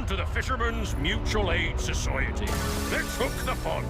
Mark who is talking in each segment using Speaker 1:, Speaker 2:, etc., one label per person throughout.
Speaker 1: to the Fishermen's Mutual Aid Society. Let's hook the fun.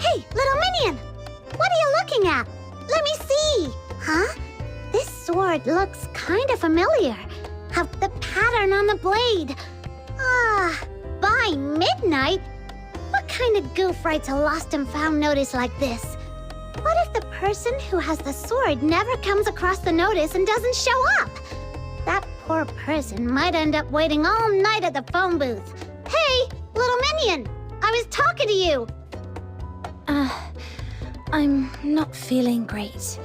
Speaker 2: Hey, little minion! What are you looking at? Let me see! Huh? This sword looks kinda familiar. Have the pattern on the blade. By midnight? What kind of goof writes a lost and found notice like this? What if the person who has the sword never comes across the notice and doesn't show up? That poor person might end up waiting all night at the phone booth. Hey, little minion! I was talking to you!
Speaker 3: I'm not feeling great.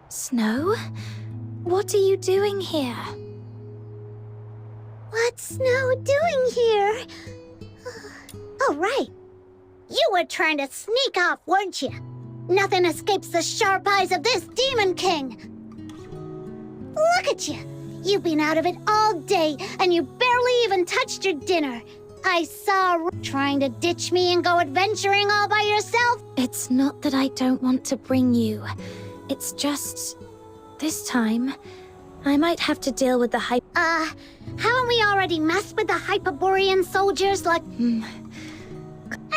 Speaker 3: Snow? What are you doing here?
Speaker 2: What's Snow doing here? Oh, right. You were trying to sneak off, weren't you? Nothing escapes the sharp eyes of this Demon King. Look at you. You've been out of it all day, and you barely even touched your dinner. I saw trying to ditch me and go adventuring all by yourself.
Speaker 3: It's not that I don't want to bring you. It's just... this time, I might have to deal with the
Speaker 2: haven't we already messed with the Hyperborean soldiers like...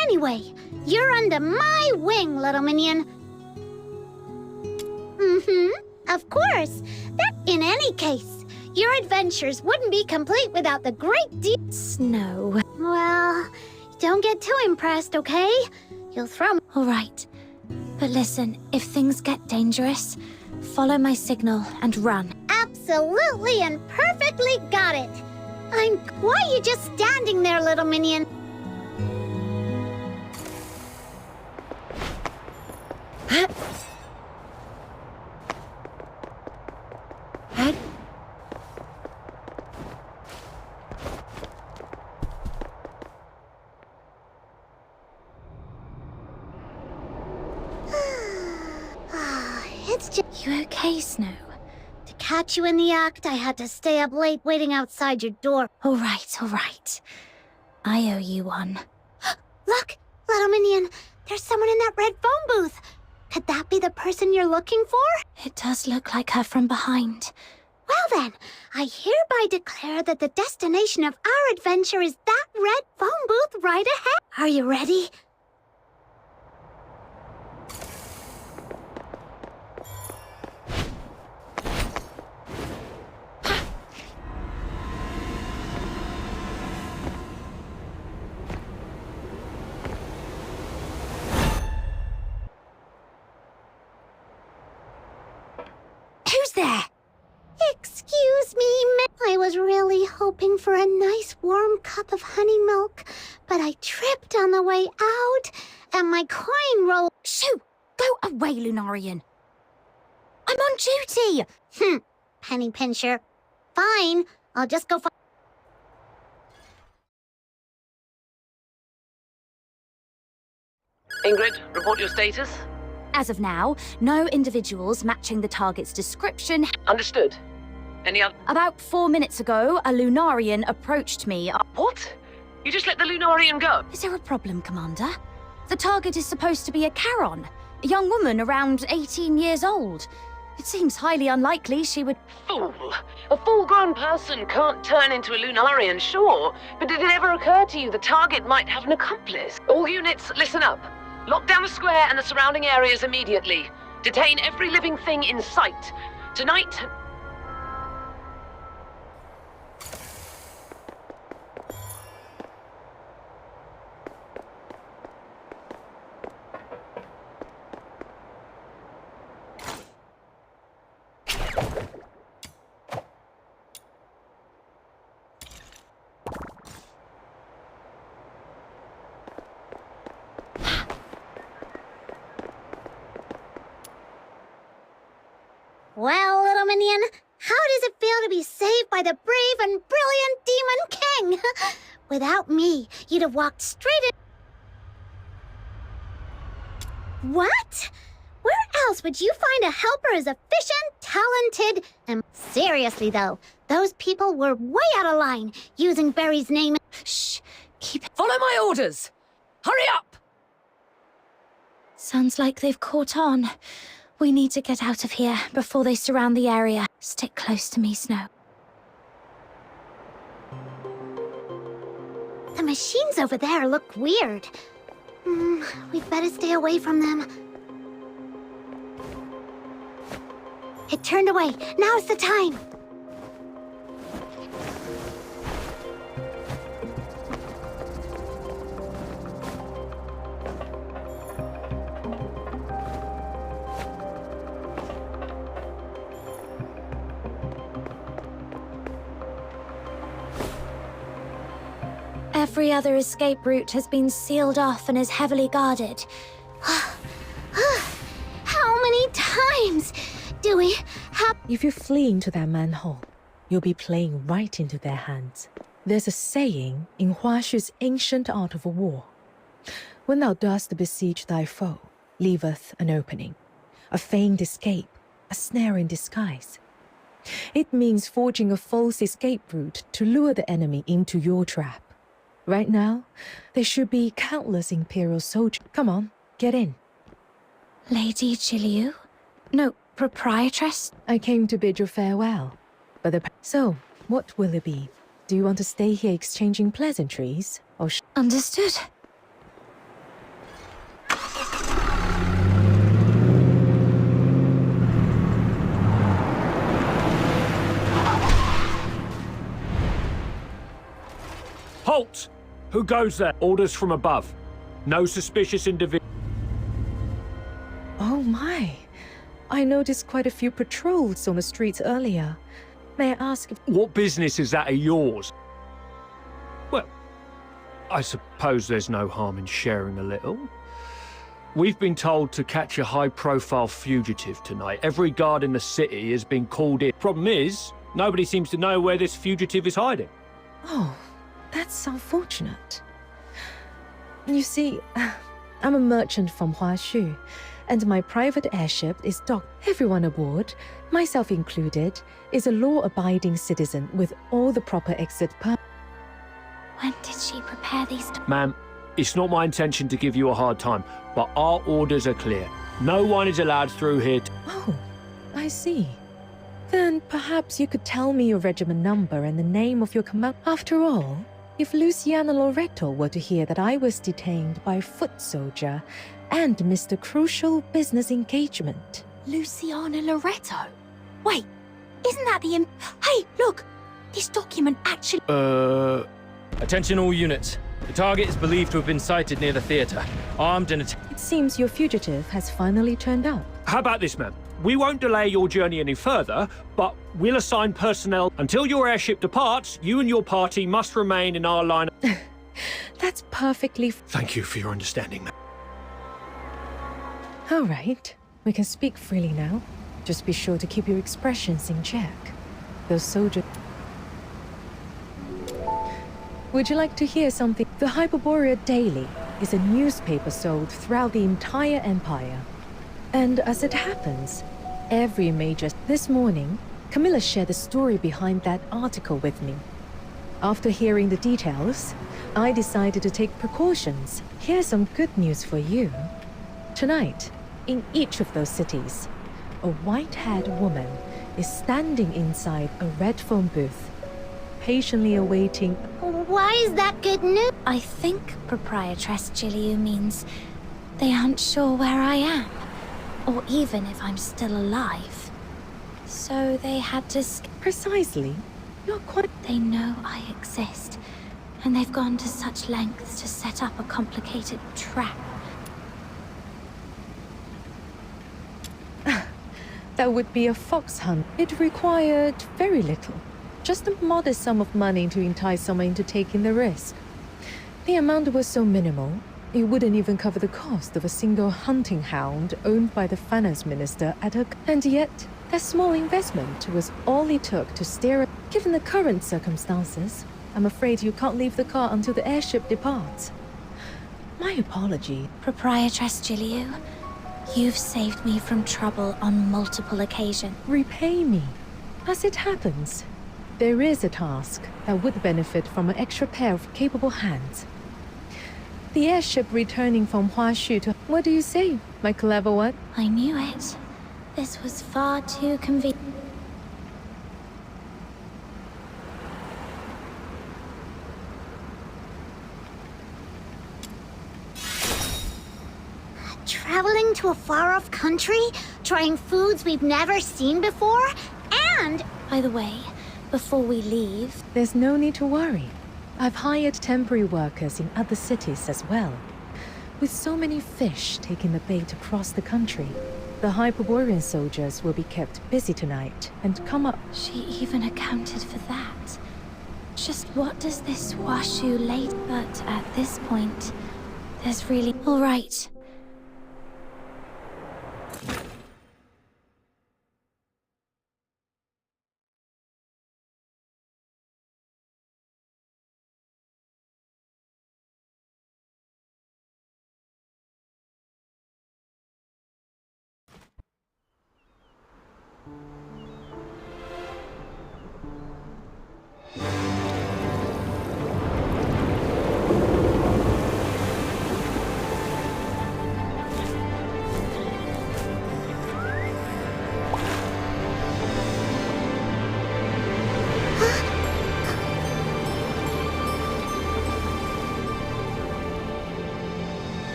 Speaker 2: Anyway, you're under my wing, little minion. Of course. That, in any case, your adventures wouldn't be complete without the great
Speaker 3: Snow.
Speaker 2: Well, don't get too impressed, okay? You'll throw me.
Speaker 3: All right. But listen, if things get dangerous, follow my signal and run.
Speaker 2: Absolutely and perfectly got it. Why are you just standing there, little minion? It's just...
Speaker 3: You okay, Snow?
Speaker 2: To catch you in the act, I had to stay up late waiting outside your door.
Speaker 3: All right. I owe you one.
Speaker 2: Look, little minion, there's someone in that red phone booth. Could that be the person you're looking for?
Speaker 3: It does look like her from behind.
Speaker 2: Well then, I hereby declare that the destination of our adventure is that red phone booth right ahead. Are you ready?
Speaker 3: Who's there?
Speaker 2: for a nice warm cup of honey milk, but I tripped on the way out, and my coin rolled.
Speaker 3: Shoo! Go away, Lunarian. I'm on duty!
Speaker 2: Penny pincher. Fine, I'll just go find.
Speaker 4: Ingrid, report your status.
Speaker 3: As of now, no individuals matching the target's description.
Speaker 4: Understood. Any other...
Speaker 3: About 4 minutes ago, a Lunarian approached me.
Speaker 4: What? You just let the Lunarian go?
Speaker 3: Is there a problem, Commander? The target is supposed to be a Charon, a young woman around 18 years old. It seems highly unlikely she would...
Speaker 4: Fool! A full-grown person can't turn into a Lunarian, sure. But did it ever occur to you the target might have an accomplice? All units, listen up. Lock down the square and the surrounding areas immediately. Detain every living thing in sight. Tonight...
Speaker 2: Well, little minion, how does it feel to be saved by the brave and brilliant Demon King? Without me, you'd have walked straight in... What? Where else would you find a helper as efficient, talented, and... Seriously, though, those people were way out of line, using Barry's name...
Speaker 3: Shh! Keep...
Speaker 4: Follow my orders! Hurry up!
Speaker 3: Sounds like they've caught on. We need to get out of here before they surround the area. Stick close to me, Snow.
Speaker 2: The machines over there look weird. We'd better stay away from them. It turned away. Now's the time.
Speaker 3: Every other escape route has been sealed off and is heavily guarded.
Speaker 2: How many times do we have...
Speaker 5: If you flee into that manhole, you'll be playing right into their hands. There's a saying in Huashu's ancient art of war. When thou dost besiege thy foe, leaveth an opening, a feigned escape, a snare in disguise. It means forging a false escape route to lure the enemy into your trap. Right now, there should be countless Imperial soldiers. Come on, get in.
Speaker 3: Lady Jiliu? No, proprietress?
Speaker 5: I came to bid you farewell. But so, what will it be? Do you want to stay here exchanging pleasantries, or
Speaker 3: Understood.
Speaker 1: Halt! Who goes there? Orders from above. No suspicious individual.
Speaker 5: Oh my. I noticed quite a few patrols on the streets earlier. May I ask if...
Speaker 1: What business is that of yours? Well, I suppose there's no harm in sharing a little. We've been told to catch a high-profile fugitive tonight. Every guard in the city has been called in. Problem is, nobody seems to know where this fugitive is hiding.
Speaker 5: Oh, that's unfortunate. You see, I'm a merchant from Huashu, and my private airship is docked. Everyone aboard, myself included, is a law-abiding citizen with all the proper exit permits.
Speaker 3: When did she prepare these?
Speaker 1: Ma'am, it's not my intention to give you a hard time, but our orders are clear. No one is allowed through here.
Speaker 5: Oh, I see. Then perhaps you could tell me your regiment number and the name of your command. After all, if Luciana Loreto were to hear that I was detained by a foot soldier and missed a crucial business engagement.
Speaker 3: Luciana Loreto? Wait, isn't that the Hey, look! This document actually...
Speaker 6: Attention all units. The target is believed to have been sighted near the theater, armed and...
Speaker 5: It seems your fugitive has finally turned up.
Speaker 1: How about this, ma'am? we won't delay your journey any further, but we'll assign personnel. Until your airship departs, you and your party must remain in our line.
Speaker 5: That's perfectly...
Speaker 1: Thank you for your understanding, ma'am.
Speaker 5: All right. We can speak freely now. Just be sure to keep your expressions in check. Those soldiers... Would you like to hear something? The Hyperborea Daily is a newspaper sold throughout the entire empire. And as it happens, every major... This morning, Camilla shared the story behind that article with me. After hearing the details, I decided to take precautions. Here's some good news for you. Tonight, in each of those cities, a white-haired woman is standing inside a red phone booth, patiently awaiting...
Speaker 2: Why is that good news?
Speaker 3: I think Proprietress Jiliu means they aren't sure where I am, or even if I'm still alive. So they had to
Speaker 5: Precisely. You're quite...
Speaker 3: They know I exist, and they've gone to such lengths to set up a complicated trap.
Speaker 5: That would be a fox hunt. It required very little. Just a modest sum of money to entice someone into taking the risk. The amount was so minimal, it wouldn't even cover the cost of a single hunting hound owned by the finance minister at her... And yet, that small investment was all it took to steer... Given the current circumstances, I'm afraid you can't leave the car until the airship departs. My apology.
Speaker 3: Proprietress Jiliu, you've saved me from trouble on multiple occasions.
Speaker 5: Repay me. As it happens, there is a task that would benefit from an extra pair of capable hands. The airship returning from Huashu to... What do you say, my clever one?
Speaker 3: I knew it. This was far too convenient.
Speaker 2: Traveling to a far-off country, trying foods we've never seen before, and...
Speaker 3: By the way, before we leave...
Speaker 5: There's no need to worry. I've hired temporary workers in other cities as well. With so many fish taking the bait across the country, the Hyperborean soldiers will be kept busy tonight and come up...
Speaker 3: She even accounted for that. Just what does this Huashu late? But at this point, there's really... All right.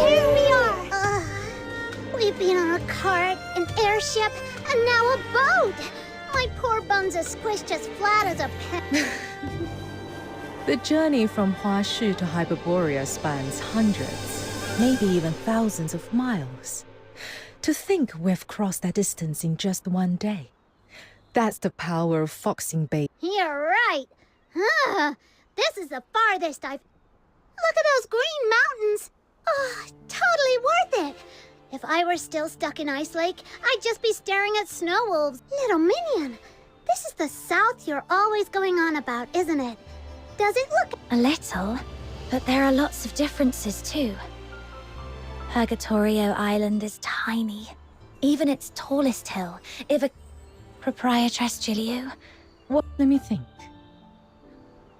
Speaker 2: Here we are! We've been on a cart, an airship, and now a boat! My poor bones are squished as flat as a pen.
Speaker 5: The journey from Huashu to Hyperborea spans hundreds, maybe even thousands of miles. To think we've crossed that distance in just one day. That's the power of foxing bait.
Speaker 2: You're right! This is the farthest I've... Look at those green mountains! Oh, totally worth it! If I were still stuck in Ice Lake, I'd just be staring at snow wolves. Little Minion, this is the south you're always going on about, isn't it? Does it look...
Speaker 3: A little, but there are lots of differences too. Purgatorio Island is tiny. Even its tallest hill, if a... Proprietress Jiliu?
Speaker 5: What? Let me think.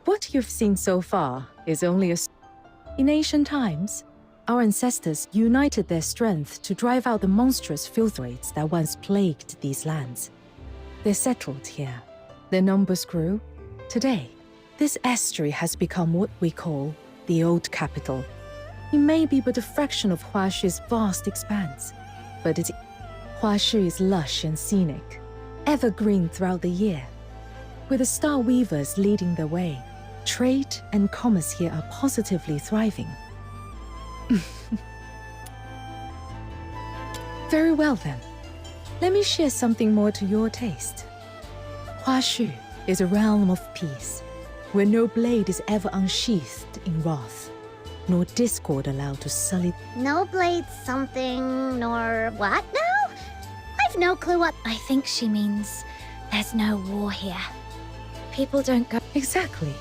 Speaker 5: What you've seen so far is only a... In ancient times, Our ancestors united their strength to drive out the monstrous filth raids that once plagued these lands. They settled here. Their numbers grew. Today, this estuary has become what we call the Old Capital. It may be but a fraction of Huashu's vast expanse, but Huashu is lush and scenic, evergreen throughout the year. With the Star Weavers leading the way, trade and commerce here are positively thriving. Very well then. Let me share something more to your taste. Huashu is a realm of peace, where no blade is ever unsheathed in wrath, nor discord allowed to sully.
Speaker 2: No blade something, nor what now? I've no clue what.
Speaker 3: I think she means there's no war here. People don't go.
Speaker 5: Exactly.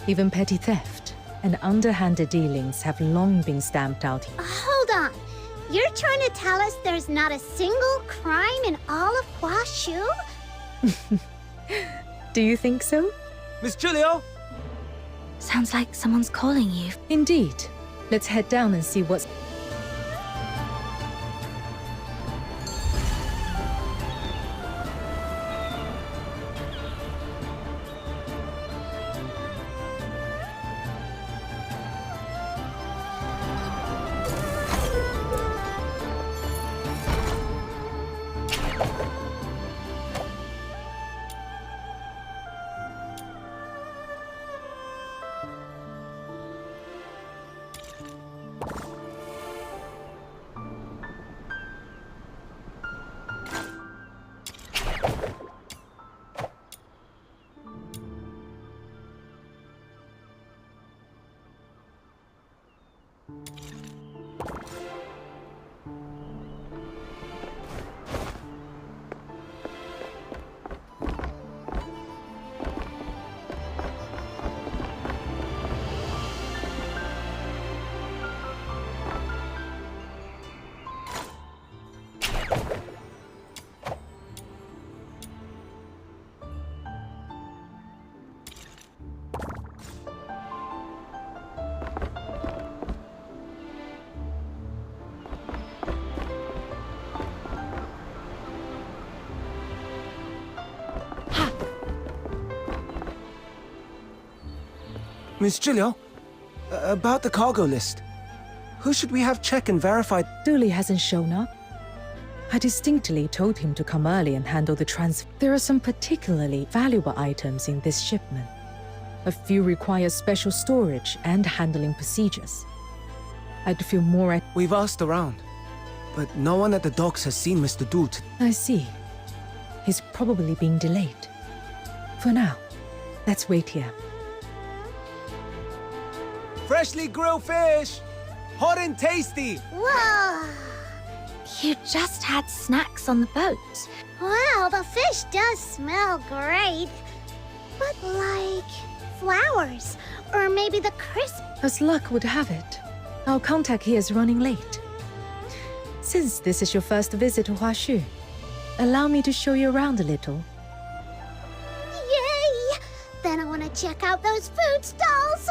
Speaker 5: Even petty theft and underhanded dealings have long been stamped out.
Speaker 2: Hold on. You're trying to tell us there's not a single crime in all of Huashu?
Speaker 5: Do you think so?
Speaker 7: Miss Julio?
Speaker 3: Sounds like someone's calling you.
Speaker 5: Indeed. Let's head down and see what's...
Speaker 7: Miss Julio? About the cargo list. Who should we have check and verify?
Speaker 5: Dooley hasn't shown up. I distinctly told him to come early and handle the transfer. There are some particularly valuable items in this shipment. A few require special storage and handling procedures. I'd feel more at...
Speaker 7: We've asked around, but no one at the docks has seen Mr. Doot.
Speaker 5: I see. He's probably being delayed. For now, let's wait here.
Speaker 7: Freshly grilled fish! Hot and tasty!
Speaker 2: Whoa!
Speaker 3: You just had snacks on the boat.
Speaker 2: Wow, the fish does smell great. But like flowers, or maybe the crisp.
Speaker 5: As luck would have it, our contact here is running late. Since this is your first visit to Huashu, allow me to show you around a little.
Speaker 2: Yay! Then I want to check out those food stalls.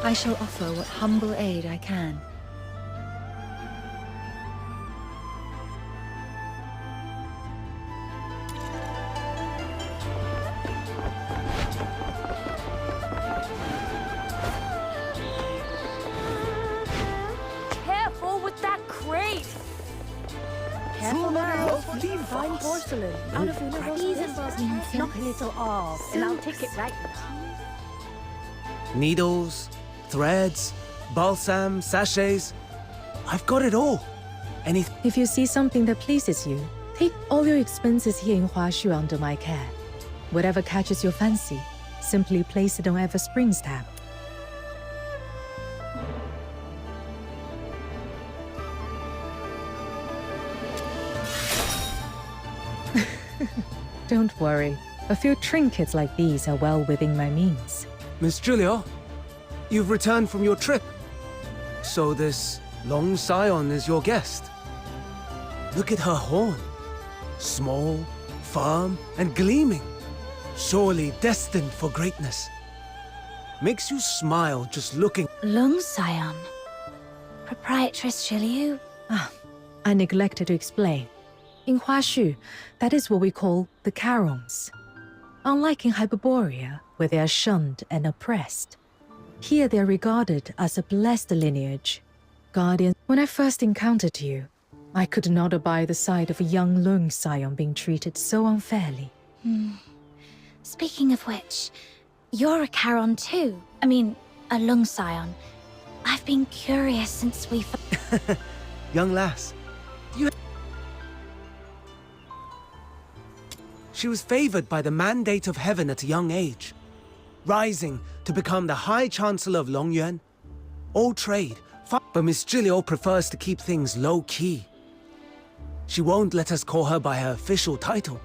Speaker 8: I shall offer what humble aid I can.
Speaker 9: Careful with that crate! Careful now. Fine porcelain. Out of knock a little off, and I'll take it right now.
Speaker 7: Needles, threads, balsam, sachets. I've got it all. Anything.
Speaker 5: If you see something that pleases you, take all your expenses here in Huashu under my care. Whatever catches your fancy, simply place it on Ever Spring's tab. Don't worry. A few trinkets like these are well within my means.
Speaker 7: Miss Julio, you've returned from your trip. So this Long Scion is your guest. Look at her horn. Small, firm, and gleaming. Surely destined for greatness. Makes you smile just looking.
Speaker 3: Long Scion. Proprietress Zhiliu.
Speaker 5: I neglected to explain. In Huashu, that is what we call the Carons. Unlike in Hyperborea, where they are shunned and oppressed, here they are regarded as a blessed lineage. Guardian, when I first encountered you, I could not abide the sight of a young Long Scion being treated so unfairly.
Speaker 3: Speaking of which, you're a Caron too. I mean, a Long Scion. I've been curious since we...
Speaker 7: Young lass, she was favored by the mandate of heaven at a young age, rising to become the High Chancellor of Longyuan. All trade, but Miss Julio prefers to keep things low-key. She won't let us call her by her official title.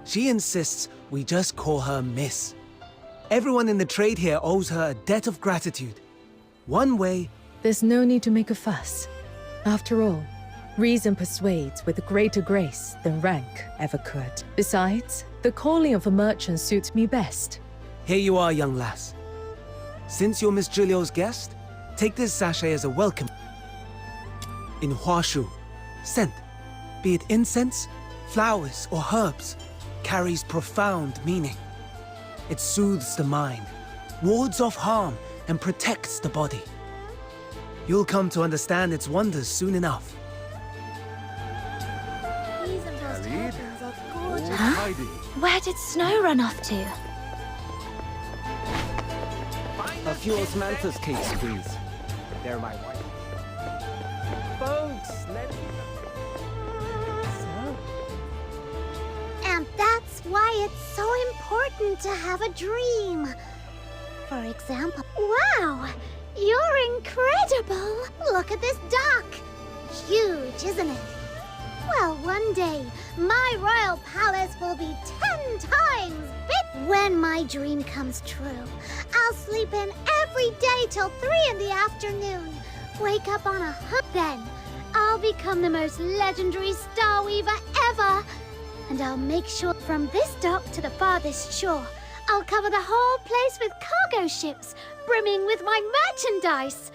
Speaker 7: She insists we just call her Miss. Everyone in the trade here owes her a debt of gratitude. One way...
Speaker 5: There's no need to make a fuss. After all, reason persuades with greater grace than rank ever could. Besides, the calling of a merchant suits me best.
Speaker 7: Here you are, young lass. Since you're Miss Julio's guest, take this sachet as a welcome. In Huashu, scent, be it incense, flowers, or herbs, carries profound meaning. It soothes the mind, wards off harm, and protects the body. You'll come to understand its wonders soon enough.
Speaker 3: Huh? Where did Snow run off to?
Speaker 10: A few osmanthus cakes, please. They're my wife. Folks, let me...
Speaker 2: And that's why it's so important to have a dream. For example, wow, you're incredible. Look at this dock. Huge, isn't it? Well, one day, my royal palace will be 10 times big. When my dream comes true, I'll sleep in every day till 3 in the afternoon. Wake up on a hook. Then, I'll become the most legendary star weaver ever. And I'll make sure from this dock to the farthest shore, I'll cover the whole place with cargo ships, brimming with my merchandise.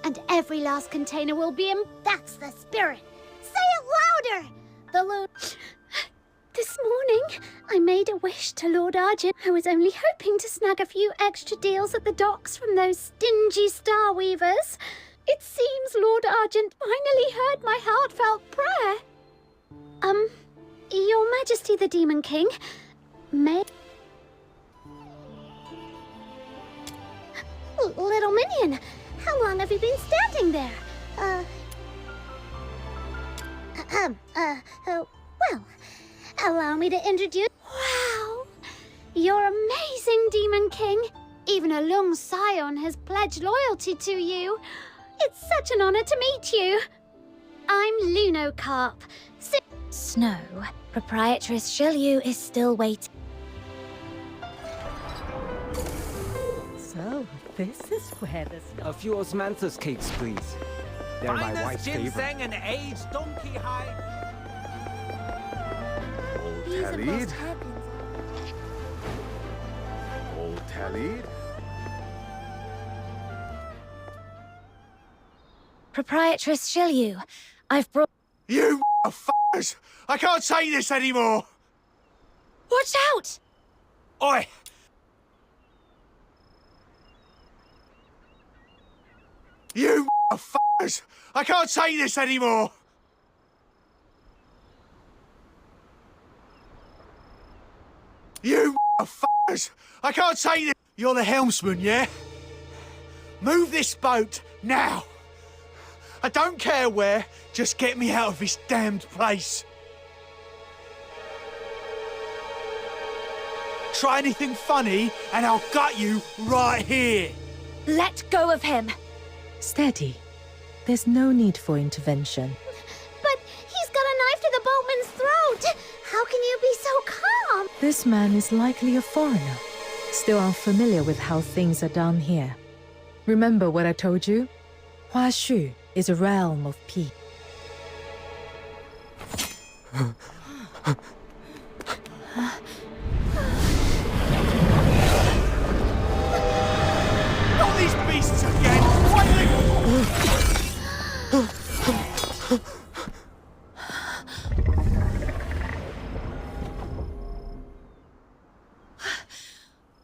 Speaker 2: And every last container will be in... That's the spirit. Say it louder! The Lord... This morning, I made a wish to Lord Argent. I was only hoping to snag a few extra deals at the docks from those stingy star weavers. It seems Lord Argent finally heard my heartfelt prayer. Your Majesty the Demon King, may... Little Minion, how long have you been standing there? Well, allow me to introduce... Wow! You're amazing, Demon King. Even a Long Scion has pledged loyalty to you. It's such an honor to meet you. I'm Lunocarp.
Speaker 3: Snow, Proprietress Zhiliu is still waiting.
Speaker 9: So, this is where the
Speaker 10: A few osmanthus cakes, please. They're my wife's favorite.
Speaker 7: ginseng and aged donkey hide.
Speaker 11: Talid? Old Talid?
Speaker 3: Proprietress Shilyu, I've brought...
Speaker 11: You f***ers! I can't take this anymore!
Speaker 3: Watch out!
Speaker 11: Oi! You f***ers! I can't take this anymore! You f***ers! I can't take this! You're the helmsman, yeah? Move this boat, now! I don't care where, just get me out of this damned place. Try anything funny, and I'll gut you right here.
Speaker 3: Let go of him!
Speaker 5: Steady. There's no need for intervention.
Speaker 2: But he's got a knife to the boatman's throat! How can you be so calm?
Speaker 5: This man is likely a foreigner, still unfamiliar with how things are done here. Remember what I told you? Huashu is a realm of peace.
Speaker 11: Not these beasts again! Why do they...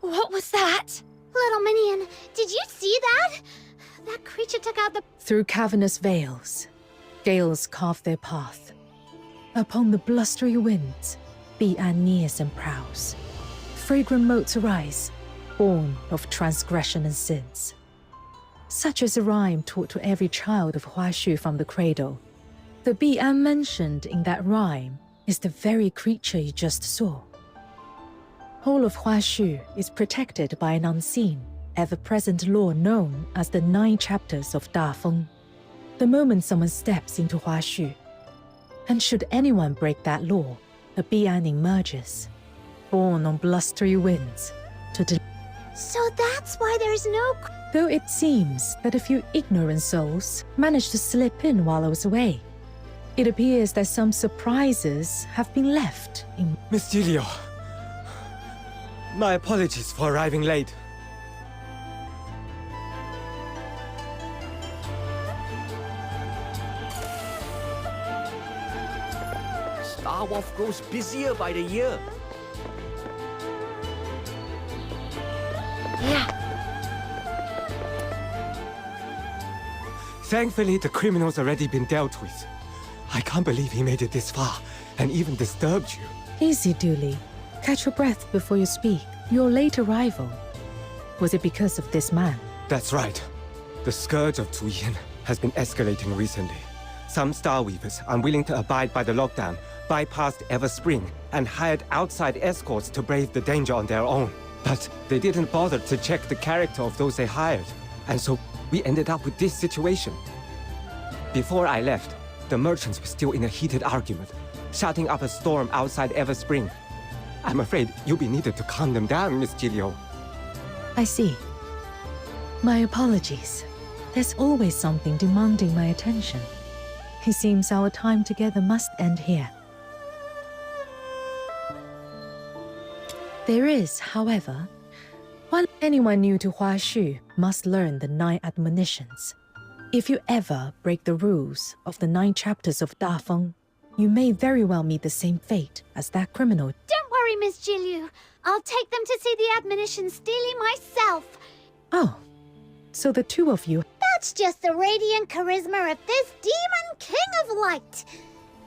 Speaker 3: What was that?
Speaker 2: Little minion, did you see that? That creature took out the...
Speaker 5: Through cavernous veils, gales carve their path. Upon the blustery winds, be Aeneas and prows. Fragrant motes arise, born of transgression and sins. Such is a rhyme taught to every child of Huashu from the cradle. The Bi'an mentioned in that rhyme is the very creature you just saw. All of Huashu is protected by an unseen, ever-present law known as the 9 chapters of Dafeng. The moment someone steps into Huashu, and should anyone break that law, a Bi'an emerges, born on blustery winds, to
Speaker 2: So that's why there's no...
Speaker 5: Though it seems that a few ignorant souls managed to slip in while I was away, it appears that some surprises have been left in...
Speaker 10: Miss Giulio, my apologies for arriving late. Star Wharf grows busier by the year.
Speaker 3: Yeah.
Speaker 10: Thankfully, the criminal's already been dealt with. I can't believe he made it this far, and even disturbed you.
Speaker 5: Easy, Dooley. Catch your breath before you speak. Your late arrival. Was it because of this man?
Speaker 10: That's right. The scourge of Zuyin has been escalating recently. Some Star Weavers, unwilling to abide by the lockdown, bypassed Everspring and hired outside escorts to brave the danger on their own. But they didn't bother to check the character of those they hired, and so we ended up with this situation. Before I left, the merchants were still in a heated argument, shouting up a storm outside Everspring. I'm afraid you'll be needed to calm them down, Miss Giulio.
Speaker 5: I see. My apologies. There's always something demanding my attention. It seems our time together must end here. There is, however, anyone new to Huashu must learn the 9 admonitions. If you ever break the rules of the 9 chapters of Dafeng, you may very well meet the same fate as that criminal.
Speaker 2: Don't worry, Miss Giulio. I'll take them to see the admonitions daily myself.
Speaker 5: Oh, so the 2 of you...
Speaker 2: That's just the radiant charisma of this demon king of light.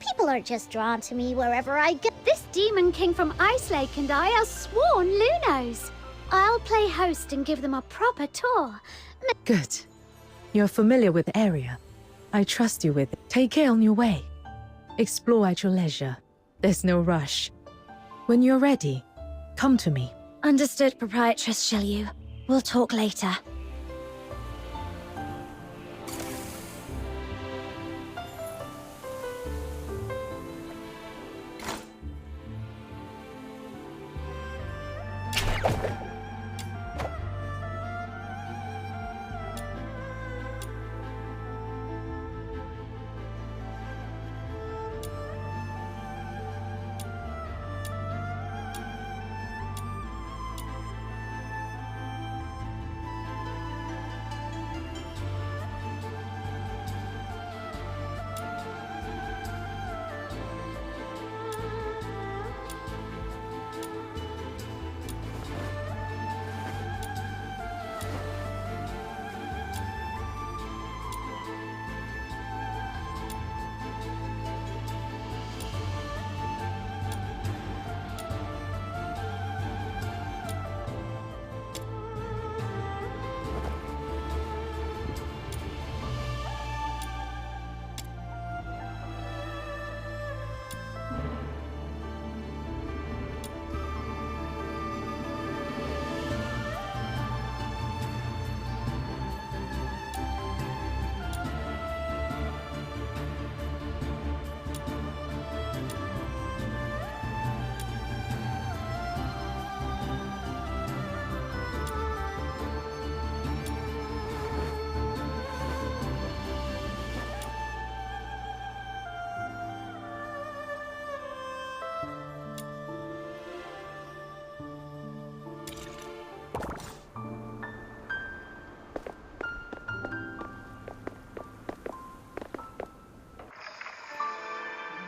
Speaker 2: People are just drawn to me wherever I go. This demon king from Ice Lake and I are sworn Lunos. I'll play host and give them a proper tour.
Speaker 5: Good. You're familiar with the area. I trust you with it. Take care on your way. Explore at your leisure. There's no rush. When you're ready, come to me.
Speaker 3: Understood, Proprietress Shilyu. We'll talk later.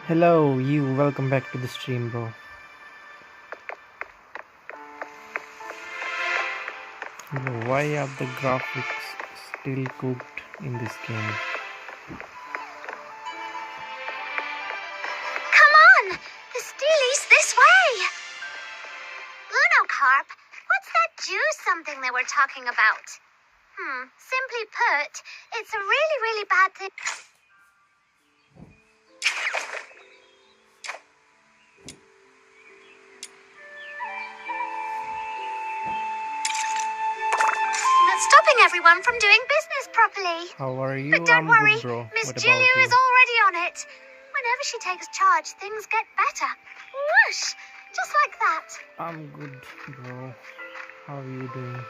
Speaker 12: Hello, you. Welcome back to the stream, bro. Bro, why are the graphics still cooked in this game?
Speaker 2: Come on! The Steely's this way! Lunocarp, what's that juice something they were talking about? Simply put, it's a really, really bad thing. Stopping everyone from doing business properly.
Speaker 12: How are you?
Speaker 2: But don't
Speaker 12: I'm
Speaker 2: worry,
Speaker 12: good, bro.
Speaker 2: Miss
Speaker 12: What
Speaker 2: Julia
Speaker 12: about you?
Speaker 2: is already on it. Whenever she takes charge, things get better. Whoosh! Just like that.
Speaker 12: I'm good, bro. How are you doing?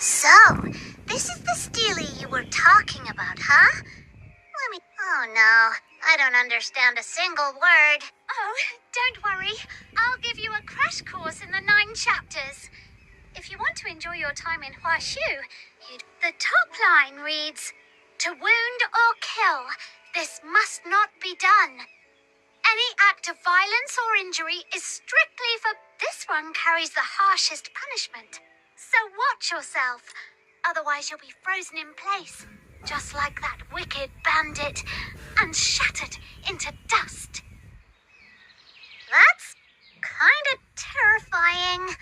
Speaker 12: So, this is the Steely you were talking about, huh? Oh no, I don't understand a single word. Oh, don't worry. I'll give you a crash course in the 9 chapters. If you want to enjoy your time in Huashu, the top line reads, "To wound or kill, this must not be done. Any act of violence or injury is strictly for..." This one carries the harshest punishment. So watch yourself, otherwise you'll be frozen in place, just like that wicked bandit, and shattered into dust. That's kind of terrifying.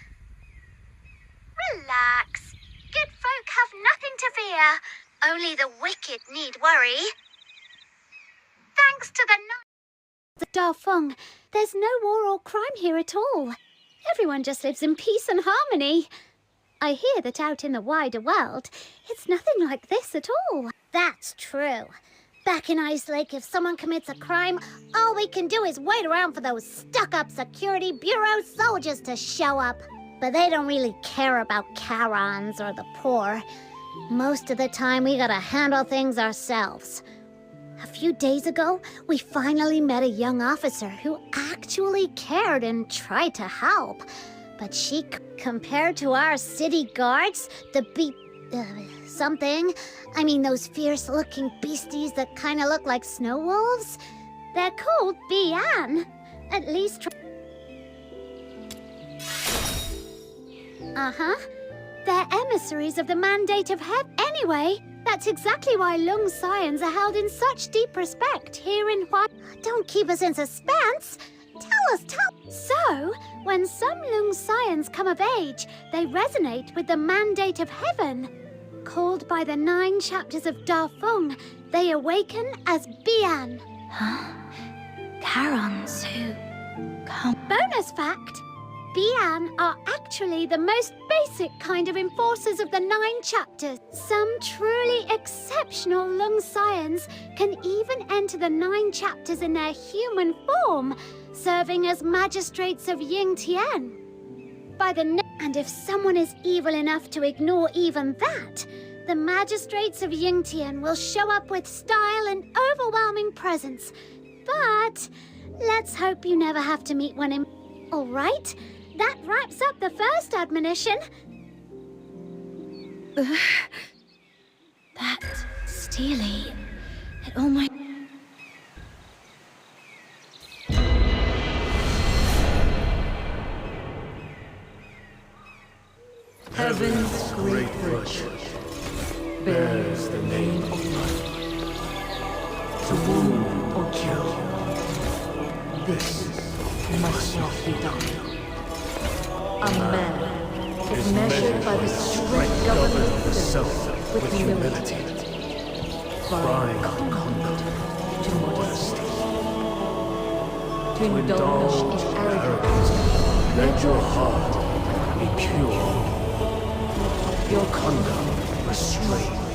Speaker 12: Relax. Good folk have nothing to fear. Only the wicked need worry. Thanks to the Dafeng, there's no war or crime here at all. Everyone just lives in peace and harmony. I hear that out in the wider world, it's nothing like this at all. That's true. Back in Ice Lake, if someone commits a crime, all we can do is wait around for those stuck-up security bureau soldiers to show up. But they don't really care about Karans or the poor. Most of the time, we gotta handle things ourselves. A few days ago, we finally met a young officer who actually cared and tried to help. But she, compared to our city guards, something. I mean, those fierce-looking beasties that kind of look like snow wolves? They're called Bian. At least... Uh-huh. They're emissaries of the Mandate of Heaven. Anyway, that's exactly why Lung Scions are held in such deep respect here in Hua... Don't keep us in suspense. Tell. So, when some Lung Scions come of age, they resonate with the Mandate of Heaven. Called by the 9 chapters of Dafeng, they awaken as Bian.
Speaker 3: Huh? Karons who come...
Speaker 2: Bonus fact, Bian are actually the most basic kind of enforcers of the 9 chapters. Some truly exceptional Lung Scions can even enter the 9 chapters in their human form, serving as magistrates of Yingtian. And if someone is evil enough to ignore even that, the magistrates of Yingtian will show up with style and overwhelming presence. But let's hope you never have to meet one in... All right, that wraps up the first admonition.
Speaker 3: That Steely, it almost...
Speaker 9: Heaven's great bridge bears the name of life. To wound or kill, this must not be done. A man is measured by the strict government of the self with humility, by conduct to modesty. To indulge in arrogance, let your heart be pure. Your conduct restrained,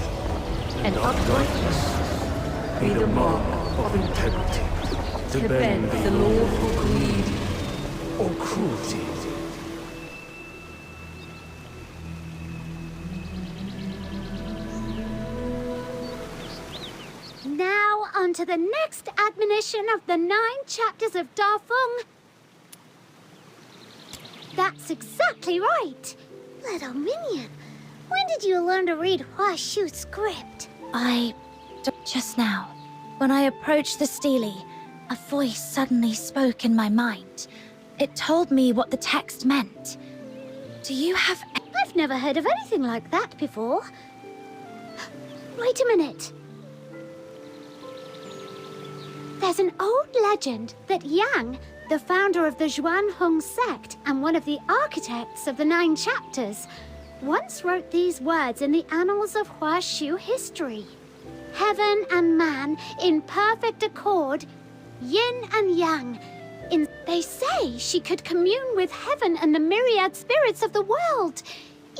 Speaker 9: and uprightness be the mark of integrity. To bend the law for greed or cruelty.
Speaker 12: Now, on to the next admonition of the 9 chapters of Da Feng. That's exactly right. Little minion, when did you learn to read Hua Shu script?
Speaker 3: Just now, when I approached the Steely, a voice suddenly spoke in my mind. It told me what the text meant. Do you have...
Speaker 12: I've never heard of anything like that before. Wait a minute. There's an old legend that Yang, the founder of the Zhuanhong sect and one of the architects of the 9 chapters, once wrote these words in the annals of Hua Shu history. Heaven and man in perfect accord, yin and yang. They say she could commune with heaven and the myriad spirits of the world,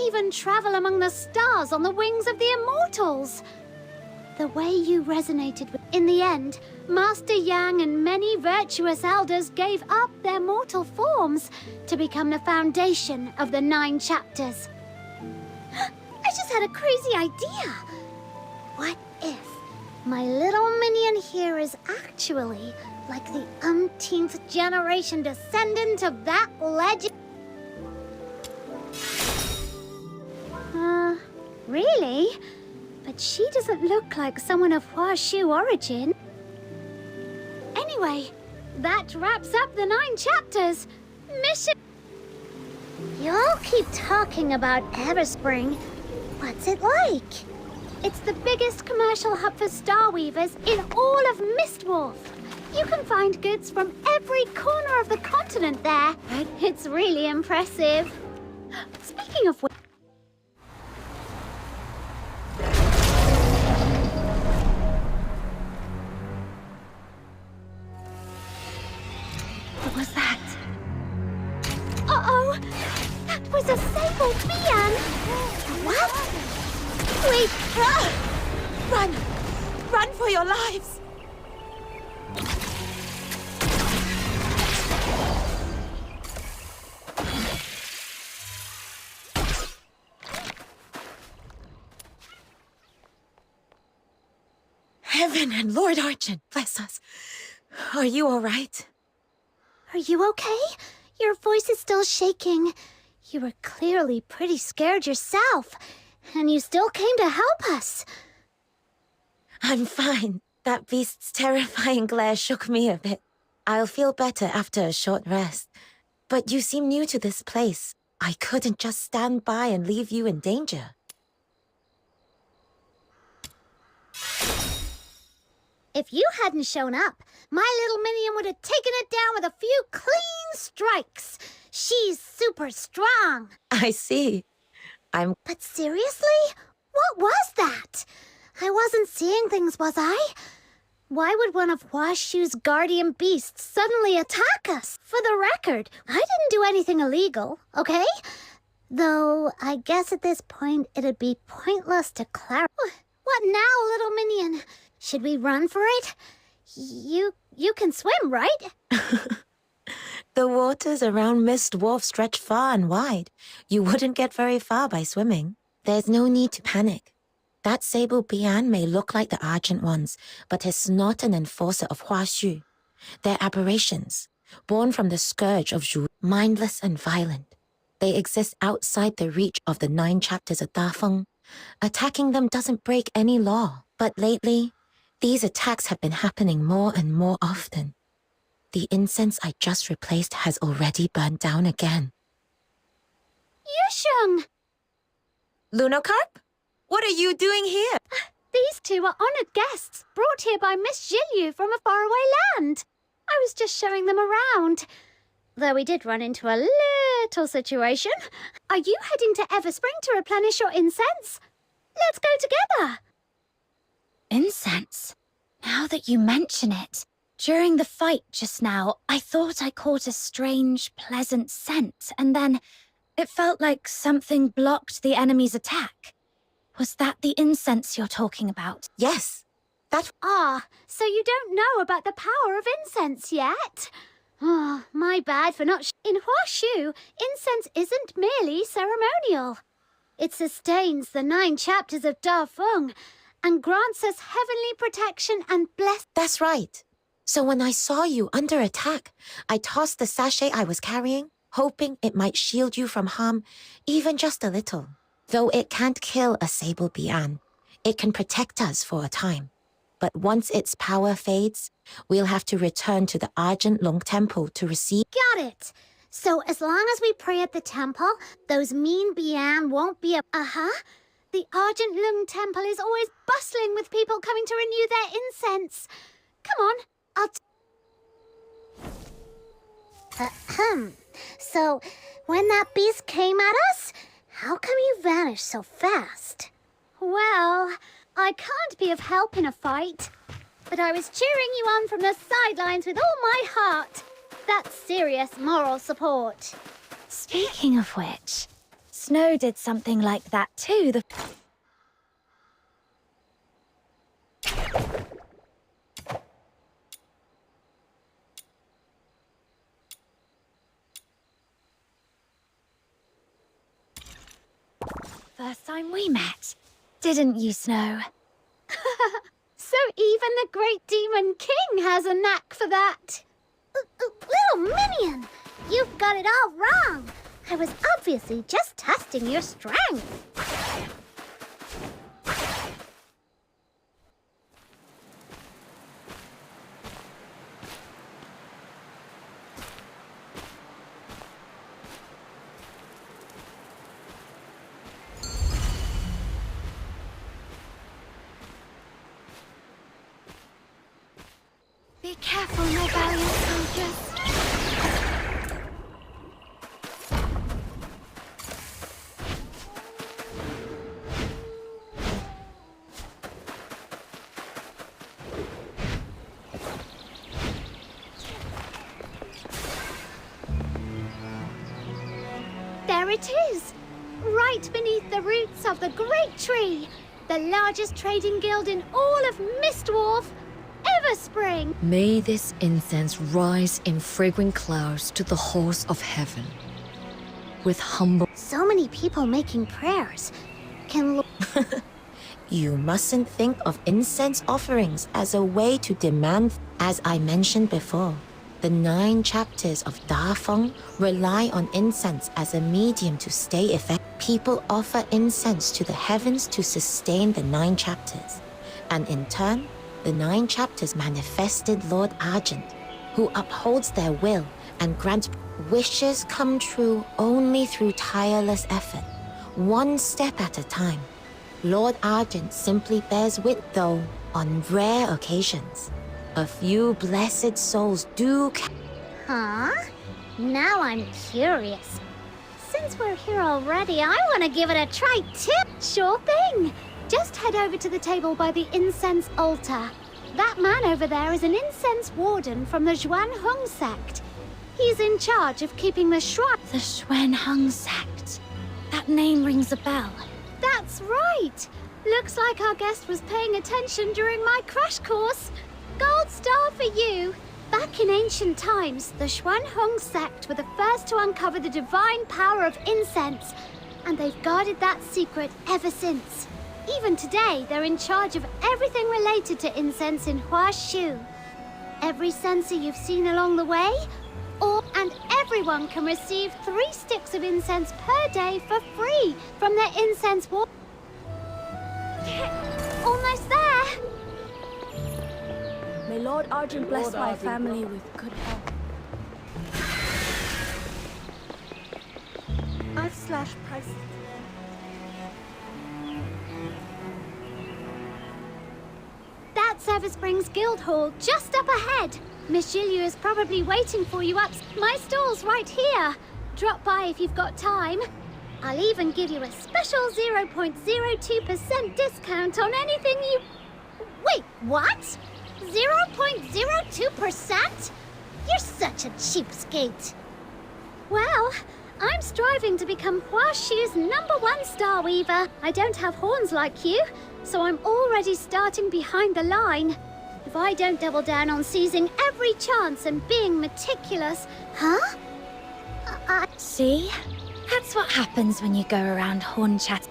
Speaker 12: even travel among the stars on the wings of the immortals. The way you resonated with... In the end, Master Yang and many virtuous elders gave up their mortal forms to become the foundation of the 9 chapters. I just had a crazy idea. What if my little minion here is actually like the umpteenth generation descendant of that legend? Really? But she doesn't look like someone of Hua Shu origin. Anyway, that wraps up the 9 chapters. Mission...
Speaker 2: You all keep talking about Everspring. What's it like?
Speaker 12: It's the biggest commercial hub for Star Weavers in all of Mistwolf. You can find goods from every corner of the continent there. It's really impressive. Speaking of which... What was that? Uh-oh! That was a sable Bian! What? Wait!
Speaker 5: Run! Run for your lives! Heaven and Lord Archon, bless us. Are you all right?
Speaker 12: Are you okay? Your voice is still shaking. You were clearly pretty scared yourself, and you still came to help us.
Speaker 5: I'm fine. That beast's terrifying glare shook me a bit. I'll feel better after a short rest. But you seem new to this place. I couldn't just stand by and leave you in danger.
Speaker 12: If you hadn't shown up, my little minion would have taken it down with a few clean strikes. She's super strong.
Speaker 5: I see.
Speaker 12: But seriously? What was that? I wasn't seeing things, was I? Why would one of Hua Shu's guardian beasts suddenly attack us? For the record, I didn't do anything illegal, okay? Though, I guess at this point it'd be pointless to clarify. What now, little minion? Should we run for it? You can swim, right?
Speaker 5: The waters around Mistwolf stretch far and wide. You wouldn't get very far by swimming. There's no need to panic. That sable Bian may look like the Argent ones, but it's not an enforcer of Hua Shu. They're aberrations, born from the scourge of Zhu, mindless and violent. They exist outside the reach of the 9 chapters of Da Feng,
Speaker 13: Attacking them doesn't break any law. But lately, these attacks have been happening more and more often. The incense I just replaced has already burned down again.
Speaker 12: Yusheng!
Speaker 13: Lunocarp? What are you doing here?
Speaker 12: These two are honored guests, brought here by Miss Jilyu from a faraway land. I was just showing them around. Though we did run into a little situation. Are you heading to Everspring to replenish your incense? Let's go together.
Speaker 3: Incense? Now that you mention it, during the fight just now, I thought I caught a strange, pleasant scent, and then it felt like something blocked the enemy's attack. Was that the incense you're talking about?
Speaker 13: Yes.
Speaker 12: Ah, so you don't know about the power of incense yet? Ah, my bad for not In Huashu, incense isn't merely ceremonial. It sustains the 9 chapters of Da Feng and grants us heavenly protection and bless.
Speaker 13: That's right. So when I saw you under attack, I tossed the sachet I was carrying, hoping it might shield you from harm, even just a little. Though it can't kill a Sable Bian, it can protect us for a time. But once its power fades, we'll have to return to the Argent Lung Temple to receive...
Speaker 2: Got it. So as long as we pray at the temple, those mean Bian won't be a...
Speaker 12: The Argent Lung Temple is always bustling with people coming to renew their incense. Come on,
Speaker 2: So, when that beast came at us, how come you vanished so fast?
Speaker 12: Well, I can't be of help in a fight. But I was cheering you on from the sidelines with all my heart. That's serious moral support.
Speaker 3: Speaking of which, Snow did something like that too. First time we met, didn't you, Snow?
Speaker 12: So even the great demon king has a knack for that.
Speaker 2: Little minion, you've got it all wrong. I was obviously just testing your strength.
Speaker 3: Be careful, my valiant soldiers.
Speaker 12: There it is, right beneath the roots of the great tree, the largest trading guild in all of Mistwolf, Everspring.
Speaker 8: May this incense rise in fragrant clouds to the halls of heaven. With humble...
Speaker 2: So many people making prayers.
Speaker 13: You mustn't think of incense offerings as a way to demand... As I mentioned before, the 9 chapters of Da Feng rely on incense as a medium to stay effective. People offer incense to the heavens to sustain the 9 chapters. And in turn, the 9 chapters manifested Lord Argent, who upholds their will and grants wishes come true only through tireless effort, one step at a time. Lord Argent simply bears wit, though, on rare occasions. A few blessed souls do...
Speaker 2: Huh? Now I'm curious. Since we're here already, I want to give it a try too.
Speaker 12: Sure thing. Just head over to the table by the incense altar. That man over there is an incense warden from the Xuanhong sect. He's in charge of keeping the shrine.
Speaker 3: The Xuanhong sect. That name rings a bell.
Speaker 12: That's right. Looks like our guest was paying attention during my crash course. Gold star for you. Back in ancient times, the Xuanhong sect were the first to uncover the divine power of incense, and they've guarded that secret ever since. Even today, they're in charge of everything related to incense in Huashu. Every censer you've seen along the way, and everyone can receive 3 sticks of incense per day for free from their incense wall. Almost there.
Speaker 3: May Lord Arjun bless my family with good health.
Speaker 5: /price.
Speaker 12: That's Everspring's Guild Hall, just up ahead. Miss Julia is probably waiting for you up. My stall's right here. Drop by if you've got time. I'll even give you a special 0.02% discount on anything you... Wait, what? 0.02%? You're such a cheapskate. Well, I'm striving to become Huashu's #1 Star Weaver. I don't have horns like you, so I'm already starting behind the line. If I don't double down on seizing every chance and being meticulous... Huh?
Speaker 3: See? That's what happens when you go around horn chat.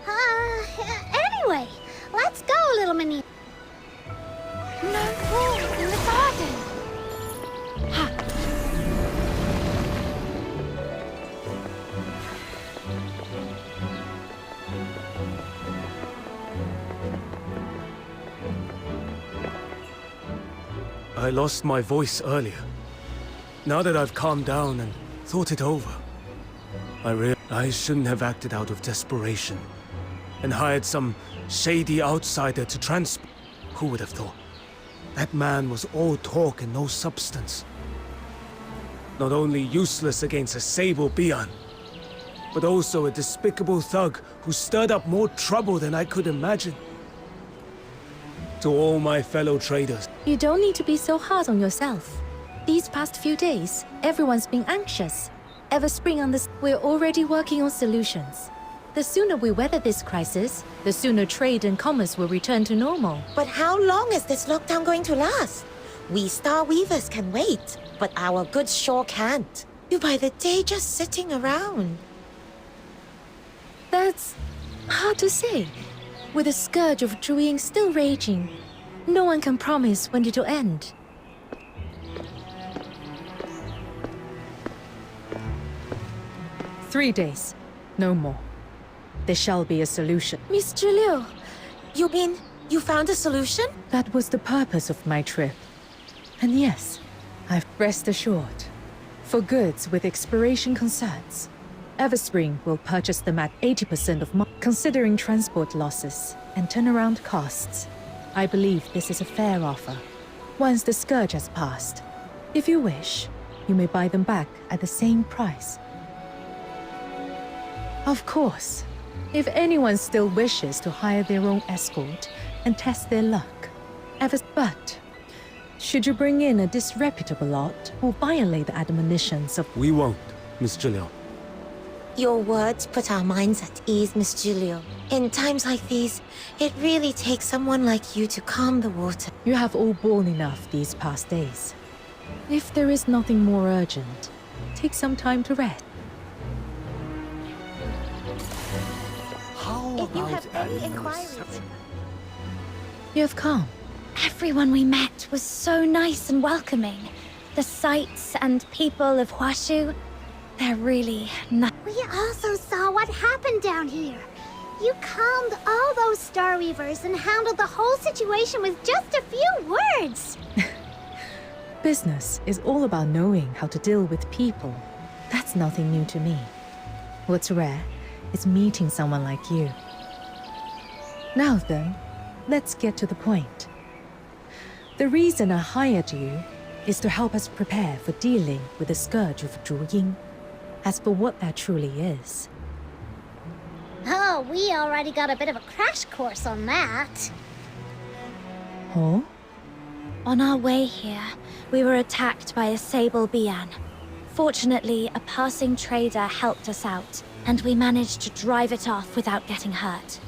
Speaker 12: Anyway, let's go, little mini. No horns in the garden.
Speaker 3: Ha!
Speaker 7: I lost my voice earlier. Now that I've calmed down and thought it over, I shouldn't have acted out of desperation and hired some shady outsider to transport. Who would have thought? That man was all talk and no substance. Not only useless against a sable Bian, but also a despicable thug who stirred up more trouble than I could imagine. To all my fellow traders,
Speaker 5: You don't need to be so hard on yourself. These past few days, everyone's been anxious. Everspring on this, we're already working on solutions. The sooner we weather this crisis, the sooner trade and commerce will return to normal.
Speaker 13: But how long is this lockdown going to last? We Star Weavers can wait, but our goods sure can't. You by the day just sitting around.
Speaker 5: That's hard to say. With the scourge of Zhuying still raging, no one can promise when it'll end. "3 days, no more. There shall be a solution."
Speaker 13: Miss Julio, you mean you found a solution?
Speaker 5: That was the purpose of my trip. And yes, I've rest assured. For goods with expiration concerns, Everspring will purchase them at 80% of considering transport losses and turnaround costs. I believe this is a fair offer. Once the scourge has passed, if you wish, you may buy them back at the same price. Of course, if anyone still wishes to hire their own escort and test their luck. But should you bring in a disreputable lot or violate the admonitions of...
Speaker 7: we won't, Miss Julio.
Speaker 13: Your words put our minds at ease, Miss Julio. In times like these, it really takes someone like you to calm the water.
Speaker 5: You have all borne enough these past days. If there is nothing more urgent, take some time to rest.
Speaker 7: How
Speaker 13: If you have
Speaker 7: about
Speaker 13: any
Speaker 7: adding
Speaker 13: inquiries...
Speaker 5: You have come.
Speaker 3: Everyone we met was so nice and welcoming. The sights and people of Huashu, they're really nice.
Speaker 2: We also saw what happened down here. You calmed all those Star Weavers and handled the whole situation with just a few words.
Speaker 5: Business is all about knowing how to deal with people. That's nothing new to me. What's rare is meeting someone like you. Now then, let's get to the point. The reason I hired you is to help us prepare for dealing with the scourge of Zhuying. As for what that truly is...
Speaker 2: Oh, we already got a bit of a crash course on that.
Speaker 5: Huh?
Speaker 3: On our way here, we were attacked by a sable Bian. Fortunately, a passing trader helped us out, and we managed to drive it off without getting hurt.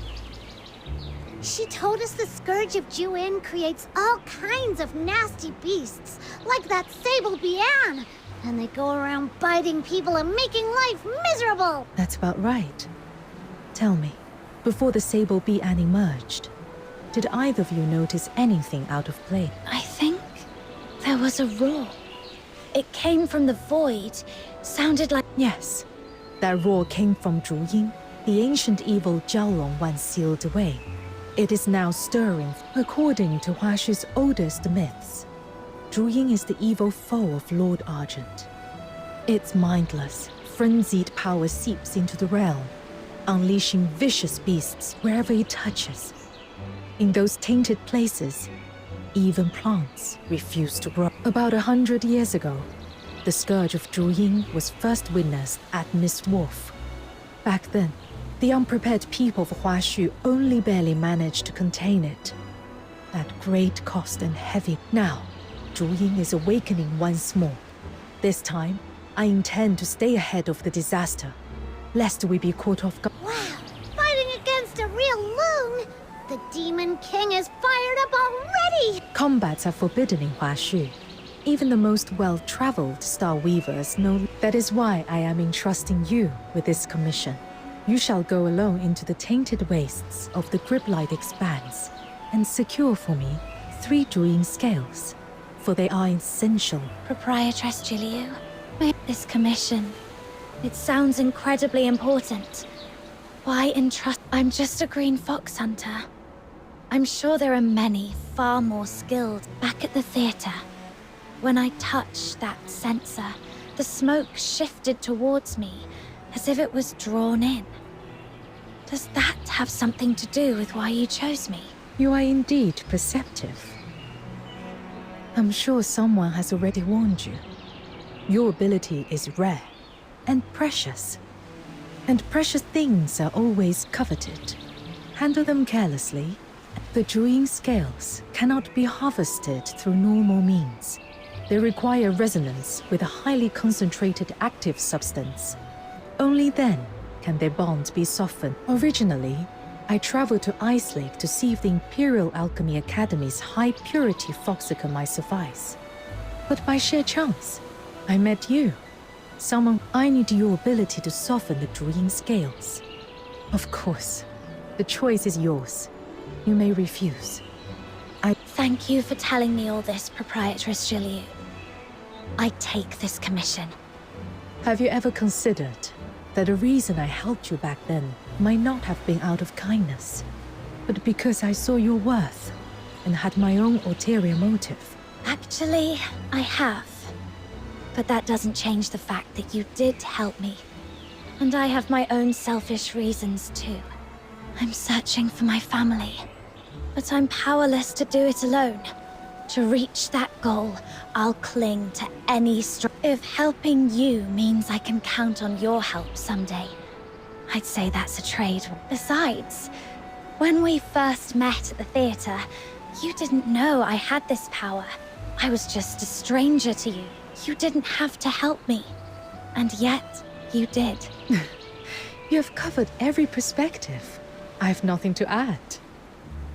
Speaker 2: She told us the Scourge of Juin creates all kinds of nasty beasts, like that Sable Bian. And they go around biting people and making life miserable.
Speaker 5: That's about right. Tell me, before the Sable Bian emerged, did either of you notice anything out of place?
Speaker 3: I think there was a roar. It came from the void, sounded like...
Speaker 5: Yes, that roar came from Zhuying, the ancient evil Jiaolong once sealed away. It is now stirring. According to Huashu's oldest myths, Zhu Ying is the evil foe of Lord Argent. Its mindless, frenzied power seeps into the realm, unleashing vicious beasts wherever it touches. In those tainted places, even plants refuse to grow. About 100 years ago, the scourge of Zhu Ying was first witnessed at Miss Wolf. Back then, the unprepared people of Huashu only barely managed to contain it. At great cost and heavy. Now, Zhu Ying is awakening once more. This time, I intend to stay ahead of the disaster, lest we be caught off guard.
Speaker 2: Wow, fighting against a real loon! The Demon King is fired up already!
Speaker 5: Combats are forbidden in Huashu. Even the most well-traveled Star Weavers know. That is why I am entrusting you with this commission. You shall go alone into the tainted wastes of the Griplight Expanse and secure for me 3 Zhu Ying scales, for they are essential.
Speaker 3: Proprietress Juliu, this commission, it sounds incredibly important. Why entrust? I'm just a green fox hunter. I'm sure there are many far more skilled. Back at the theater, when I touched that sensor, the smoke shifted towards me, as if it was drawn in. Does that have something to do with why you chose me?
Speaker 5: You are indeed perceptive. I'm sure someone has already warned you. Your ability is rare and precious. And precious things are always coveted. Handle them carelessly. The Zhu Ying scales cannot be harvested through normal means. They require resonance with a highly concentrated active substance. Only then can their bonds be softened. Originally, I traveled to Ice Lake to see if the Imperial Alchemy Academy's high-purity foxicum might suffice. But by sheer chance, I met you. Someone. I need your ability to soften the Zhu Ying scales. Of course, the choice is yours. You may refuse.
Speaker 3: Thank you for telling me all this, Proprietress Juliu. I take this commission.
Speaker 5: Have you ever considered that the reason I helped you back then might not have been out of kindness, but because I saw your worth and had my own ulterior motive?
Speaker 3: Actually, I have. But that doesn't change the fact that you did help me. And I have my own selfish reasons too. I'm searching for my family, but I'm powerless to do it alone. To reach that goal, I'll cling to any If helping you means I can count on your help someday, I'd say that's a trade. Besides, when we first met at the theater, you didn't know I had this power. I was just a stranger to you. You didn't have to help me. And yet, you did.
Speaker 5: You have covered every perspective. I have nothing to add.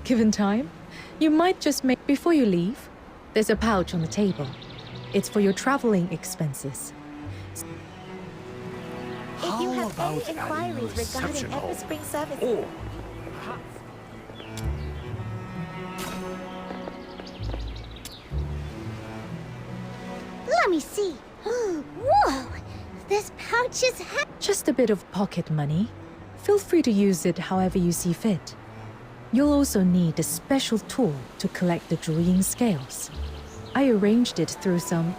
Speaker 5: Given time, you might just make... Before you leave, there's a pouch on the table. It's for your traveling expenses.
Speaker 2: If you have any inquiries regarding Everspring services... Let me see. Whoa! This pouch is
Speaker 5: Just a bit of pocket money. Feel free to use it however you see fit. You'll also need a special tool to collect the Zhu Ying scales. I arranged it through some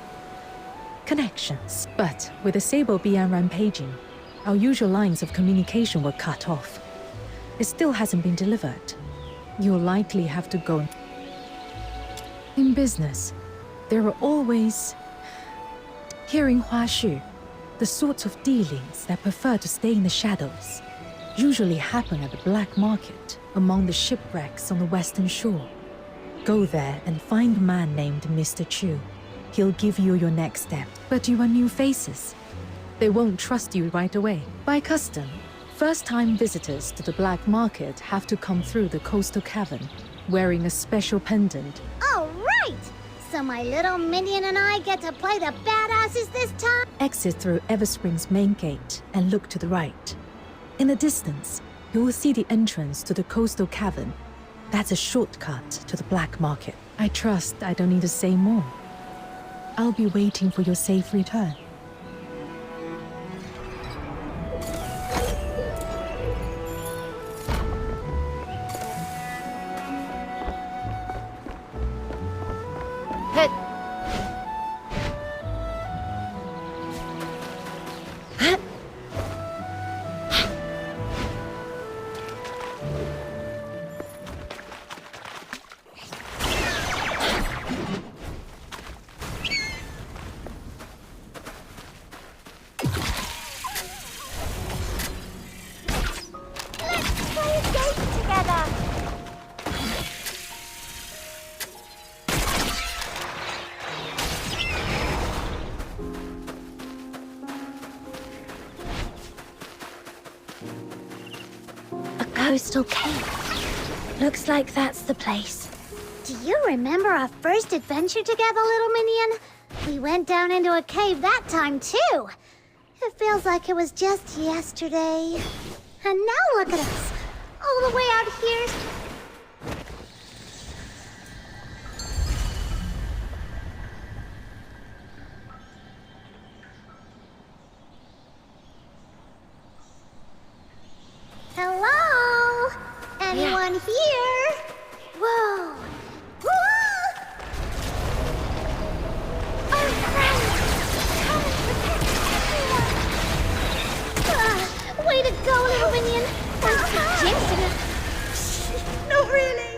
Speaker 5: connections. But with the Sable Bian rampaging, our usual lines of communication were cut off. It still hasn't been delivered. You'll likely have to go... In business, there are always... Here in Huashu, the sorts of dealings that prefer to stay in the shadows usually happen at the black market among the shipwrecks on the western shore. Go there and find a man named Mr. Chu. He'll give you your next step. But you are new faces. They won't trust you right away. By custom, first-time visitors to the black market have to come through the coastal cavern wearing a special pendant.
Speaker 2: All right! So my little minion and I get to play the badasses this time?
Speaker 5: Exit through Everspring's main gate and look to the right. In the distance, you will see the entrance to the coastal cavern. That's a shortcut to the black market. I trust I don't need to say more. I'll be waiting for your safe return.
Speaker 3: coastal cave. Looks like that's the place.
Speaker 2: Do you remember our first adventure together, little minion? We went down into a cave that time, too. It feels like it was just yesterday. And now look at us, all the way out here. Hello? Anyone here? Whoa. Whoa! Our friends! Come and protect everyone! Way to go, little minion! Thanks for jinxing it! Not really!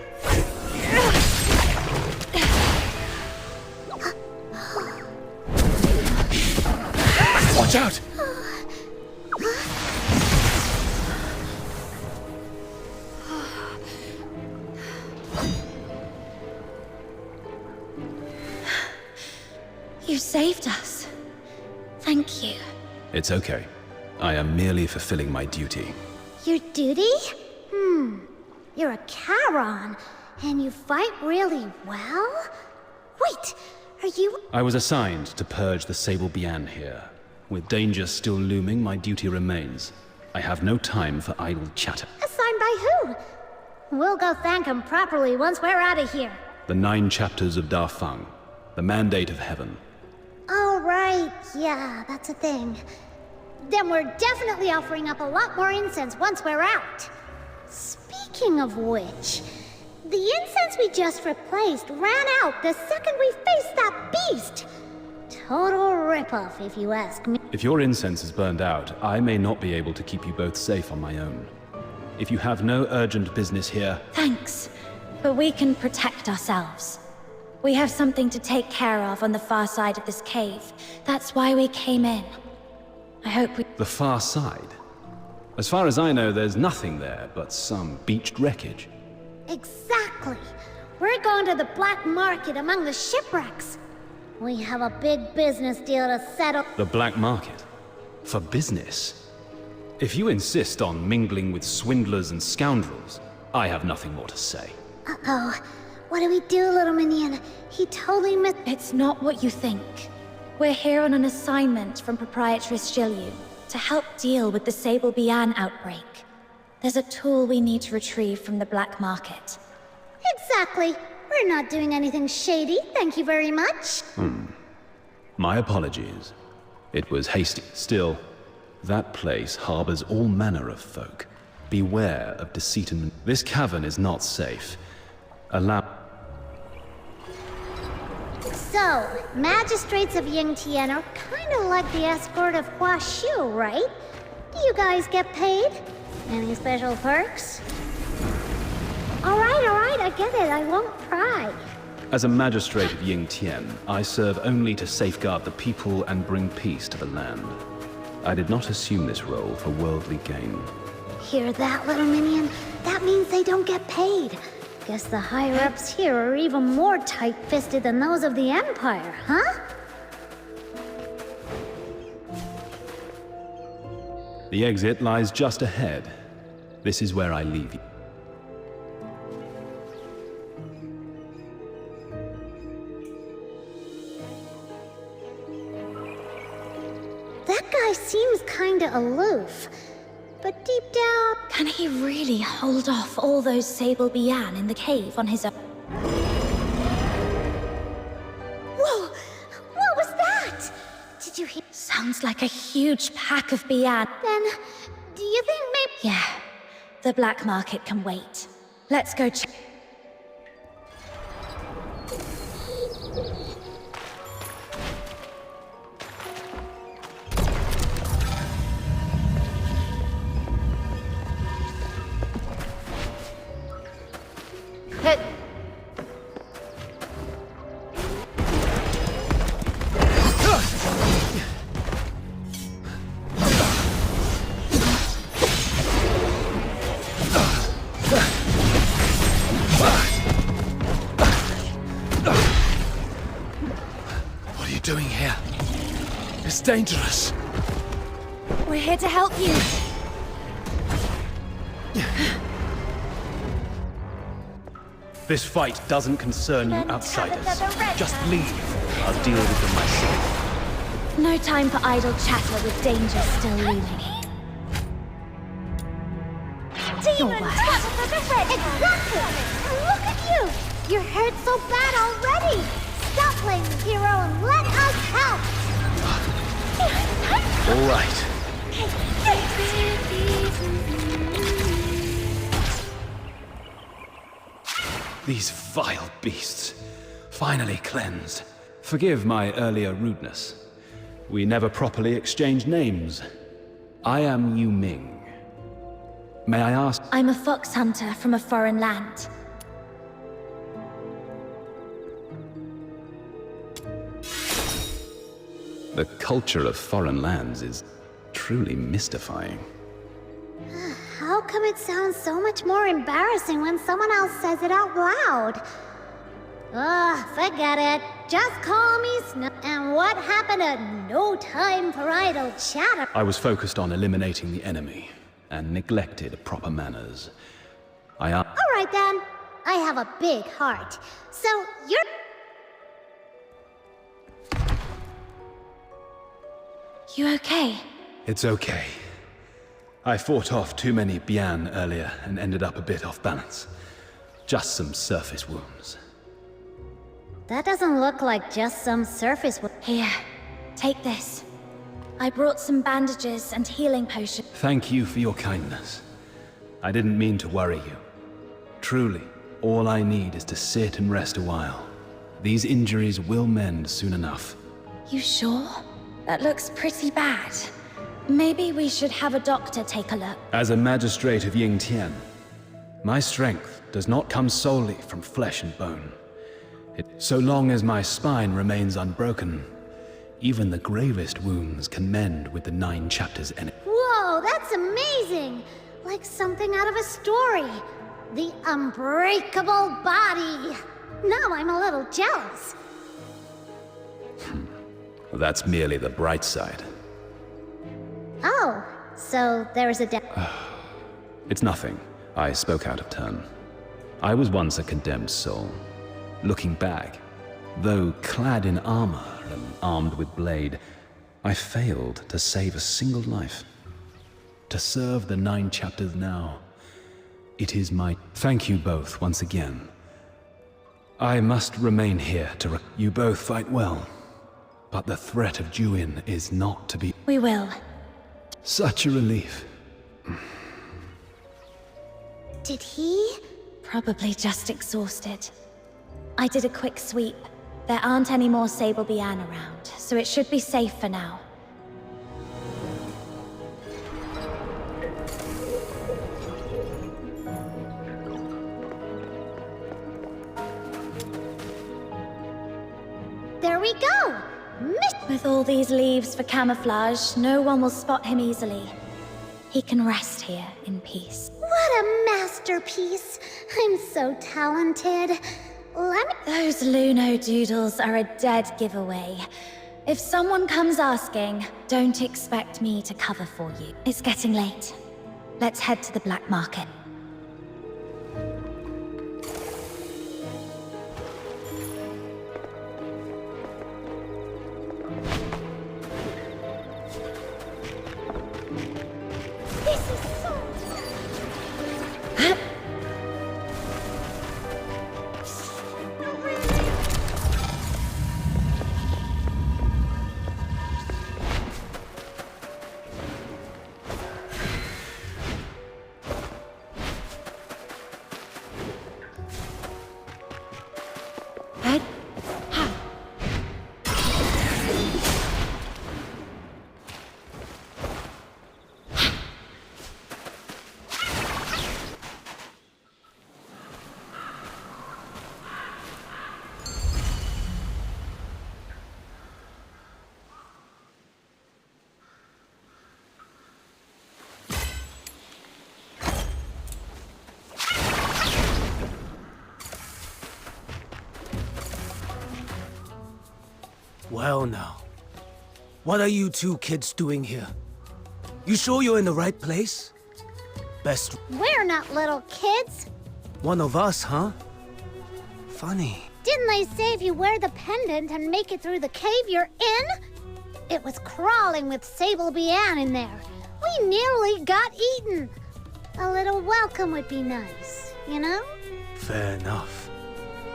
Speaker 9: Watch out!
Speaker 3: You saved us. Thank you.
Speaker 9: It's okay. I am merely fulfilling my duty.
Speaker 2: Your duty? You're a Charon, and you fight really well? Wait, are you...
Speaker 9: I was assigned to purge the Sable Bian here. With danger still looming, my duty remains. I have no time for idle chatter.
Speaker 2: Assigned by who? We'll go thank him properly once we're out of here.
Speaker 9: The 9 chapters of Da Feng, the mandate of heaven.
Speaker 2: Oh, right. Yeah, that's a thing. Then we're definitely offering up a lot more incense once we're out. Speaking of which, the incense we just replaced ran out the second we faced that beast. Total ripoff, if you ask me.
Speaker 9: If your incense is burned out, I may not be able to keep you both safe on my own. If you have no urgent business here...
Speaker 3: Thanks, but we can protect ourselves. We have something to take care of on the far side of this cave. That's why we came in. I hope we...
Speaker 9: The far side? As far as I know, there's nothing there but some beached wreckage.
Speaker 2: Exactly. We're going to the black market among the shipwrecks. We have a big business deal to settle.
Speaker 9: The black market? For business? If you insist on mingling with swindlers and scoundrels, I have nothing more to say.
Speaker 2: Uh-oh. What do we do, little minion? He totally missed...
Speaker 3: It's not what you think. We're here on an assignment from Proprietress Jilyu to help deal with the Sable Bian outbreak. There's a tool we need to retrieve from the black market.
Speaker 2: Exactly. We're not doing anything shady, thank you very much.
Speaker 9: My apologies. It was hasty. Still, that place harbors all manner of folk. Beware of deceit and... This cavern is not safe. Allow...
Speaker 2: So, magistrates of Yingtian are kind of like the escort of Hua Shu, right? Do you guys get paid? Any special perks? All right, I get it. I won't pry.
Speaker 9: As a magistrate of Yingtian, I serve only to safeguard the people and bring peace to the land. I did not assume this role for worldly gain.
Speaker 2: Hear that, little minion? That means they don't get paid. Guess the higher-ups here are even more tight-fisted than those of the Empire, huh?
Speaker 9: The exit lies just ahead. This is where I leave you.
Speaker 2: That guy seems kinda aloof. But deep down...
Speaker 3: Can he really hold off all those Sable Bian in the cave on his own?
Speaker 2: Whoa! What was that? Did you hear...
Speaker 3: Sounds like a huge pack of Bian.
Speaker 2: Then, do you think maybe...
Speaker 3: Yeah, the black market can wait. Let's go check.
Speaker 11: What are you doing here? It's dangerous.
Speaker 3: We're here to help you.
Speaker 9: This fight doesn't concern you outsiders. Just leave. I'll deal with them myself.
Speaker 3: No time for idle chatter with danger still looming.
Speaker 2: Demon Tabitha the Red! Exactly! Look at you! You're hurt so bad already! Stop playing the hero and let us help!
Speaker 9: All right. These vile beasts. Finally cleansed. Forgive my earlier rudeness. We never properly exchanged names. I am Yu Ming. May I ask?
Speaker 3: I'm a fox hunter from a foreign land.
Speaker 9: The culture of foreign lands is truly mystifying.
Speaker 2: How come it sounds so much more embarrassing when someone else says it out loud? Ugh, forget it. Just call me Snow. And what happened to no time for idle chatter?
Speaker 9: I was focused on eliminating the enemy and neglected proper manners.
Speaker 2: All right then. I have a big heart. So you're...
Speaker 3: You okay?
Speaker 9: It's okay. I fought off too many Bian earlier and ended up a bit off balance. Just some surface wounds.
Speaker 2: That doesn't look like just some surface...
Speaker 3: Here, take this. I brought some bandages and healing potions.
Speaker 9: Thank you for your kindness. I didn't mean to worry you. Truly, all I need is to sit and rest a while. These injuries will mend soon enough.
Speaker 3: You sure? That looks pretty bad. Maybe we should have a doctor take a look.
Speaker 9: As a magistrate of Yingtian, my strength does not come solely from flesh and bone. So long as my spine remains unbroken, even the gravest wounds can mend with the 9 chapters in it.
Speaker 2: Whoa, that's amazing! Like something out of a story. The unbreakable body. Now I'm a little jealous.
Speaker 9: That's merely the bright side.
Speaker 2: Oh, so there's a
Speaker 9: It's nothing. I spoke out of turn. I was once a condemned soul. Looking back, though clad in armor and armed with blade, I failed to save a single life. To serve the 9 chapters now, it is my... Thank you both once again. I must remain here to... You both fight well, but the threat of Juin is not to be...
Speaker 3: We will.
Speaker 9: Such a relief.
Speaker 2: Did he?
Speaker 3: Probably just exhausted. I did a quick sweep. There aren't any more Sable Bian around, so it should be safe for now.
Speaker 2: There we go!
Speaker 3: With all these leaves for camouflage, no one will spot him easily. He can rest here in peace.
Speaker 2: What a masterpiece! I'm so talented.
Speaker 3: Those Luno doodles are a dead giveaway. If someone comes asking, don't expect me to cover for you. It's getting late. Let's head to the black market.
Speaker 7: Well now, what are you two kids doing here? You sure you're in the right place? Best...
Speaker 2: We're not little kids.
Speaker 7: One of us, huh? Funny.
Speaker 2: Didn't they say if you wear the pendant and make it through the cave, you're in? It was crawling with Sable Bian in there. We nearly got eaten. A little welcome would be nice, you know?
Speaker 7: Fair enough.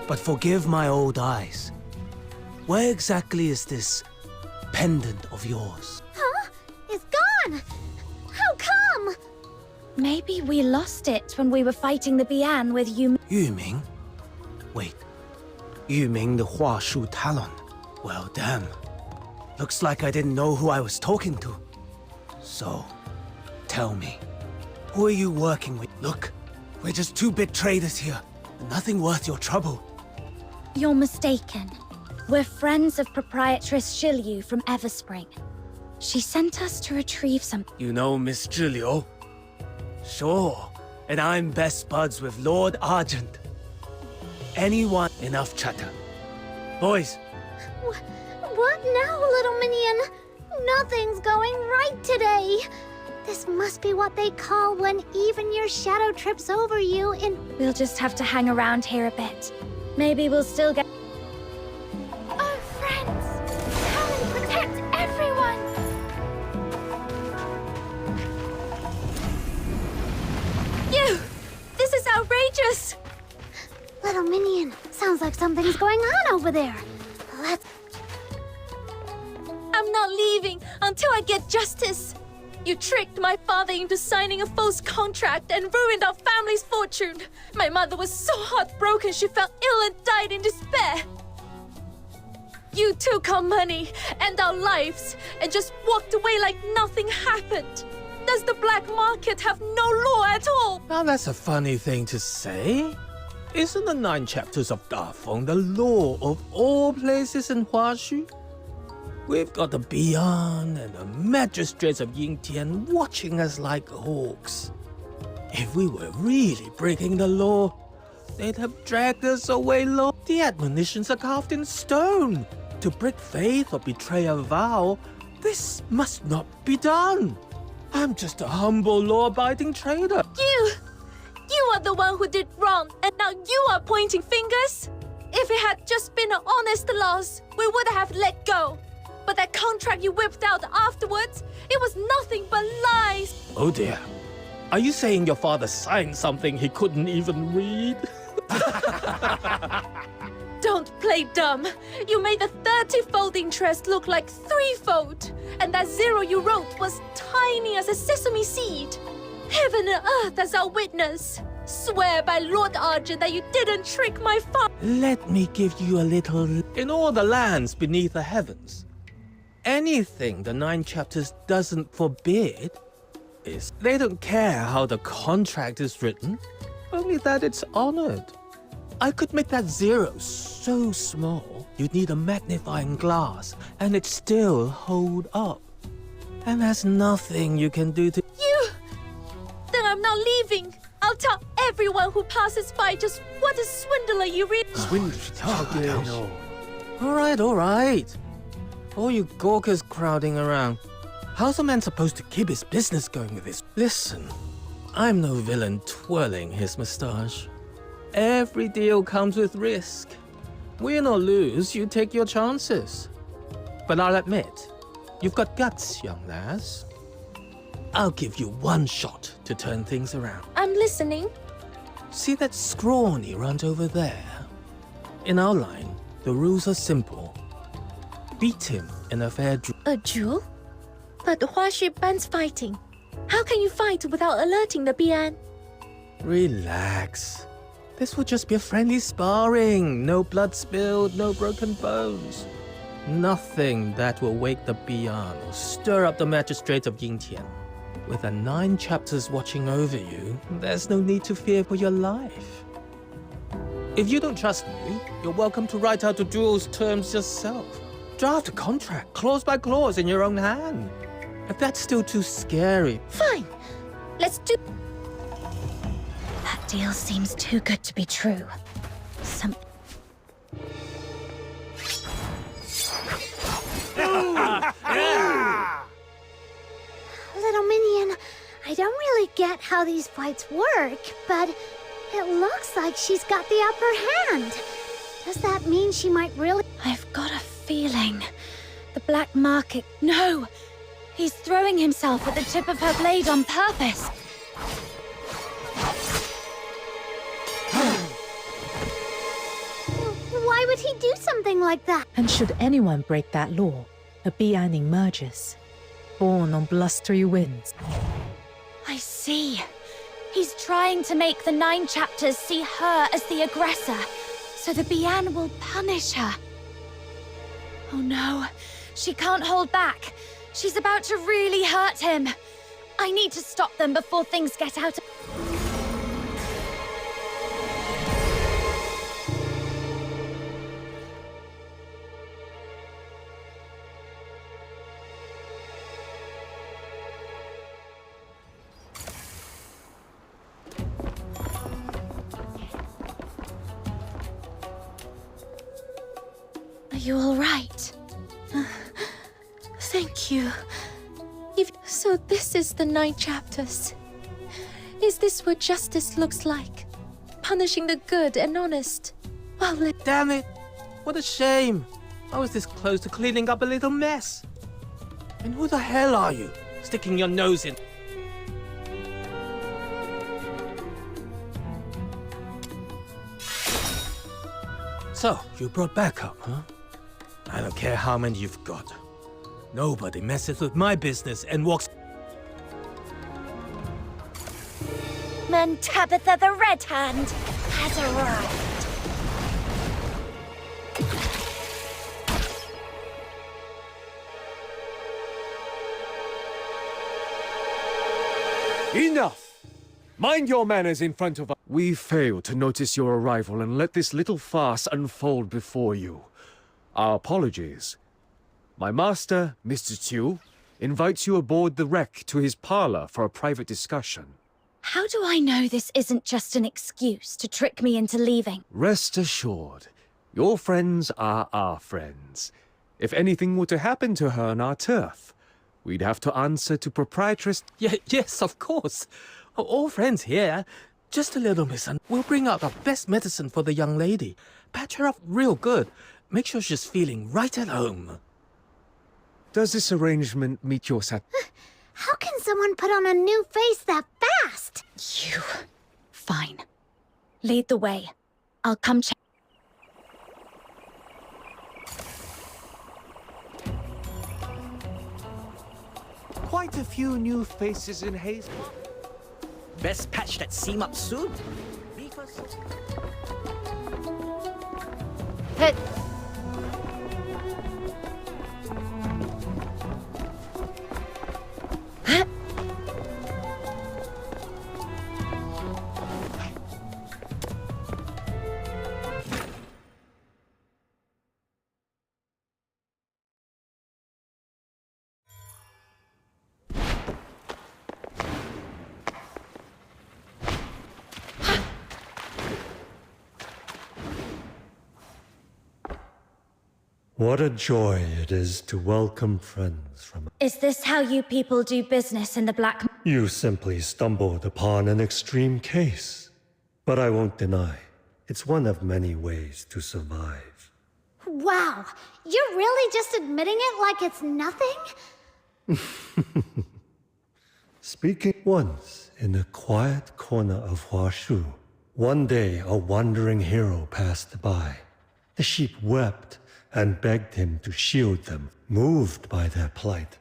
Speaker 7: But forgive my old eyes. Where exactly is this pendant of yours?
Speaker 2: Huh? It's gone! How come?
Speaker 3: Maybe we lost it when we were fighting the Bian with you.
Speaker 7: Yuming? Wait. Yuming the Huashu Talon. Well, damn. Looks like I didn't know who I was talking to. So, tell me, who are you working with? Look, we're just two-bit traders here. Nothing worth your trouble.
Speaker 3: You're mistaken. We're friends of Proprietress Shilyu from Everspring. She sent us to retrieve some...
Speaker 7: You know Miss Julio? Sure. And I'm best buds with Lord Argent. Anyone... Enough chatter. Boys.
Speaker 2: What now, little minion? Nothing's going right today. This must be what they call when even your shadow trips over you in...
Speaker 3: We'll just have to hang around here a bit. Maybe we'll still get...
Speaker 12: Oh, friends! Come and protect everyone!
Speaker 3: You! This is outrageous!
Speaker 2: Little minion, sounds like something's going on over there. Let's...
Speaker 14: I'm not leaving until I get justice. You tricked my father into signing a false contract and ruined our family's fortune. My mother was so heartbroken she fell ill and died in despair. You took our money and our lives and just walked away like nothing happened. Does the black market have no law at all?
Speaker 9: Now that's a funny thing to say. Isn't the 9 chapters of Dafeng the law of all places in Huashu? We've got the Bian and the magistrates of Yingtian watching us like hawks. If we were really breaking the law, they'd have dragged us away long. The admonitions are carved in stone. To break faith or betray a vow, this must not be done. I'm just a humble law-abiding trader.
Speaker 14: You are the one who did wrong, and now you are pointing fingers? If it had just been an honest loss, we would have let go. But that contract you whipped out afterwards, it was nothing but lies.
Speaker 9: Oh dear. Are you saying your father signed something he couldn't even read?
Speaker 14: Don't play dumb. You made the 30-fold interest look like 3-fold. And that 0 you wrote was tiny as a sesame seed. Heaven and earth as our witness. Swear by Lord Argent that you didn't trick my father.
Speaker 9: Let me give you a little... In all the lands beneath the heavens, anything the 9 chapters doesn't forbid is... They don't care how the contract is written, only that it's honored. I could make that 0 so small, you'd need a magnifying glass, and it'd still hold up. And there's nothing you can do to...
Speaker 14: Then I'm not leaving. I'll tell everyone who passes by just what a swindler you really...
Speaker 9: Oh, all right. All you gawkers crowding around. How's a man supposed to keep his business going with this? Listen, I'm no villain twirling his moustache. Every deal comes with risk. Win or lose, you take your chances. But I'll admit, you've got guts, young lass. I'll give you one shot to turn things around.
Speaker 14: I'm listening.
Speaker 9: See that scrawny runt over there? In our line, the rules are simple. Beat him in a fair duel.
Speaker 14: A duel? But Huashi bans fighting. How can you fight without alerting the Bian?
Speaker 9: Relax. This will just be a friendly sparring. No blood spilled, no broken bones. Nothing that will wake the Bian or stir up the magistrates of Yingtian. With the 9 chapters watching over you, there's no need to fear for your life. If you don't trust me, you're welcome to write out the duel's terms yourself. Draft a contract, clause by clause, in your own hand. If that's still too scary...
Speaker 14: Fine. Let's do...
Speaker 3: That deal seems too good to be true.
Speaker 2: Little minion, I don't really get how these fights work, but it looks like she's got the upper hand. Does that mean she might really...
Speaker 3: I've got a feeling. The black market... No! He's throwing himself at the tip of her blade on purpose.
Speaker 2: Why would he do something like that?
Speaker 5: And should anyone break that law, a Bian emerges, born on blustery winds.
Speaker 3: I see. He's trying to make the 9 chapters see her as the aggressor, so the Bian will punish her. Oh no, she can't hold back. She's about to really hurt him. I need to stop them before things get out of... Are you all right?
Speaker 14: Thank you. So this is the 9 chapters. Is this what justice looks like? Punishing the good and honest. Well,
Speaker 7: Damn it! What a shame! I was this close to cleaning up a little mess. And who the hell are you, sticking your nose in? So, you brought backup, huh? I don't care how many you've got. Nobody messes with my business and walks...
Speaker 3: Man Tabitha the Red Hand has arrived.
Speaker 9: Enough! Mind your manners in front of us. We failed to notice your arrival and let this little farce unfold before you. Our apologies. My master, Mr. Tiu, invites you aboard the wreck to his parlor for a private discussion.
Speaker 3: How do I know this isn't just an excuse to trick me into leaving?
Speaker 9: Rest assured, your friends are our friends. If anything were to happen to her on our turf, we'd have to answer to proprietress...
Speaker 7: Yes, of course. All friends here. Just a little We'll bring out our best medicine for the young lady. Patch her up real good. Make sure she's feeling right at home.
Speaker 9: Does this arrangement meet your
Speaker 2: How can someone put on a new face that fast?
Speaker 3: You. Fine. Lead the way. I'll come check.
Speaker 9: Quite a few new faces in Haze.
Speaker 15: Best patch that seam up soon.
Speaker 2: Hey.
Speaker 16: What a joy it is to welcome friends from...
Speaker 3: Is this how you people do business in the Black...
Speaker 16: You simply stumbled upon an extreme case. But I won't deny, it's one of many ways to survive.
Speaker 2: Wow, you're really just admitting it like it's nothing?
Speaker 16: Speaking once in a quiet corner of Huashu, one day a wandering hero passed by. The sheep wept and begged him to shield them, moved by their plight.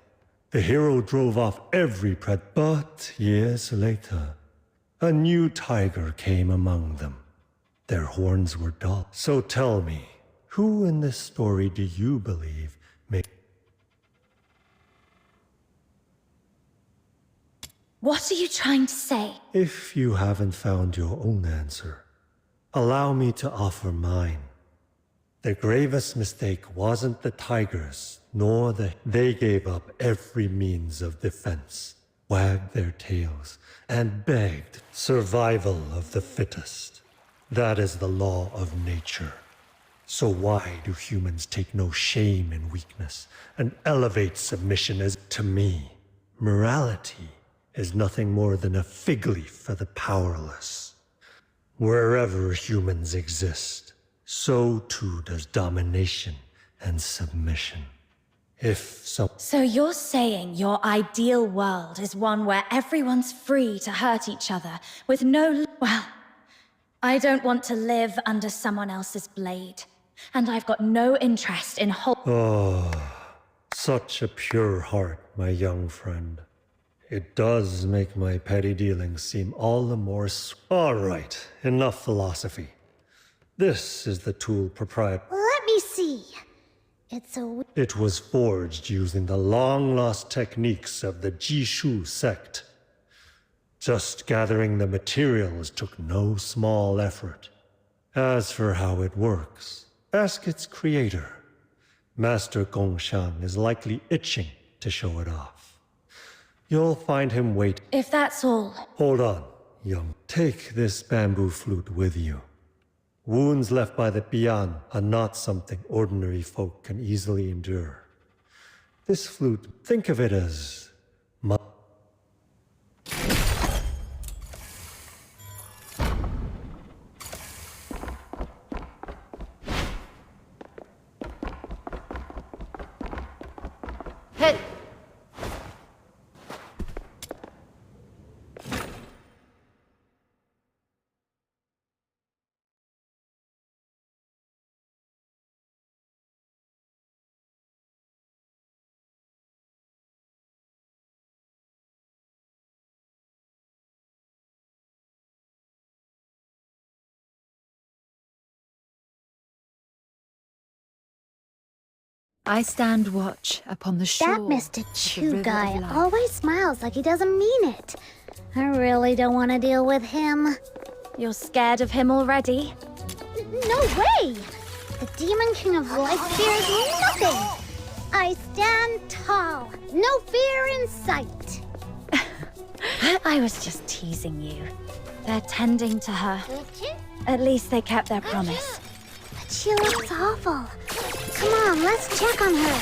Speaker 16: The hero drove off every pred, but years later, a new tiger came among them. Their horns were dull. So tell me, who in this story do you believe may...
Speaker 3: What are you trying to say?
Speaker 16: If you haven't found your own answer, allow me to offer mine. The gravest mistake wasn't the tigers, nor they gave up every means of defense, wagged their tails, and begged survival of the fittest. That is the law of nature. So why do humans take no shame in weakness and elevate submission as to me? Morality is nothing more than a fig leaf for the powerless. Wherever humans exist, so too does domination and submission. If so...
Speaker 3: So you're saying your ideal world is one where everyone's free to hurt each other with no... Well, I don't want to live under someone else's blade. And I've got no interest in
Speaker 16: Oh, such a pure heart, my young friend. It does make my petty dealings seem all the more... All right, enough philosophy. This is the tool proprietor...
Speaker 2: Let me see.
Speaker 16: It was forged using the long-lost techniques of the Jishu sect. Just gathering the materials took no small effort. As for how it works, ask its creator. Master Gongshan is likely itching to show it off. You'll find him waiting.
Speaker 3: If that's all...
Speaker 16: Hold on, young. Take this bamboo flute with you. Wounds left by the Bian are not something ordinary folk can easily endure. This flute, think of it as...
Speaker 4: Hey!
Speaker 17: I stand watch upon the shore.
Speaker 2: That Mr. Chu guy always smiles like he doesn't mean it. I really don't want to deal with him.
Speaker 3: You're scared of him already?
Speaker 2: No way! The Demon King of Life fears nothing! I stand tall, no fear in sight.
Speaker 3: I was just teasing you. They're tending to her. At least they kept their promise.
Speaker 2: But she looks awful. Come on, let's check on her.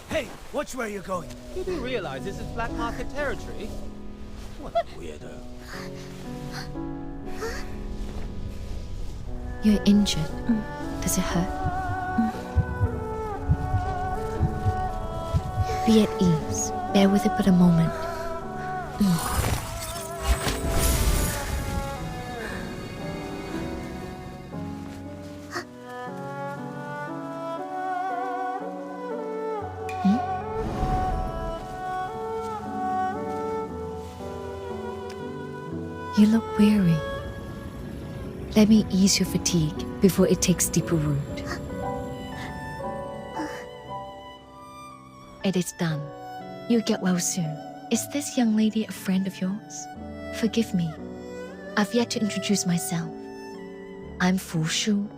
Speaker 11: Hey, watch where you're going.
Speaker 10: Didn't realize this is black market territory.
Speaker 11: What a weirdo.
Speaker 8: You're injured. Does it hurt? Be at ease. Bear with it but a moment. You look weary. Let me ease your fatigue before it takes deeper root. It is done. You'll get well soon. Is this young lady a friend of yours? Forgive me. I've yet to introduce myself. I'm Fu Shu,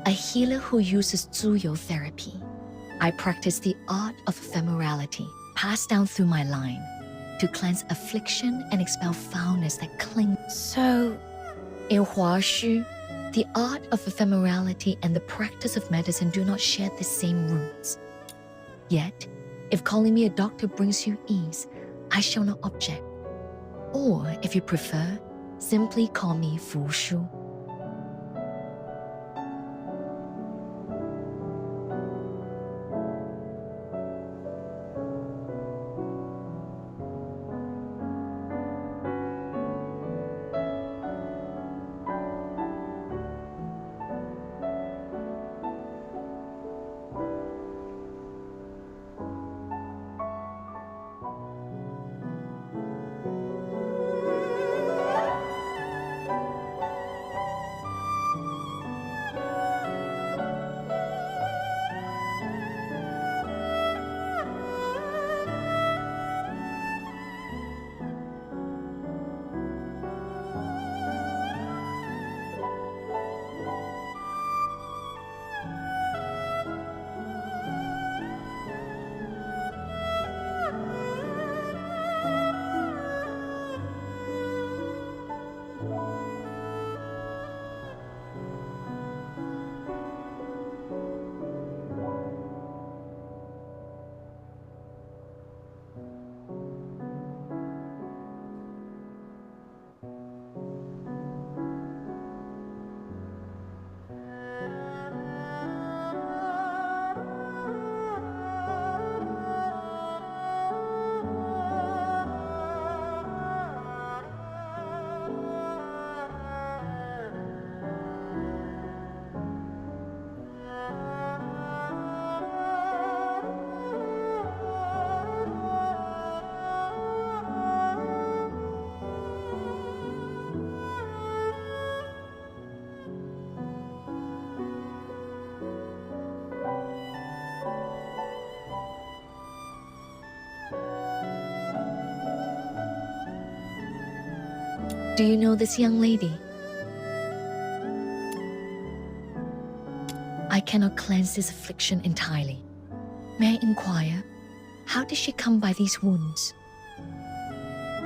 Speaker 8: a healer who uses Zuyou therapy. I practice the art of ephemerality, passed down through my line, to cleanse affliction and expel foulness that cling.
Speaker 3: So,
Speaker 8: in Huaxu, the art of ephemerality and the practice of medicine do not share the same roots. Yet, if calling me a doctor brings you ease, I shall not object. Or, if you prefer, simply call me Fu Shu. Do you know this young lady? I cannot cleanse this affliction entirely. May I inquire, how did she come by these wounds?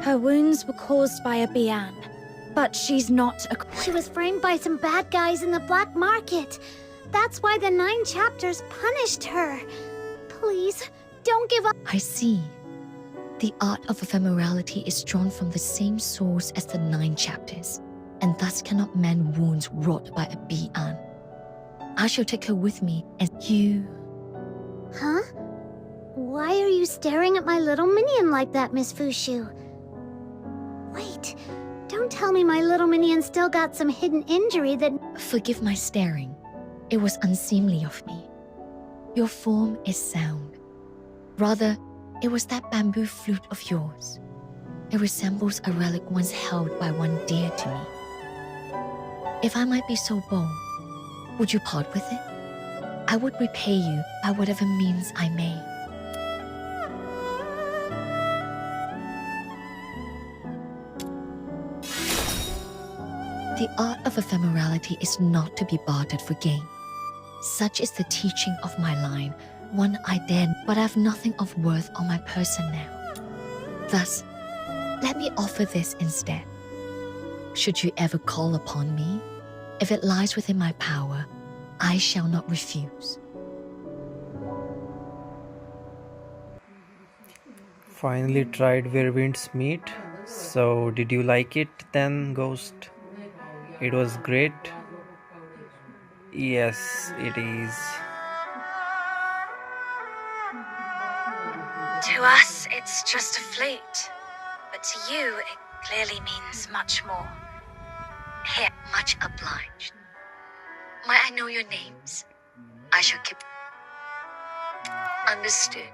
Speaker 3: Her wounds were caused by a Bian, but she's not a...
Speaker 2: She was framed by some bad guys in the black market. That's why the 9 chapters punished her. Please, don't give up.
Speaker 8: I see. The art of ephemerality is drawn from the same source as the 9 chapters, and thus cannot mend wounds wrought by a Bian. I shall take her with me, and you...
Speaker 2: Huh? Why are you staring at my little minion like that, Miss Fushu? Wait, don't tell me my little minion still got some hidden injury that...
Speaker 8: Forgive my staring. It was unseemly of me. Your form is sound. Rather, it was that bamboo flute of yours. It resembles a relic once held by one dear to me. If I might be so bold, would you part with it? I would repay you by whatever means I may. The art of ephemerality is not to be bartered for gain. Such is the teaching of my line, one I dare, but I have nothing of worth on my person now. Thus, let me offer this instead. Should you ever call upon me, if it lies within my power, I shall not refuse.
Speaker 18: Finally tried Where Winds Meet. So, did you like it then, Ghost? It was great. Yes, it is.
Speaker 3: To us, it's just a flute. But to you, it clearly means much more. Here,
Speaker 8: Much obliged. Might I know your names? I shall keep... Understood.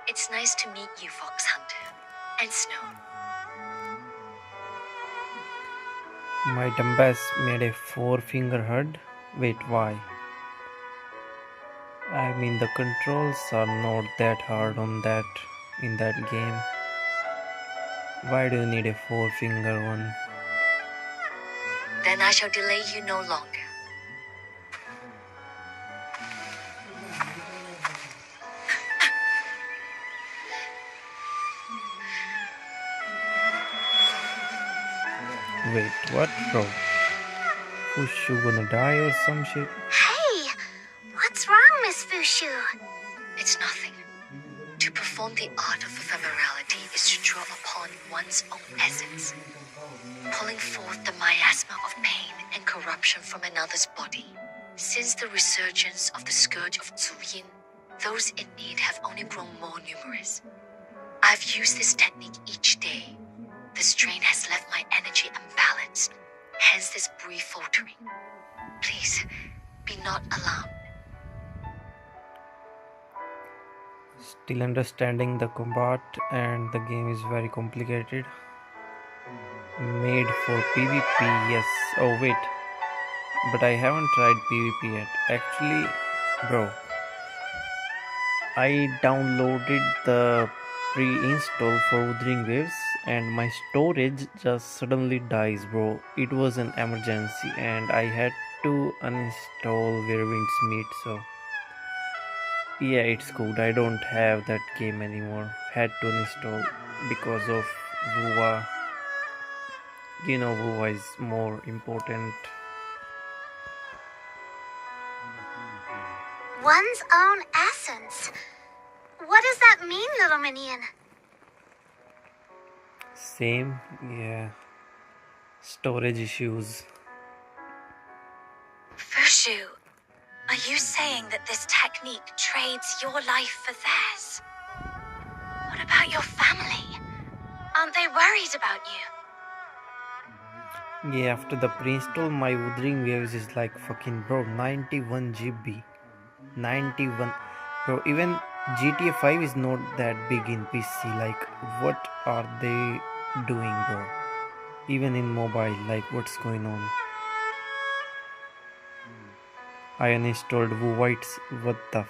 Speaker 8: It's nice to meet you, Fox Hunter. And Snow.
Speaker 18: My Dumbass made a 4-finger HUD. Wait, why? I mean, the controls are not that hard in that game. Why do you need a 4-finger one?
Speaker 8: Then I shall delay you no longer.
Speaker 18: Wait, what, bro? Who's you gonna die or some shit?
Speaker 2: Hey! What's wrong, Miss Fushu?
Speaker 8: It's nothing. To perform the art of ephemerality is to draw upon one's own essence, pulling forth the miasma of pain and corruption from another's body. Since the resurgence of the scourge of Zuyin, those in need have only grown more numerous. I've used this technique each day. The strain has left my energy unbalanced, hence this brief faltering. Please, be not alarmed.
Speaker 18: Still understanding the combat, and the game is very complicated. Made for PvP, yes. Oh wait, but I haven't tried PvP yet. Actually, bro, I downloaded the pre-install for Wuthering Waves and my storage just suddenly dies, bro. It was an emergency and I had to uninstall Where Winds Meet, so yeah, it's good. I don't have that game anymore. Had to uninstall because of WUWA. You know, WUWA is more important.
Speaker 2: One's own essence. What does that mean, little minion?
Speaker 18: Same, yeah. Storage issues.
Speaker 3: Fushu, are you saying that this technique trades your life for theirs? What about your family? Aren't they worried about you?
Speaker 18: Yeah, after the pre-install, my Wuthering Waves is like fucking, bro, 91 GB. 91. Bro, even GTA 5 is not that big in PC. Like, what are they doing, bro? Even in mobile, like, what's going on? I uninstalled WUWA. What the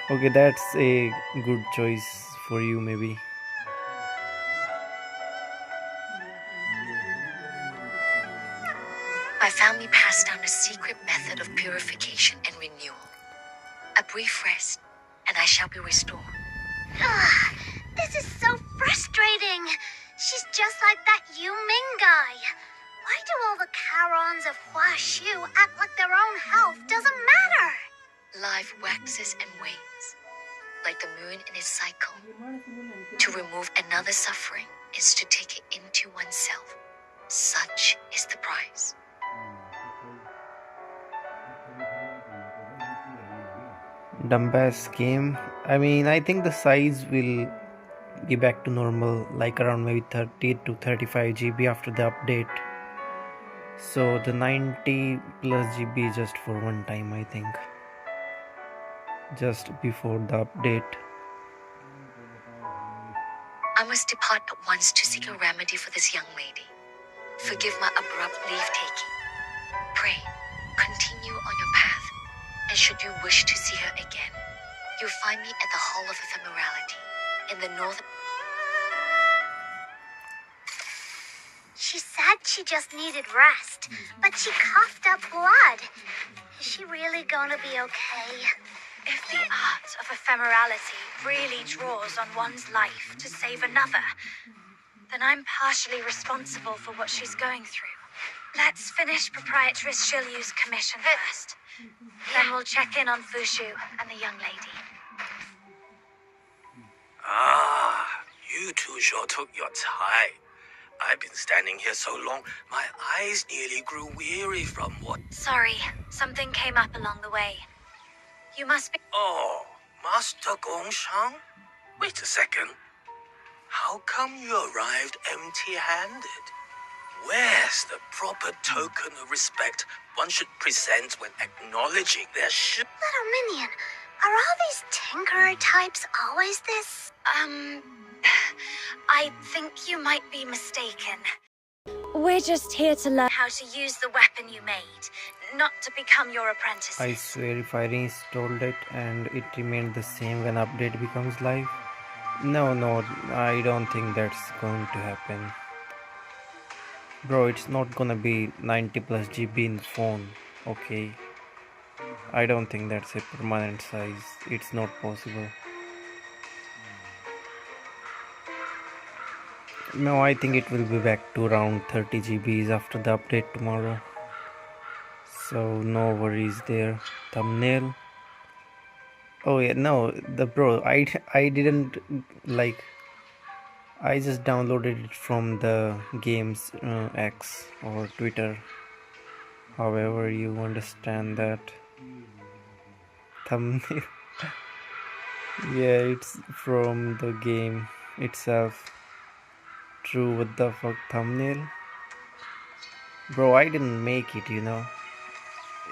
Speaker 18: okay, that's a good choice for you, maybe.
Speaker 8: My family passed down a secret method of purification and renewal. A brief rest, and I shall be restored.
Speaker 2: This is so frustrating. She's just like that Yu Ming guy. Why do all the Charons of Hua Shu act like their own health doesn't matter?
Speaker 8: Life waxes and wanes, like the moon in its cycle. To remove another suffering is to take it into oneself. Such is the price.
Speaker 18: Dumbass game. I mean, I think the size will be back to normal, like around maybe 30 to 35 GB after the update. So the 90 plus GB is just for one time, I think. Just before the update.
Speaker 8: I must depart at once to seek a remedy for this young lady. Forgive my abrupt leave-taking. Pray, continue on your path, and should you wish to see her again, you'll find me at the Hall of Ephemerality, in the north.
Speaker 2: She said she just needed rest, but she coughed up blood. Is she really gonna be okay?
Speaker 3: If the art of ephemerality really draws on one's life to save another, then I'm partially responsible for what she's going through. Let's finish Proprietress Shilyu's commission first. Then we'll check in on Fushu and the young lady.
Speaker 9: Ah, you two sure took your time. I've been standing here so long, my eyes nearly grew weary from what...
Speaker 3: Sorry, something came up along the way. You must be...
Speaker 9: Oh, Master Gongshang? Wait a second. How come you arrived empty-handed? Where's the proper token of respect one should present when acknowledging their ship?
Speaker 2: Little Minion, are all these tinkerer types always this?
Speaker 3: I think you might be mistaken. We're just here to learn how to use the weapon you made, not to become your apprentices.
Speaker 18: I swear if I reinstalled it and it remained the same when update becomes live. No, I don't think that's going to happen. Bro, it's not gonna be 90 plus GB in the phone, okay? I don't think that's a permanent size. It's not possible. No, I think it will be back to around 30 GBs after the update tomorrow. So no worries there. Thumbnail. Oh yeah, no, the bro, I didn't like. I just downloaded it from the game's X or Twitter. However you understand that. Thumbnail. Yeah, it's from the game itself. True, what the fuck, thumbnail? Bro, I didn't make it, you know.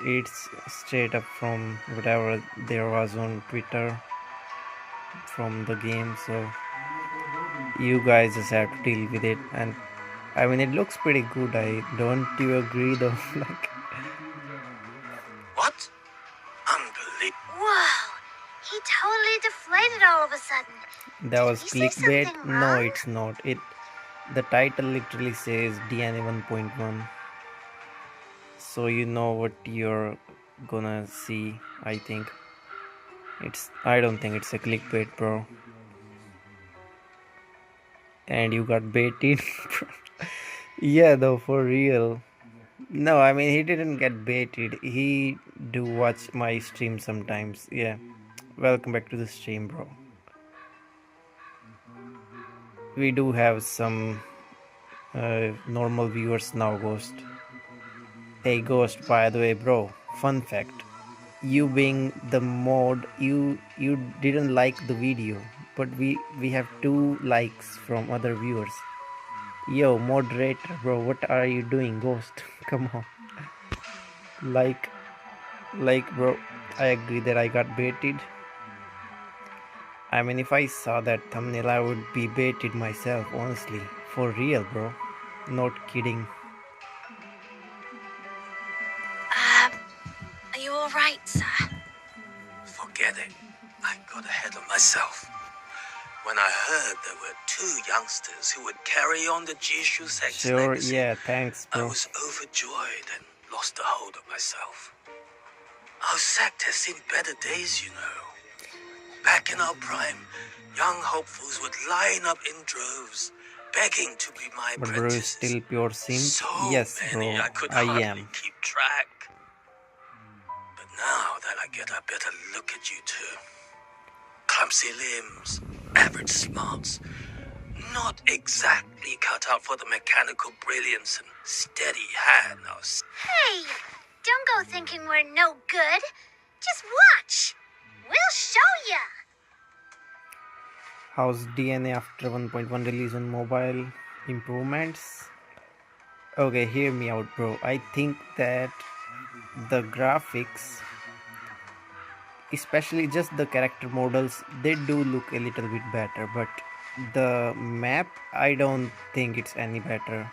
Speaker 18: It's straight up from whatever there was on Twitter from the game, so you guys just have to deal with it. And I mean, it looks pretty good. Don't you agree though? Like,
Speaker 9: What? Unbelievable.
Speaker 2: Whoa! He totally deflated all of a sudden.
Speaker 18: that was
Speaker 2: Did he say
Speaker 18: clickbait.
Speaker 2: something
Speaker 18: No,
Speaker 2: wrong?
Speaker 18: it's not. The title literally says DNA 1.1, so you know what you're gonna see. I think I don't think it's a clickbait, bro. And you got baited. Yeah, though, for real. No, I mean, he didn't get baited. He do watch my stream sometimes. Yeah, welcome back to the stream, bro. We do have some normal viewers now, Ghost. Hey Ghost, by the way, bro, fun fact, you being the mod, you didn't like the video, but we have 2 likes from other viewers. Yo, moderator, bro, what are you doing, Ghost? Come on. Like bro, I agree that I got baited. I mean, if I saw that thumbnail, I would be baited myself, honestly. For real, bro. Not kidding.
Speaker 3: Are you alright, sir?
Speaker 9: Forget it. I got ahead of myself. When I heard there were 2 youngsters who would carry on the Jishu sex
Speaker 18: Sure,
Speaker 9: legacy,
Speaker 18: yeah, thanks,
Speaker 9: I
Speaker 18: bro.
Speaker 9: was overjoyed and
Speaker 19: lost a hold of myself. Our sect has seen better days, you know. Back in our prime, young hopefuls would line up in droves, begging to be my
Speaker 18: But bro, is
Speaker 19: apprentices.
Speaker 18: still pure simp?
Speaker 19: So
Speaker 18: Yes,
Speaker 19: many
Speaker 18: bro,
Speaker 19: I could
Speaker 18: I
Speaker 19: hardly
Speaker 18: am.
Speaker 19: keep track. But now that I get a better look at you two, clumsy limbs, average smarts, not exactly cut out for the mechanical brilliance and steady hand.
Speaker 2: Hey, don't go thinking we're no good. Just watch. We'll show ya.
Speaker 18: How's DNA after 1.1 release on mobile? Improvements? Okay, hear me out, bro. I think that the graphics, especially just the character models, they do look a little bit better, but the map, I don't think it's any better.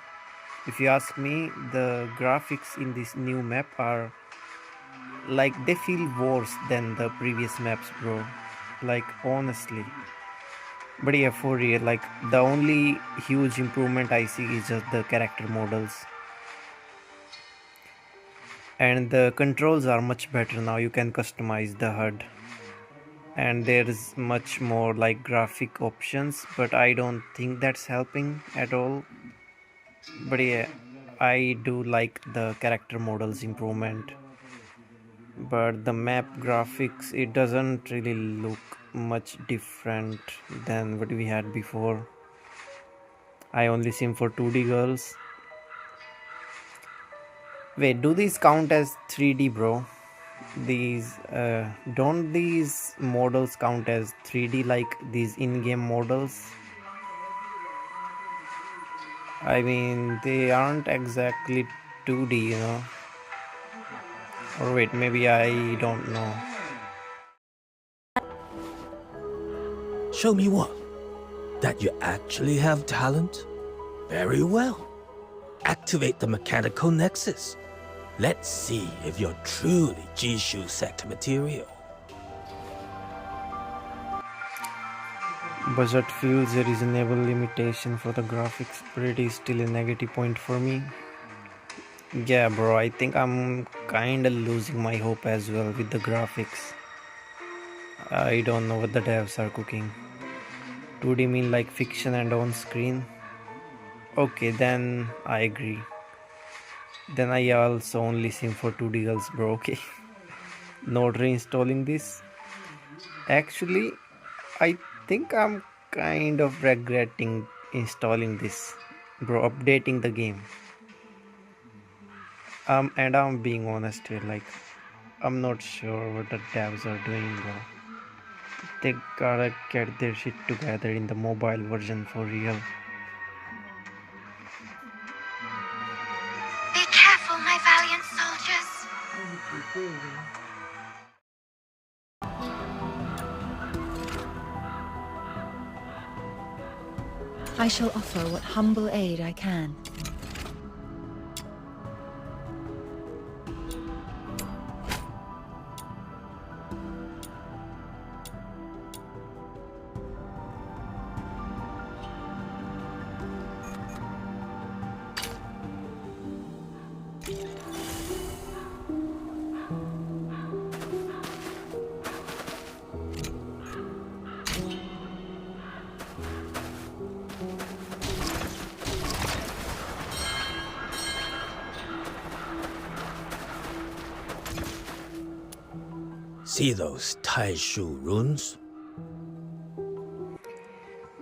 Speaker 18: If you ask me, the graphics in this new map are like, they feel worse than the previous maps, bro. Like, honestly. But yeah, for real, like, the only huge improvement I see is just the character models. And the controls are much better now. You can customize the HUD. And there is much more like graphic options, but I don't think that's helping at all. But yeah, I do like the character models improvement. But the map graphics, it doesn't really look much different than what we had before. I only sim for 2D girls. Wait, do these count as 3D, bro? These don't these models count as 3D, like these in-game models? I mean, they aren't exactly 2D, you know. Or wait, maybe I don't know.
Speaker 9: Show me what? That you actually have talent? Very well. Activate the mechanical nexus. Let's see if you're truly Jishu sect material.
Speaker 18: Budget feels a reasonable limitation for the graphics, but it is still a negative point for me. Yeah, bro, I think I'm kinda losing my hope as well with the graphics. I don't know what the devs are cooking. 2D mean like fiction and on screen? Okay, then I agree. Then I also only sim for 2D girls, bro, okay. Not reinstalling this. Actually, I think I'm kind of regretting installing this, bro, updating the game. And I'm being honest here, like, I'm not sure what the devs are doing, bro. They gotta get their shit together in the mobile version for real.
Speaker 2: Be careful, my valiant soldiers.
Speaker 17: I shall offer what humble aid I can.
Speaker 9: See those Taishu runes?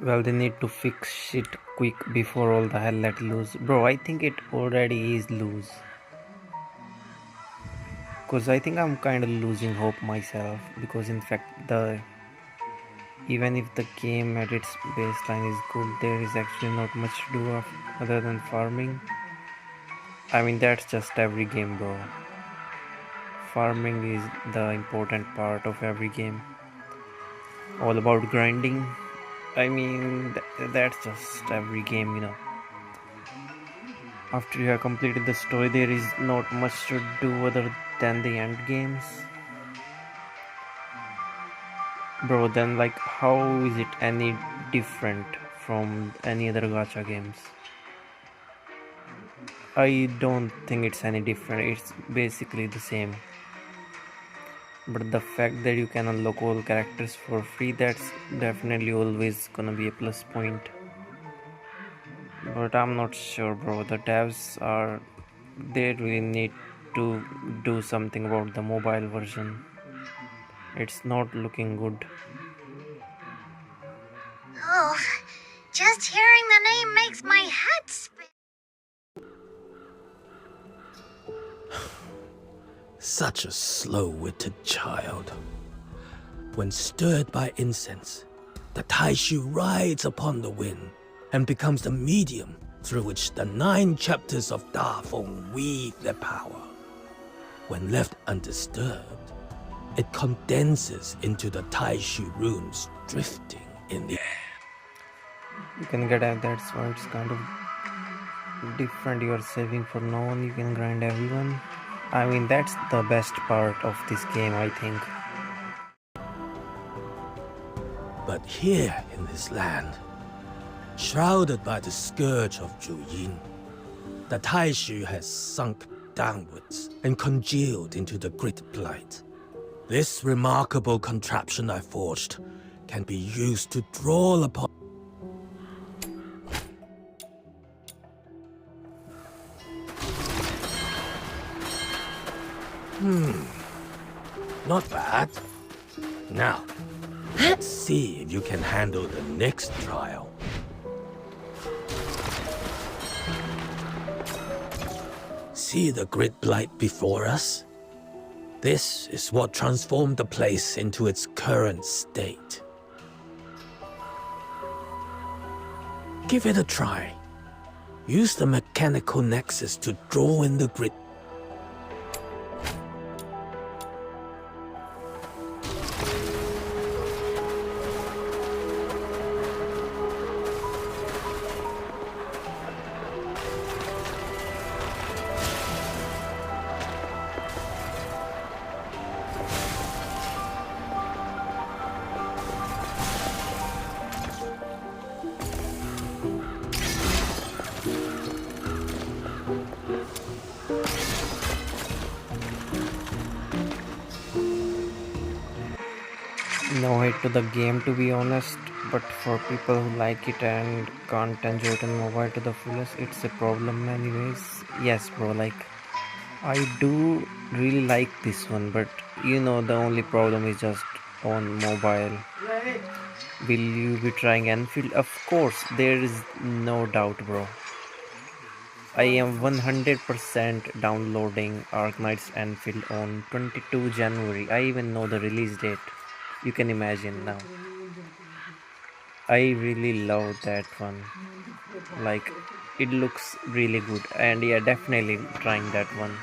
Speaker 18: Well, they need to fix shit quick before all the hell let loose. Bro, I think it already is loose. Because I think I'm kind of losing hope myself. Because in fact, even if the game at its baseline is good, there is actually not much to do other than farming. I mean, that's just every game, bro. Farming is the important part of every game. All about grinding. I mean, that's just every game, you know. After you have completed the story, there is not much to do other than the end games. Bro, then like, how is it any different from any other gacha games? I don't think it's any different. It's basically the same. But the fact that you can unlock all characters for free, that's definitely always gonna be a plus point. But I'm not sure, bro. The devs are... they really need to do something about the mobile version. It's not looking good.
Speaker 2: Oh, just hearing the name makes my head spin.
Speaker 11: Such a slow-witted child. When stirred by incense, the Taishu rides upon the wind and becomes the medium through which the 9 chapters of Dafeng weave their power. When left undisturbed, it condenses into the Taishu runes drifting in the air.
Speaker 18: You can get at that's why it's kind of different. You are saving for no one, you can grind everyone. I mean, that's the best part of this game, I think.
Speaker 11: But here in this land, shrouded by the scourge of Zhuyin, the Taishu has sunk downwards and congealed into the grit blight. This remarkable contraption I forged can be used to draw upon... Not bad. Now, let's see if you can handle the next trial. See the grit blight before us? This is what transformed the place into its current state. Give it a try. Use the mechanical nexus to draw in the grit.
Speaker 18: No hate to the game, to be honest, but for people who like it and can't enjoy it on mobile to the fullest, it's a problem anyways. Yes, bro, like, I do really like this one, but you know, the only problem is just on mobile. Will you be trying Enfield? Of course, there is no doubt, bro. I am 100% downloading Arknight's Enfield on 22 January. I even know the release date. You can imagine now. I really love that one. Like, it looks really good, and yeah, definitely trying that one.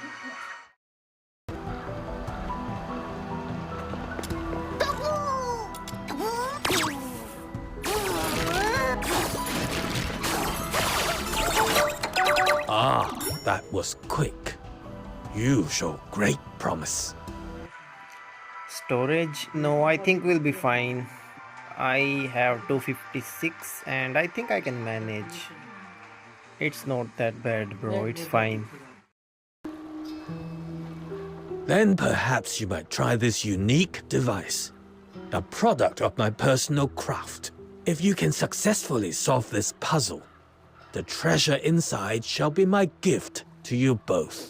Speaker 11: Ah, that was quick. You show great promise.
Speaker 18: Storage? No, I think we'll be fine. I have 256 and I think I can manage. It's not that bad, bro. It's fine.
Speaker 11: Then perhaps you might try this unique device, a product of my personal craft. If you can successfully solve this puzzle, the treasure inside shall be my gift to you both.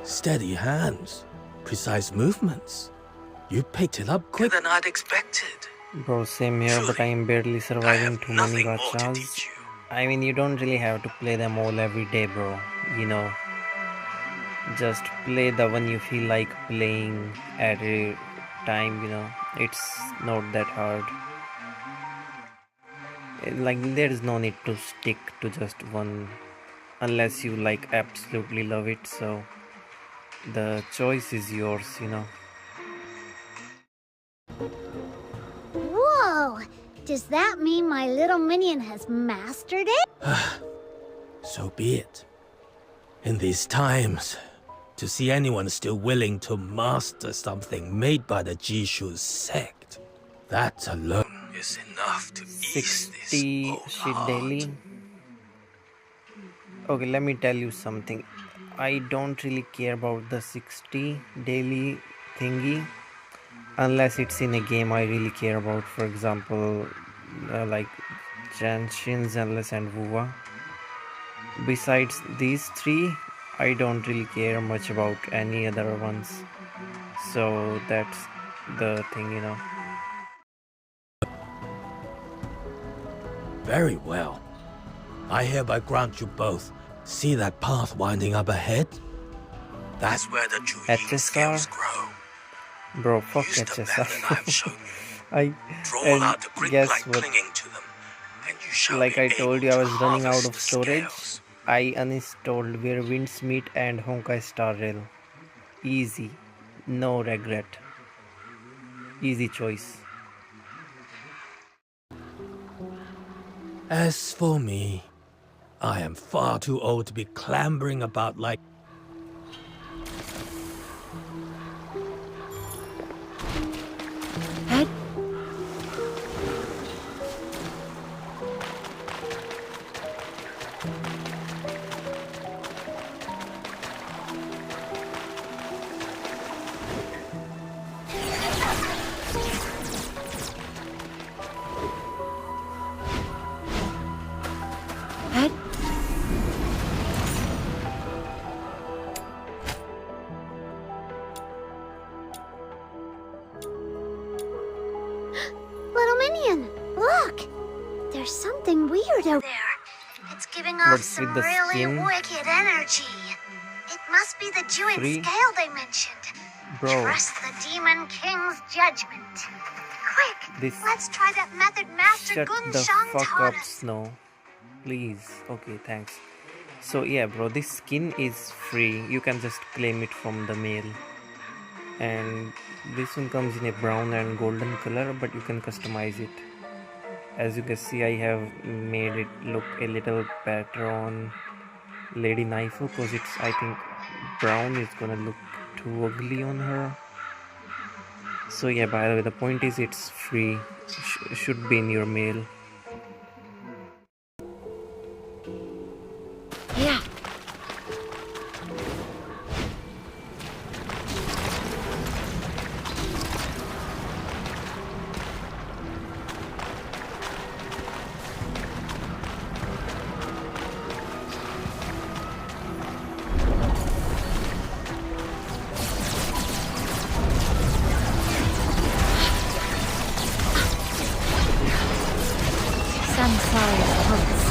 Speaker 11: Steady hands, precise movements. You picked it up quick.
Speaker 19: Than I'd expected.
Speaker 18: Bro, same here, but I am barely surviving too many gachas. I mean, you don't really have to play them all every day, bro. You know, just play the one you feel like playing at a time, you know. It's not that hard. Like, there is no need to stick to just one unless you like absolutely love it. So the choice is yours, you know.
Speaker 2: Whoa! Does that mean my little minion has mastered it?
Speaker 11: So be it. In these times, to see anyone still willing to master something made by the Jishu sect, that alone is enough to ease this
Speaker 18: 60
Speaker 11: old
Speaker 18: shit
Speaker 11: heart.
Speaker 18: daily. Okay, let me tell you something. I don't really care about the 60 daily thingy unless it's in a game I really care about. For example, like Genshin, Zenless, and WUWA. Besides these three, I don't really care much about any other ones. So that's the thing, you know.
Speaker 11: Very well. I hereby grant you both. See that path winding up ahead? That's where the Juyin scales grow.
Speaker 18: Bro, fuck
Speaker 11: Use the method I have shown
Speaker 18: HSR.
Speaker 11: you. Draw
Speaker 18: And
Speaker 11: out the grip
Speaker 18: guess
Speaker 11: like
Speaker 18: what?
Speaker 11: clinging to them, and you shall
Speaker 18: Like
Speaker 11: be
Speaker 18: I told
Speaker 11: able
Speaker 18: you, I
Speaker 11: to
Speaker 18: was running out
Speaker 11: harvest
Speaker 18: of
Speaker 11: the
Speaker 18: storage.
Speaker 11: scales.
Speaker 18: I uninstalled Where Winds Meet and Honkai Star Rail. Easy. No regret. Easy choice.
Speaker 11: As for me, I am far too old to be clambering about like...
Speaker 2: Head? Head? Little minion, look! There's something weird over there. It's giving off
Speaker 18: What's
Speaker 2: some
Speaker 18: with the
Speaker 2: really
Speaker 18: skin?
Speaker 2: wicked energy. It must be the Jewin
Speaker 18: Free?
Speaker 2: scale they mentioned.
Speaker 18: Bro.
Speaker 2: Trust the Demon King's judgment. Quick,
Speaker 18: This-
Speaker 2: let's try that method Master
Speaker 18: Shut
Speaker 2: Gun
Speaker 18: the
Speaker 2: Shang
Speaker 18: fuck
Speaker 2: taught
Speaker 18: up,
Speaker 2: us.
Speaker 18: Snow. Please. Okay, thanks. So yeah, bro, this skin is free. You can just claim it from the mail. And this one comes in a brown and golden color, but you can customize it. As you can see, I have made it look a little better on Lady Naifu because it's, I think, brown is gonna look too ugly on her. So yeah, by the way, the point is it's free. Should be in your mail.
Speaker 2: Yeah.
Speaker 3: Samsara's pulse.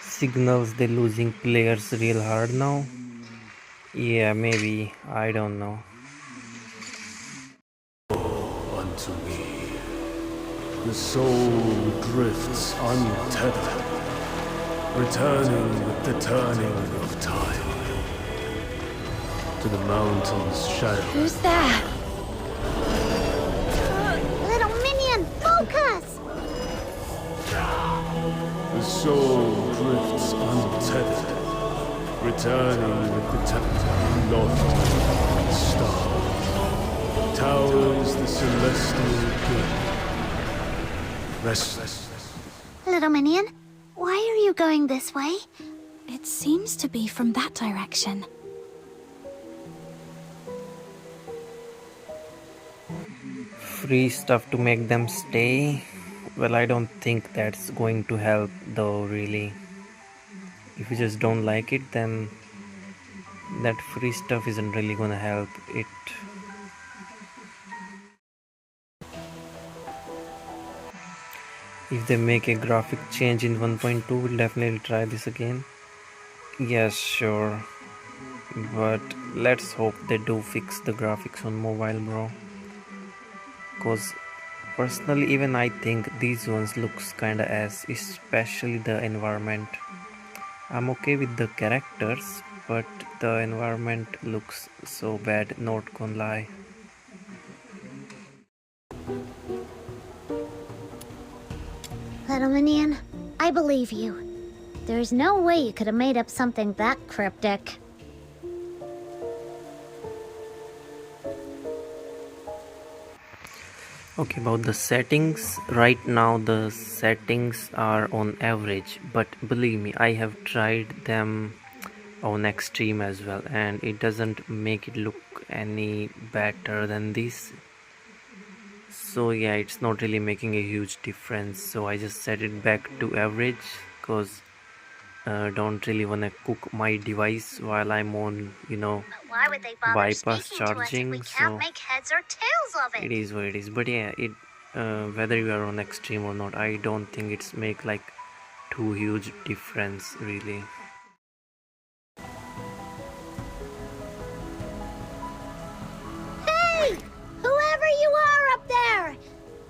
Speaker 18: Signals they're losing players real hard now. Yeah, maybe. I don't know.
Speaker 9: Unto me, the soul drifts untethered, returning with the turning of time to the mountain's shadow.
Speaker 3: Who's there?
Speaker 2: Little minion, focus!
Speaker 9: The soul drifts untethered, returning with the lofty star. Towers the celestial good. Restless.
Speaker 2: Little minion, why are you going this way?
Speaker 3: It seems to be from that direction.
Speaker 18: Free stuff to make them stay. Well, I don't think that's going to help though, really. If you just don't like it, then that free stuff isn't really gonna help it. If they make a graphic change in 1.2, we'll definitely try this again. Yes, sure. But let's hope they do fix the graphics on mobile, bro. Cause personally, even I think these ones looks kinda ass, especially the environment. I'm okay with the characters, but the environment looks so bad, not gonna lie.
Speaker 2: Little Minion, I believe you. There's no way you could have made up something that cryptic.
Speaker 18: Okay, about the settings, right now the settings are on average, but believe me, I have tried them on extreme as well, and it doesn't make it look any better than this. So yeah, it's not really making a huge difference, so I just set it back to average, because don't really want to cook my device while I'm on,
Speaker 2: Why would they bother
Speaker 18: bypass
Speaker 2: speaking to us if
Speaker 18: charging.
Speaker 2: we can't
Speaker 18: So
Speaker 2: make heads or tails of
Speaker 18: it is what it is. But yeah, it whether you are on extreme or not, I don't think it's make like too huge difference really.
Speaker 2: Hey! Whoever you are up there!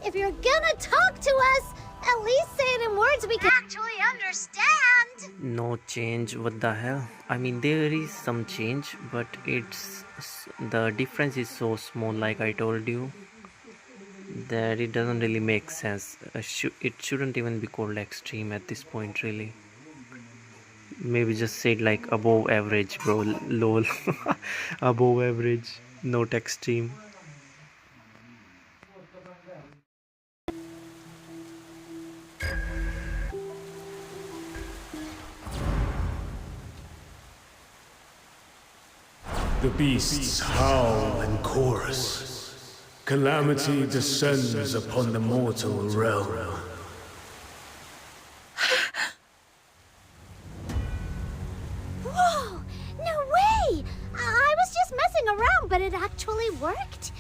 Speaker 2: If you're gonna talk to us, at least say it in words we can actually understand!
Speaker 18: No change, what the hell? I mean, there is some change, but the difference is so small, like I told you, that it doesn't really make sense. It shouldn't even be called extreme at this point, really. Maybe just say it like above average, bro. Lol. Above average, not extreme.
Speaker 9: The beasts howl in chorus. Calamity descends upon the mortal realm.
Speaker 2: Whoa! No way! I was just messing around, but it actually worked.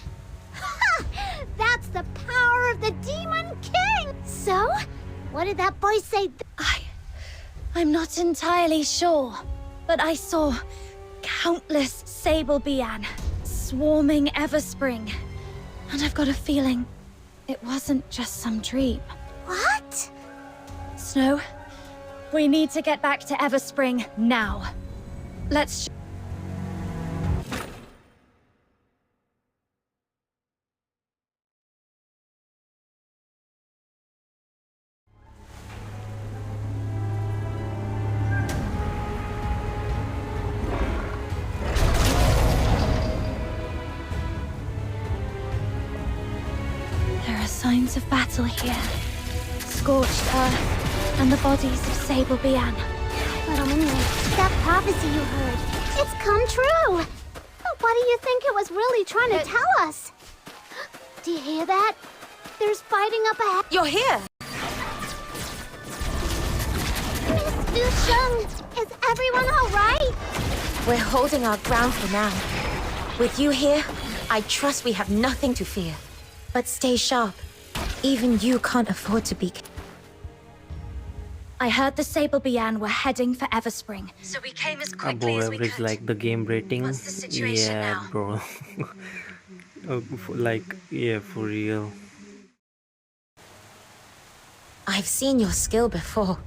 Speaker 2: Ha! That's the power of the Demon King! So, what did that boy say?
Speaker 3: I'm not entirely sure, but I saw countless Sable Bian swarming Everspring. And I've got a feeling it wasn't just some dream.
Speaker 2: What?
Speaker 3: Snow, we need to get back to Everspring now. Let's... There are signs of battle here. Scorched earth and the bodies of Sable Bian.
Speaker 2: Little Minion, that prophecy you heard, it's come true! But what do you think it was really trying to tell us? Do you hear that? There's fighting up ahead.
Speaker 13: You're here!
Speaker 2: Miss Fusheng, is everyone alright?
Speaker 13: We're holding our ground for now. With you here, I trust we have nothing to fear. But stay sharp. Even you can't afford to be...
Speaker 3: I heard the Sable Bian were heading for Everspring, so we came as quickly
Speaker 18: Above
Speaker 3: as we
Speaker 18: average,
Speaker 3: could.
Speaker 18: like the game rating.
Speaker 3: What's the situation
Speaker 18: yeah,
Speaker 3: now?
Speaker 18: bro. Yeah, for real.
Speaker 13: I've seen your skill before,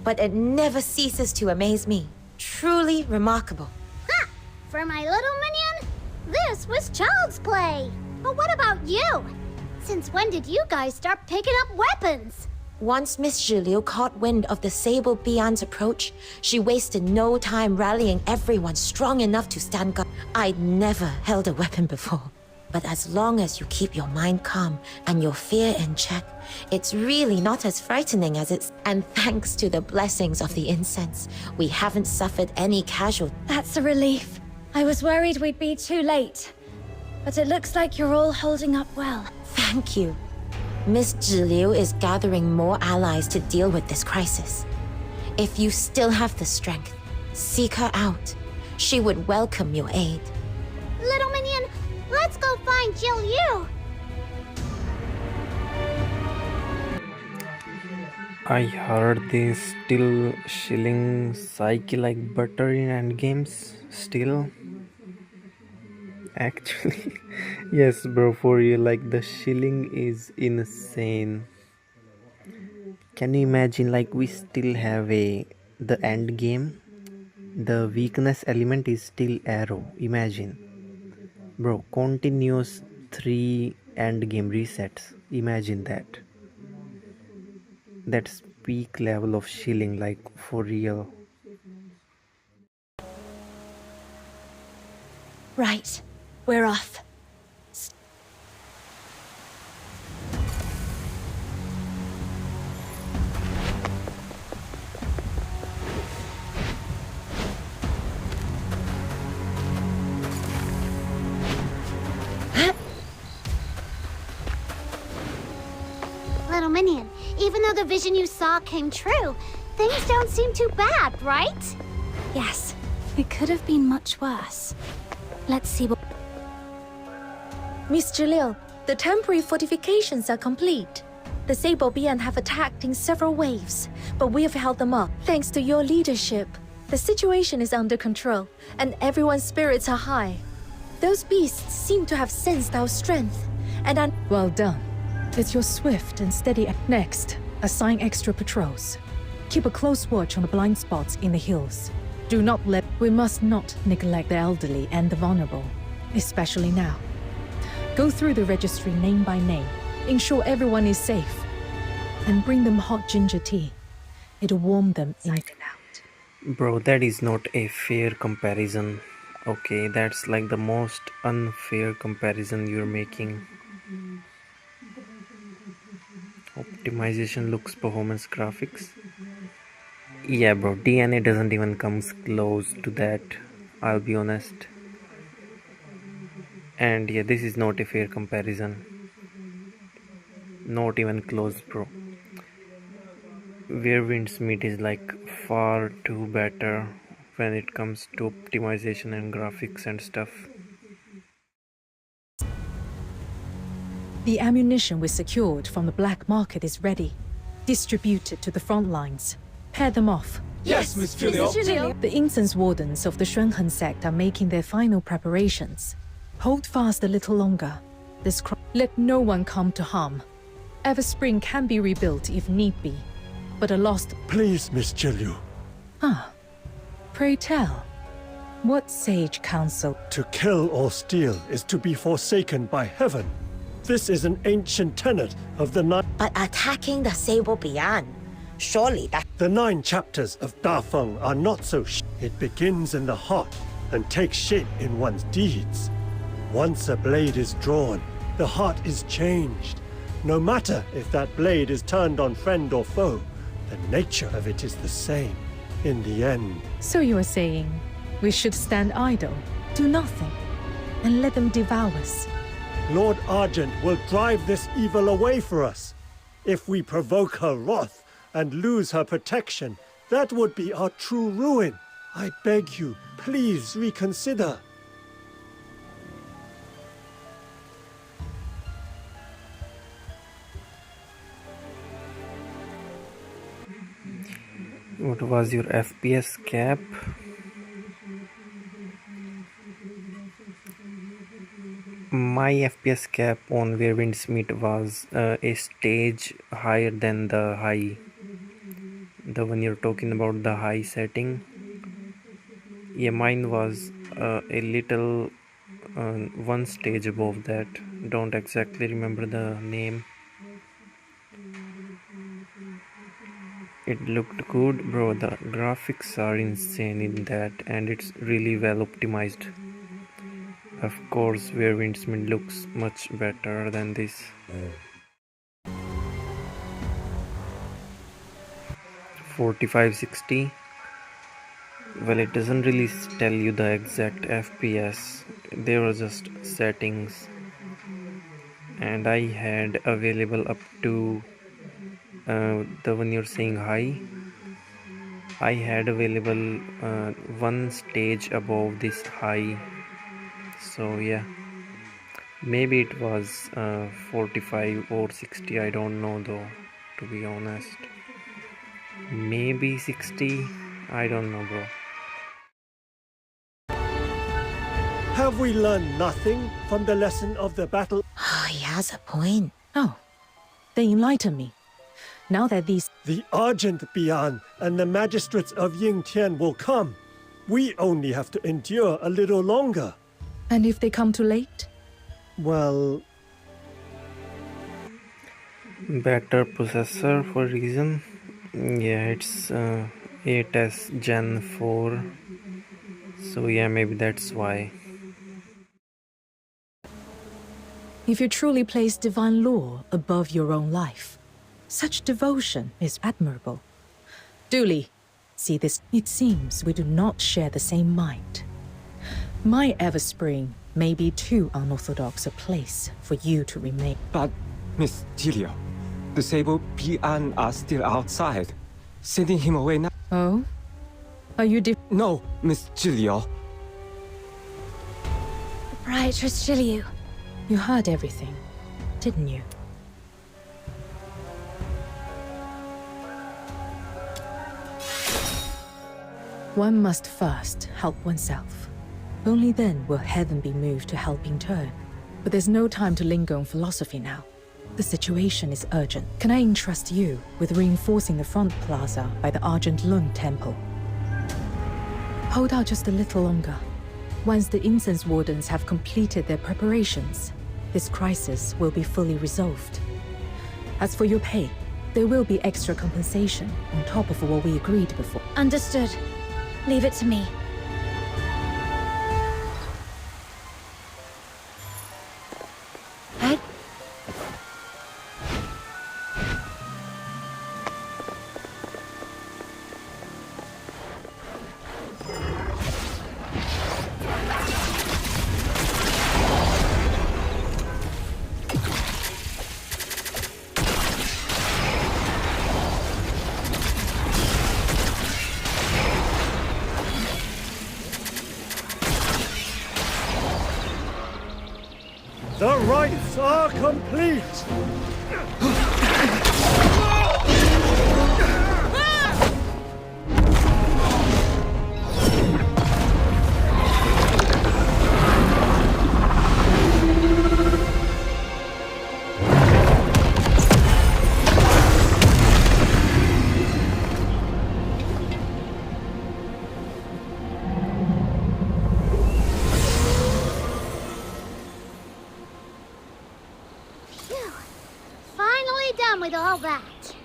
Speaker 13: but it never ceases to amaze me. Truly remarkable.
Speaker 2: Ha! For my little minion, this was child's play. But what about you? Since when did you guys start picking up weapons?
Speaker 13: Once Miss Zhiliu caught wind of the Sable Bian's approach, she wasted no time rallying everyone strong enough to stand guard. I'd never held a weapon before. But as long as you keep your mind calm and your fear in check, it's really not as frightening as it's... And thanks to the blessings of the incense, we haven't suffered any casualties.
Speaker 3: That's a relief. I was worried we'd be too late. But it looks like you're all holding up well.
Speaker 13: Thank you. Miss Zhiliu is gathering more allies to deal with this crisis. If you still have the strength, seek her out. She would welcome your aid.
Speaker 2: Little minion, let's go find Zhiliu.
Speaker 18: I heard they still shilling Psyche like butter in endgames. Still, actually, yes, bro, for you, like the shilling is insane. Can you imagine, like, we still have the end game? The weakness element is still arrow. Imagine, bro, continuous 3 end game resets. Imagine that. That's peak level of shilling, like for real.
Speaker 3: Right, we're off.
Speaker 2: Little minion, even though the vision you saw came true, things don't seem too bad, right?
Speaker 3: Yes, it could have been much worse. Let's see what...
Speaker 14: Miss Jalil, the temporary fortifications are complete. The Sable Beyond have attacked in several waves, but we have held them off. Thanks to your leadership, the situation is under control, and everyone's spirits are high. Those beasts seem to have sensed our strength, and are...
Speaker 5: Well done. It's your swift and steady. Next, assign extra patrols. Keep a close watch on the blind spots in the hills. Do not let... We must not neglect the elderly and the vulnerable, especially now. Go through the registry name by name, ensure everyone is safe, and bring them hot ginger tea. It'll warm them in...
Speaker 18: Bro, that is not a fair comparison. Okay, that's like the most unfair comparison you're making. Optimization, looks, performance, graphics. Yeah, bro, DNA doesn't even come close to that, I'll be honest. And yeah, this is not a fair comparison. Not even close, bro. Where Winds Meet is like far too better when it comes to optimization and graphics and stuff.
Speaker 5: The ammunition we secured from the black market is ready. Distribute it to the front lines. Pair them off.
Speaker 14: Yes, Miss Julio.
Speaker 5: The incense wardens of the Shunhen sect are making their final preparations. Hold fast a little longer. Let no one come to harm. Everspring can be rebuilt if need be, but a lost...
Speaker 16: Please, Miss Jilu.
Speaker 5: Ah, pray tell. What sage counsel?
Speaker 16: To kill or steal is to be forsaken by heaven. This is an ancient tenet of the 9...
Speaker 13: But attacking the Sable Beyond, surely that...
Speaker 16: The 9 chapters of Dafeng are not so It begins in the heart and takes shape in one's deeds. Once a blade is drawn, the heart is changed. No matter if that blade is turned on friend or foe, the nature of it is the same in the end.
Speaker 5: So you are saying we should stand idle, do nothing, and let them devour us?
Speaker 16: Lord Argent will drive this evil away for us. If we provoke her wrath and lose her protection, that would be our true ruin. I beg you, please reconsider.
Speaker 18: What was your FPS cap? My FPS cap on Where Winds Meet was a stage higher than the high. The one you're talking about, the high setting. Yeah, mine was a little one stage above that. Don't exactly remember the name. It looked good, bro. The graphics are insane in that, and it's really well optimized. Of course, Where Winds Meet looks much better than this. 4560. Well, it doesn't really tell you the exact FPS. They were just settings, and I had available up to the one you're saying high. I had available one stage above this high. So yeah, maybe it was 45 or 60, I don't know though, to be honest. Maybe 60. I don't know, bro.
Speaker 16: Have we learned nothing from the lesson of the battle?
Speaker 13: He has a point.
Speaker 5: Oh, then enlighten me. Now that these...
Speaker 16: The Argent Bian and the magistrates of Yingtian will come. We only have to endure a little longer.
Speaker 5: And if they come too late?
Speaker 16: Well...
Speaker 18: Better processor for reason. Yeah, it's 8S Gen 4. So yeah, maybe that's why.
Speaker 5: If you truly place divine law above your own life, such devotion is admirable. Dooley, see this? It seems we do not share the same mind. My Everspring may be too unorthodox a place for you to remain.
Speaker 10: But, Miss Jilio, the Sable Bian are still outside. Sending him away now.
Speaker 5: Oh? Are you
Speaker 10: No, Miss Jilio.
Speaker 3: Proprietress Jiliu.
Speaker 5: You heard everything, didn't you? One must first help oneself. Only then will heaven be moved to help in turn. But there's no time to linger on philosophy now. The situation is urgent. Can I entrust you with reinforcing the front plaza by the Argent Lung Temple? Hold out just a little longer. Once the incense wardens have completed their preparations, this crisis will be fully resolved. As for your pay, there will be extra compensation on top of what we agreed before.
Speaker 3: Understood. Leave it to me.
Speaker 16: The rites are complete!
Speaker 2: With all that.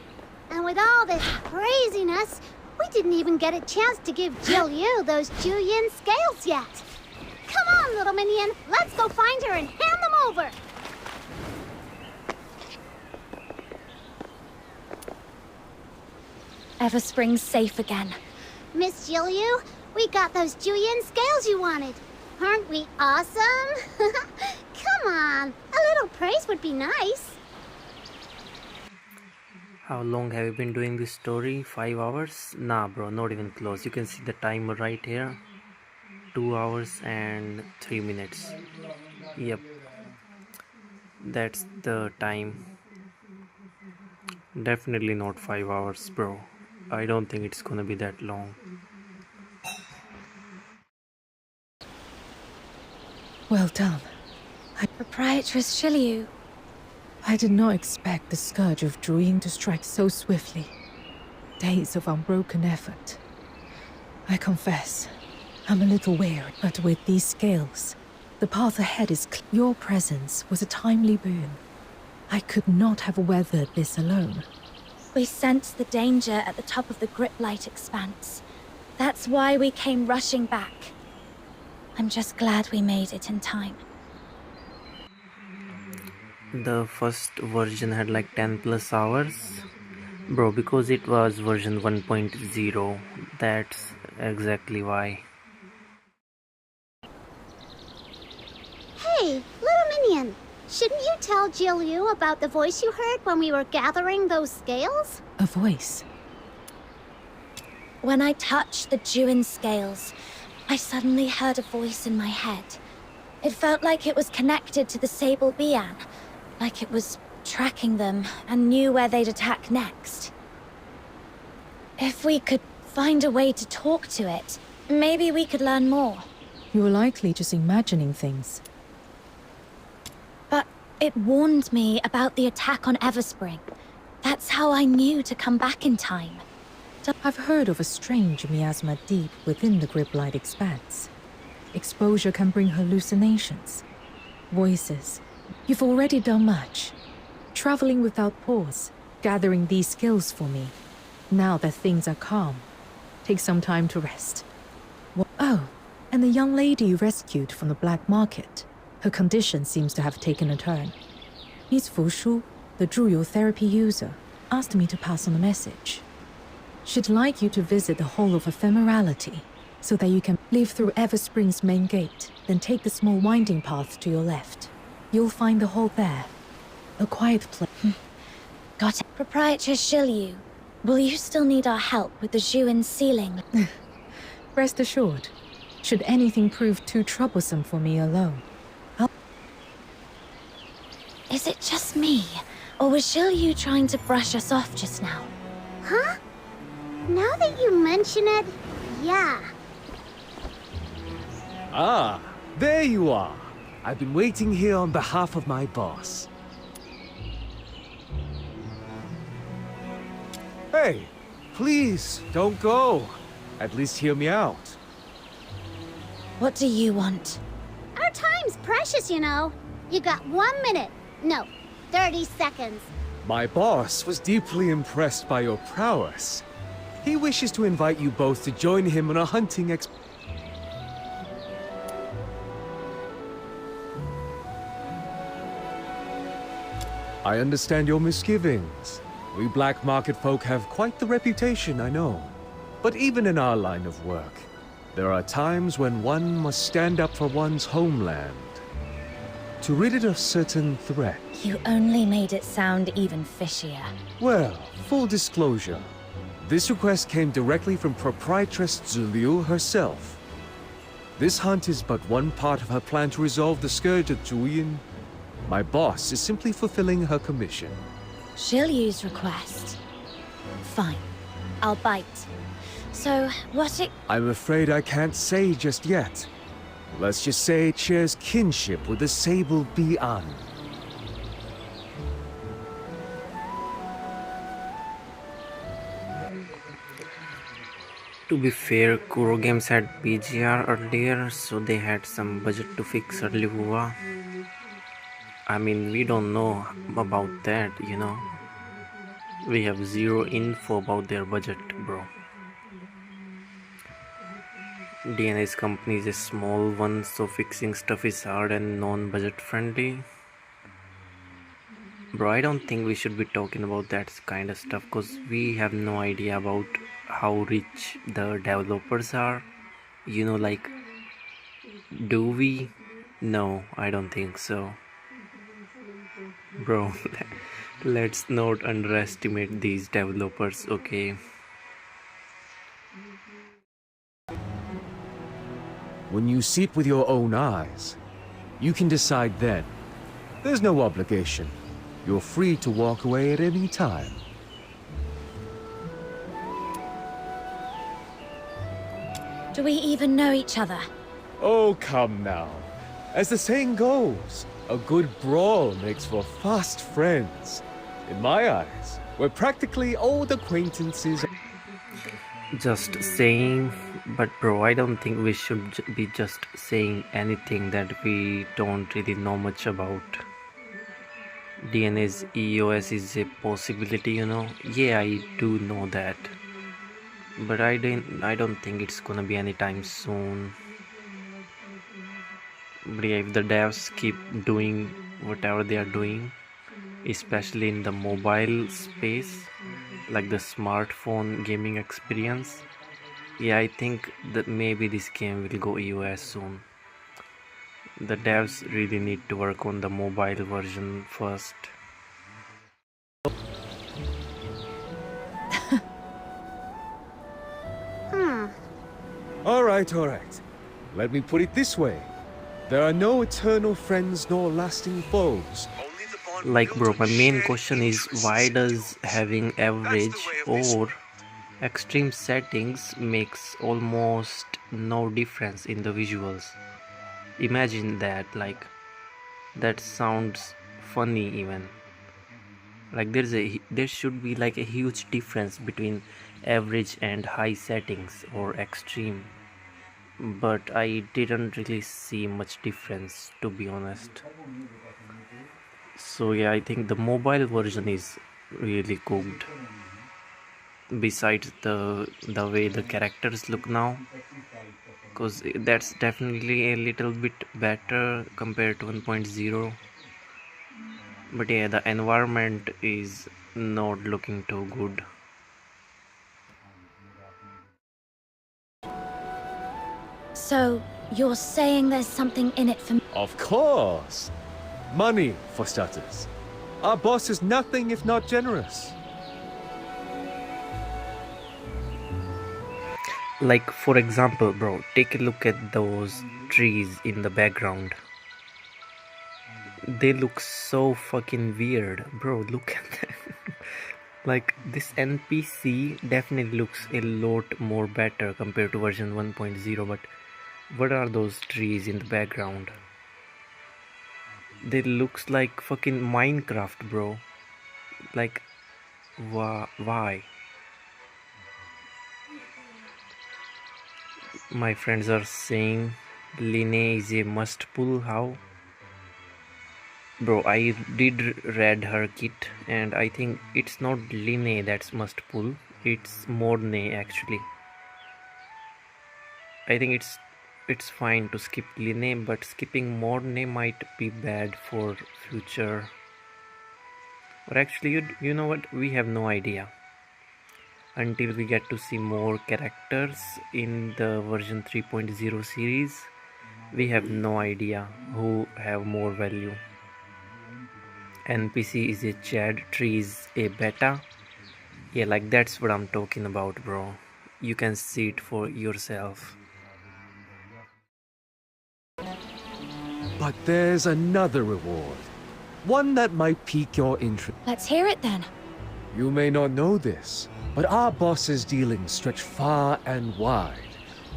Speaker 2: And with all this craziness, we didn't even get a chance to give Jiliu those Juyin scales yet. Come on, little minion. Let's go find her and hand them over.
Speaker 3: Everspring's safe again.
Speaker 2: Miss Jiliu, we got those Juyin scales you wanted. Aren't we awesome? Come on, a little praise would be nice.
Speaker 18: How long have you been doing this story? 5 hours? Nah, bro, not even close. You can see the timer right here. 2 hours and 3 minutes. Yep. That's the time. Definitely not 5 hours, bro. I don't think it's gonna be that long.
Speaker 5: Well done.
Speaker 3: Proprietress Jiliu.
Speaker 5: I did not expect the scourge of Druyin to strike so swiftly. Days of unbroken effort. I confess, I'm a little weary, but with these scales, the path ahead is clear. Your presence was a timely boon. I could not have weathered this alone.
Speaker 3: We sensed the danger at the top of the Griplight expanse. That's why we came rushing back. I'm just glad we made it in time.
Speaker 18: The first version had like 10 plus hours. Bro, because it was version 1.0, that's exactly why.
Speaker 2: Hey, little minion. Shouldn't you tell Jiliu about the voice you heard when we were gathering those scales?
Speaker 5: A voice?
Speaker 3: When I touched the Juyin scales, I suddenly heard a voice in my head. It felt like it was connected to the Sable Bian. Like it was tracking them and knew where they'd attack next. If we could find a way to talk to it, maybe we could learn more.
Speaker 5: You're likely just imagining things.
Speaker 3: But it warned me about the attack on Everspring. That's how I knew to come back in time.
Speaker 5: I've heard of a strange miasma deep within the Griblight expanse. Exposure can bring hallucinations, voices. You've already done much. Traveling without pause, gathering these skills for me. Now that things are calm, take some time to rest. Oh, and the young lady you rescued from the black market. Her condition seems to have taken a turn. Miss Fushu, the Zhuyu therapy user, asked me to pass on a message. She'd like you to visit the Hall of Ephemerality, so that you can leave through Everspring's main gate, then take the small winding path to your left. You'll find the hall there. A quiet place.
Speaker 3: Got it. Proprietor Shilyu, will you still need our help with the Zhuyin ceiling?
Speaker 5: Rest assured, should anything prove too troublesome for me alone,
Speaker 3: Is it just me, or was Shilyu trying to brush us off just now?
Speaker 2: Huh? Now that you mention it, yeah.
Speaker 7: Ah, there you are. I've been waiting here on behalf of my boss. Hey, please, don't go. At least hear me out.
Speaker 3: What do you want?
Speaker 2: Our time's precious, you know. You got 1 minute. No, 30 seconds.
Speaker 7: My boss was deeply impressed by your prowess. He wishes to invite you both to join him on a hunting I understand your misgivings. We black market folk have quite the reputation, I know. But even in our line of work, there are times when one must stand up for one's homeland. To rid it of certain threat.
Speaker 3: You only made it sound even fishier.
Speaker 7: Well, full disclosure. This request came directly from proprietress Zhu herself. This hunt is but one part of her plan to resolve the scourge of Zhuyin. My boss is simply fulfilling her commission.
Speaker 3: Shilyu's request. Fine. I'll bite. So,
Speaker 7: I'm afraid I can't say just yet. Let's just say it shares kinship with the Sable Bi'an.
Speaker 18: To be fair, Kuro Games had PGR earlier, so they had some budget to fix early WUWA. I mean, we don't know about that, you know. We have zero info about their budget, bro. DNA's company is a small one, so fixing stuff is hard and non-budget friendly. Bro, I don't think we should be talking about that kind of stuff because we have no idea about how rich the developers are. You know, like, do we? No, I don't think so. Bro, let's not underestimate these developers, okay?
Speaker 7: When you see it with your own eyes, you can decide then. There's no obligation. You're free to walk away at any time.
Speaker 3: Do we even know each other?
Speaker 7: Oh, come now. As the saying goes, a good brawl makes for fast friends. In my eyes, we're practically old acquaintances.
Speaker 18: Just saying, but bro, I don't think we should be just saying anything that we don't really know much about. DNA's EOS is a possibility, you know. Yeah, I do know that, but I don't think it's gonna be anytime soon. But yeah, if the devs keep doing whatever they are doing, especially in the mobile space, like the smartphone gaming experience, yeah, I think that maybe this game will go EOS soon. The devs really need to work on the mobile version first.
Speaker 7: All right. Let me put it this way. There are no eternal friends nor lasting foes.
Speaker 18: Like bro, my main question is why does having average or Extreme settings makes almost no difference in the visuals. Imagine that, like, that sounds funny even. Like there should be like a huge difference between average and high settings or extreme, but I didn't really see much difference, to be honest. So yeah, I think the mobile version is really cooked. Besides the way the characters look now, because that's definitely a little bit better compared to 1.0. But yeah, the environment is not looking too good.
Speaker 3: So, you're saying there's something in it for me?
Speaker 9: Of course! Money, for starters. Our boss is nothing if not generous.
Speaker 18: Like, for example, bro, take a look at those trees in the background. They look so fucking weird, bro. Look at them. Like, this NPC definitely looks a lot more better compared to version 1.0, but what are those trees in the background? They looks like fucking Minecraft, bro. Like, why? My friends are saying LYNAE is a must pull. How? Bro, I did read her kit and I think it's not LYNAE that's must pull, it's MORNAE actually. I think it's fine to skip LYNAE, but skipping MORNAE might be bad for future. Or actually, you know what, we have no idea. Until we get to see more characters in the version 3.0 series, we have no idea who have more value. NPC is a Chad, tree is a beta. Yeah, like that's what I'm talking about, bro. You can see it for yourself.
Speaker 9: But there's another reward. One that might pique your interest.
Speaker 3: Let's hear it then.
Speaker 9: You may not know this, but our boss's dealings stretch far and wide.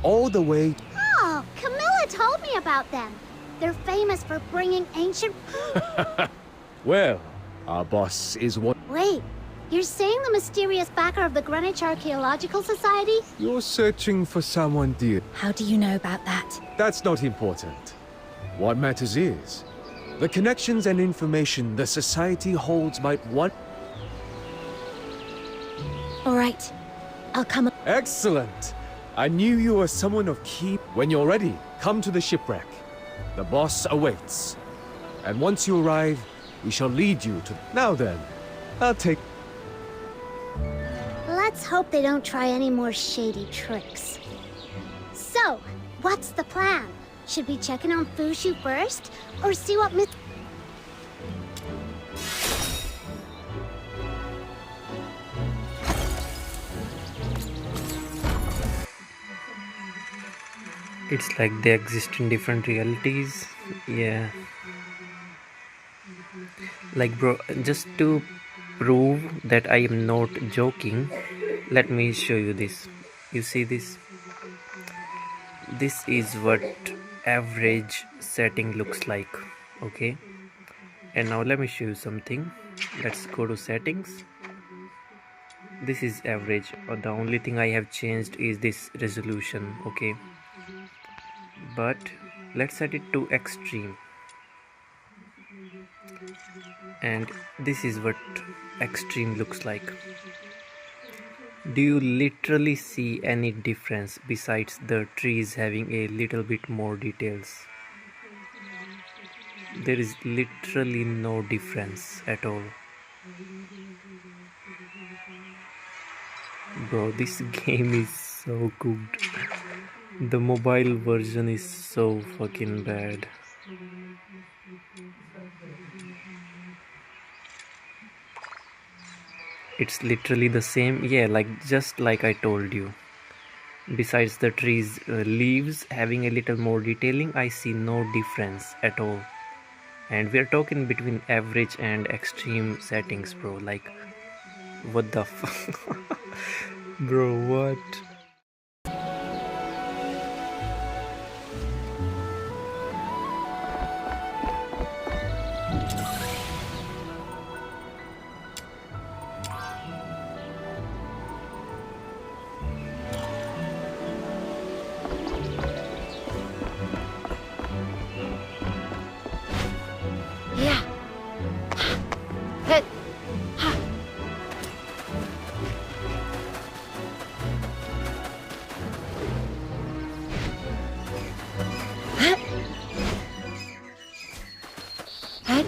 Speaker 9: All the way...
Speaker 2: Oh, Camilla told me about them. They're famous for bringing ancient...
Speaker 9: Well, our boss is one...
Speaker 2: Wait, you're saying the mysterious backer of the Greenwich Archaeological Society?
Speaker 9: You're searching for someone, dear.
Speaker 3: How do you know about that?
Speaker 9: That's not important. What matters is, the connections and information the Society holds might want...
Speaker 3: All right, I'll come...
Speaker 9: Excellent! I knew you were someone of key... When you're ready, come to the shipwreck. The boss awaits. And once you arrive, we shall lead you to... Now then, I'll take...
Speaker 2: Let's hope they don't try any more shady tricks. So, what's the plan? Should we check in on Fushu first? Or see what Miss...
Speaker 18: It's like they exist in different realities. Yeah. Like, bro, just to prove that I am not joking, let me show you this. You see this? This is what average setting looks like, okay? And now let me show you something. Let's go to settings. This is average, or the only thing I have changed is this resolution, okay? But let's set it to extreme. And this is what extreme looks like. Do you literally see any difference besides the trees having a little bit more details? There is literally no difference at all. Bro, this game is so good. The mobile version is so fucking bad. It's literally the same, yeah, like just like I told you. Besides the trees leaves having a little more detailing, I see no difference at all. And we're talking between average and extreme settings, bro. Like, what the fuck? Bro, what?
Speaker 3: Yeah. Hit. Ha. Huh? Huh?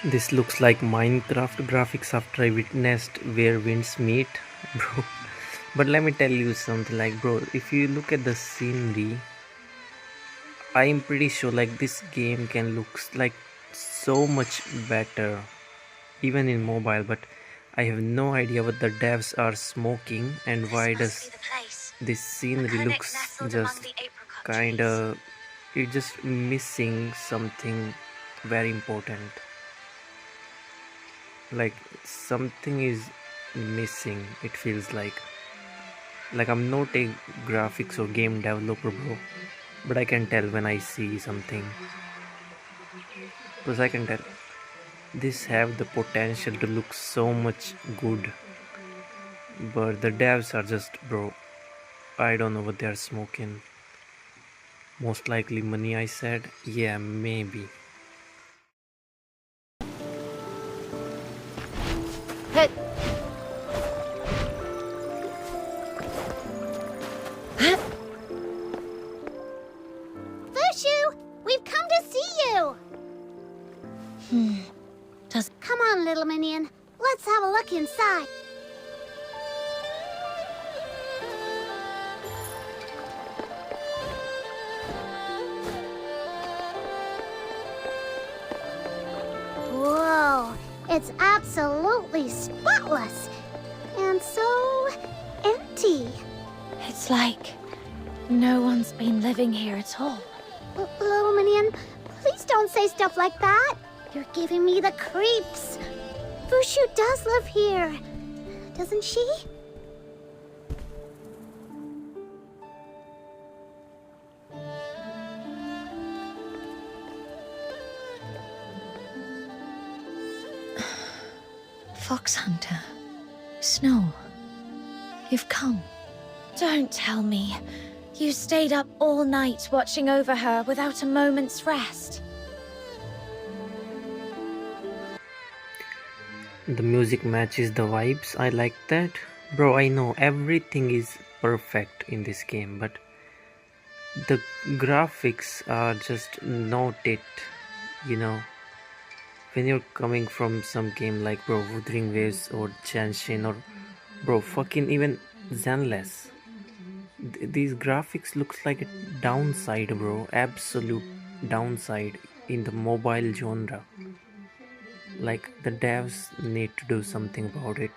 Speaker 18: This looks like Minecraft graphics after I witnessed Where Winds Meet, bro. But let me tell you something, like, bro, if you look at the scenery, I'm pretty sure like this game can look like so much better even in mobile, but I have no idea what the devs are smoking and why does this scenery looks just kinda, it's just missing something very important. Like something is missing, it feels like I'm not a graphics or game developer, bro, but I can tell when I see something, because I can tell this have the potential to look so much good, but the devs are just, bro, I don't know what they are smoking. Most likely money, I said. Yeah, maybe.
Speaker 3: Hit. Huh?
Speaker 2: Fushu, we've come to see you. Come on, little minion. Let's have a look inside. Whoa, it's absolutely spotless. And so empty.
Speaker 3: It's like no one's been living here at all.
Speaker 2: Little minion, please don't say stuff like that. You're giving me the creeps. Fushu does live here, doesn't she?
Speaker 8: Fox Hunter, Snow, you've come.
Speaker 3: Don't tell me. You stayed up all night watching over her without a moment's rest.
Speaker 18: The music matches the vibes, I like that. Bro, I know everything is perfect in this game, but the graphics are just not it, you know. When you're coming from some game like, bro, Wuthering Waves or Genshin or, bro, fucking even Zenless, these graphics looks like a downside, bro, absolute downside in the mobile genre. Like, the devs need to do something about it.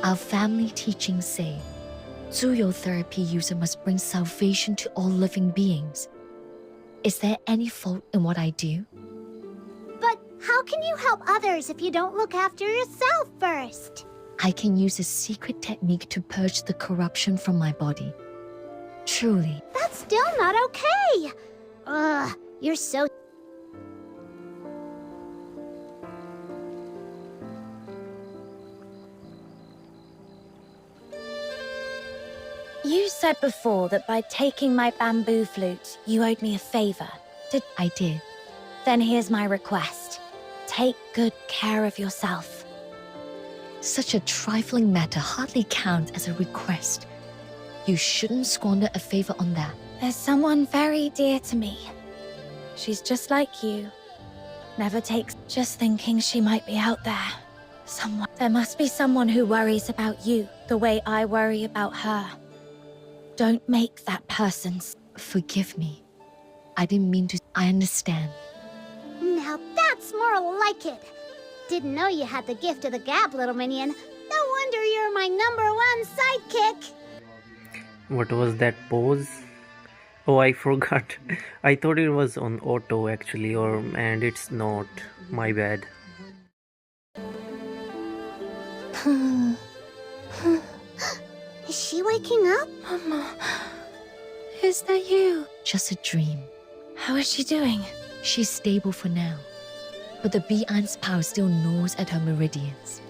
Speaker 8: Our family teachings say, zootherapy user must bring salvation to all living beings. Is there any fault in what I do?
Speaker 2: But how can you help others if you don't look after yourself first?
Speaker 8: I can use a secret technique to purge the corruption from my body. Truly.
Speaker 2: That's still not okay. Ugh, you're so...
Speaker 3: You said before that by taking my bamboo flute, you owed me a favor. I did. Then here's my request. Take good care of yourself.
Speaker 8: Such a trifling matter hardly counts as a request. You shouldn't squander a favor on that.
Speaker 3: There's someone very dear to me. She's just like you. Never takes just thinking she might be out there. There must be someone who worries about you the way I worry about her. Don't make that person's.
Speaker 8: Forgive me. I didn't mean to. I understand.
Speaker 2: Now that's more like it. Didn't know you had the gift of the gab, little minion. No wonder you're my #1 sidekick.
Speaker 18: What was that pose? Oh, I forgot. I thought it was on auto actually, and it's not. My bad.
Speaker 2: Is she waking up?
Speaker 3: Mama, is that you?
Speaker 8: Just a dream.
Speaker 3: How is she doing?
Speaker 8: She's stable for now, but the Bi-An's power still gnaws at her meridians.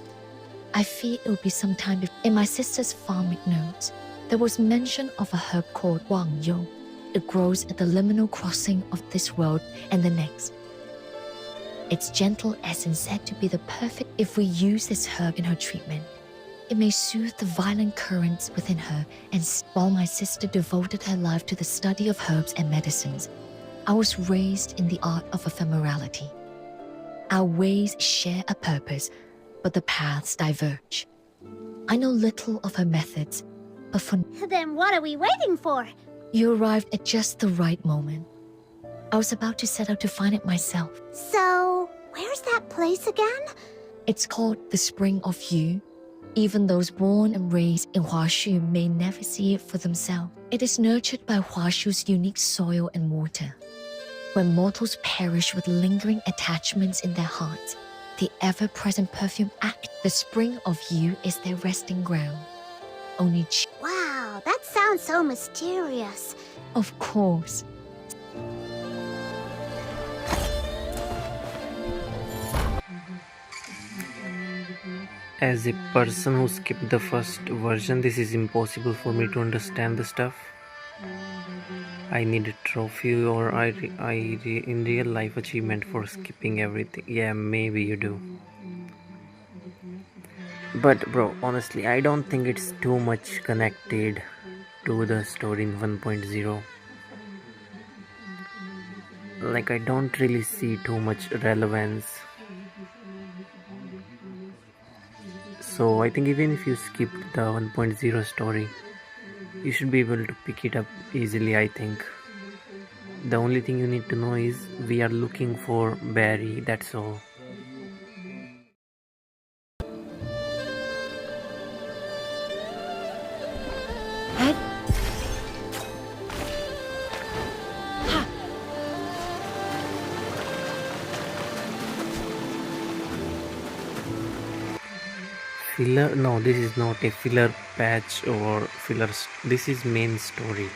Speaker 8: I fear it will be some time before. In my sister's farming notes, there was mention of a herb called Wang Yo. It grows at the liminal crossing of this world and the next. Its gentle essence said to be the perfect. If we use this herb in her treatment, it may soothe the violent currents within her. And while my sister devoted her life to the study of herbs and medicines, I was raised in the art of ephemerality. Our ways share a purpose, but the paths diverge. I know little of her methods, but for
Speaker 2: Then what are we waiting for?
Speaker 8: you arrived at just the right moment. I was about to set out to find it myself.
Speaker 2: So, where's that place again?
Speaker 8: It's called the Spring of You. Even those born and raised in Huashu may never see it for themselves. It is nurtured by Huashu's unique soil and water. When mortals perish with lingering attachments in their hearts, the ever-present perfume act, the Spring of You is their resting ground. Only
Speaker 2: Wow, that sounds so mysterious.
Speaker 8: Of course.
Speaker 18: As a person who skipped the first version, this is impossible for me to understand the stuff. I need a trophy or in real life achievement for skipping everything. Yeah, maybe you do. But bro, honestly, I don't think it's too much connected to the story in 1.0. Like, I don't really see too much relevance. So I think even if you skipped the 1.0 story, you should be able to pick it up easily, I think. The only thing you need to know is we are looking for Barry, that's all. Filler? No, this is not a filler patch or filler. This is main story.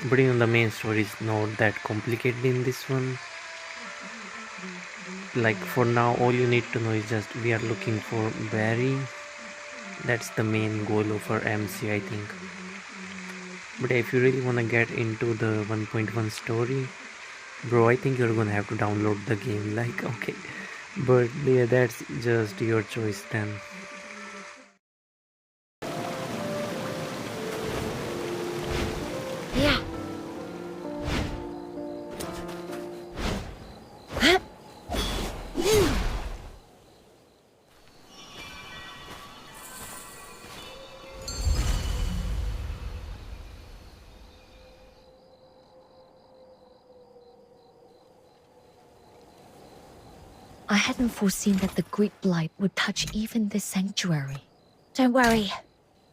Speaker 18: But you know, the main story is not that complicated in this one. Like, for now, all you need to know is just we are looking for Barry. That's the main goal of our MC, I think. But if you really want to get into the 1.1 story, bro, I think you're gonna have to download the game. Like, okay, but yeah, that's just your choice then.
Speaker 2: Yeah.
Speaker 8: I hadn't foreseen that the Great Blight would touch even this sanctuary.
Speaker 3: Don't worry.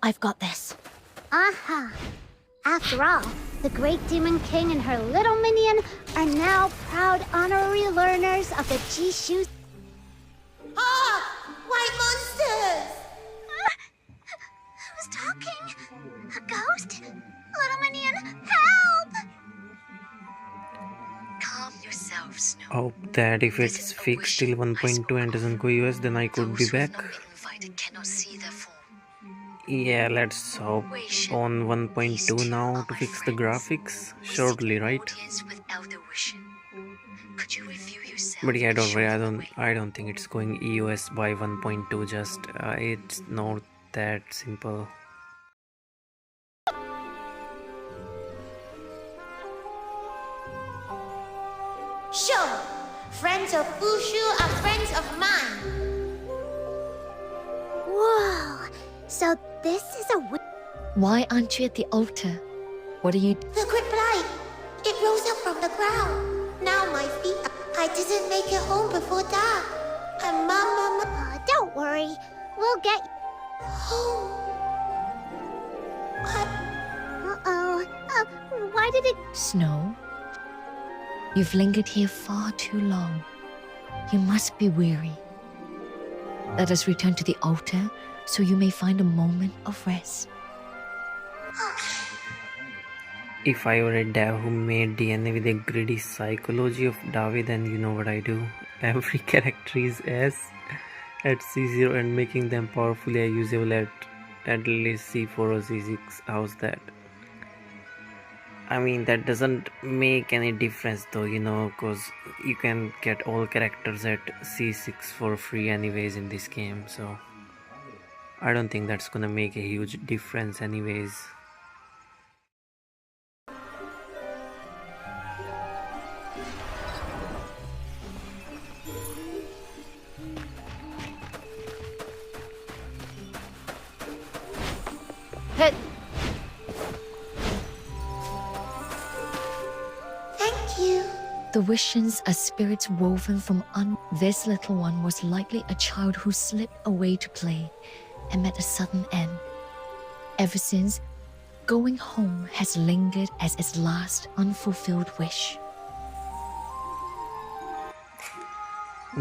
Speaker 3: I've got this.
Speaker 2: Aha. After all, the Great Demon King and her little minion are now proud honorary learners of the Jishu.
Speaker 20: Ah! White monsters!
Speaker 2: Who's talking? A ghost? Little minion, help!
Speaker 8: Calm yourself, Snow.
Speaker 18: Hope that if it's fixed till 1.2 and doesn't go US, then I could be back.
Speaker 8: Invited cannot see their form.
Speaker 18: Yeah, let's hope on 1.2 now to fix the graphics shortly, right? But yeah, don't worry, I don't think it's going EOS by 1.2. Just it's not that simple.
Speaker 20: Sure, friends of Fushu are friends of mine.
Speaker 2: Whoa, so this is a...
Speaker 8: Why aren't you at the altar? What are you...
Speaker 20: The grip light, it rose up from the ground. Now my feet... I didn't make it home before dark. And Mama...
Speaker 2: don't worry, we'll get...
Speaker 20: Home.
Speaker 2: Uh-oh, why did it...
Speaker 8: Snow? You've lingered here far too long. You must be weary. Let us return to the altar so you may find a moment of rest.
Speaker 18: If I were a dev who made DNA with a greedy psychology of Davi, then you know what I do. Every character is S at C0 and making them powerfully usable at least C4 or C6. How's that? I mean, that doesn't make any difference though, you know, because you can get all characters at C6 for free anyways in this game, so I don't think that's gonna make a huge difference anyways.
Speaker 8: Hit!
Speaker 20: Thank you.
Speaker 8: The Wishens are spirits woven from This little one was likely a child who slipped away to play and met a sudden end. Ever since, going home has lingered as its last unfulfilled wish.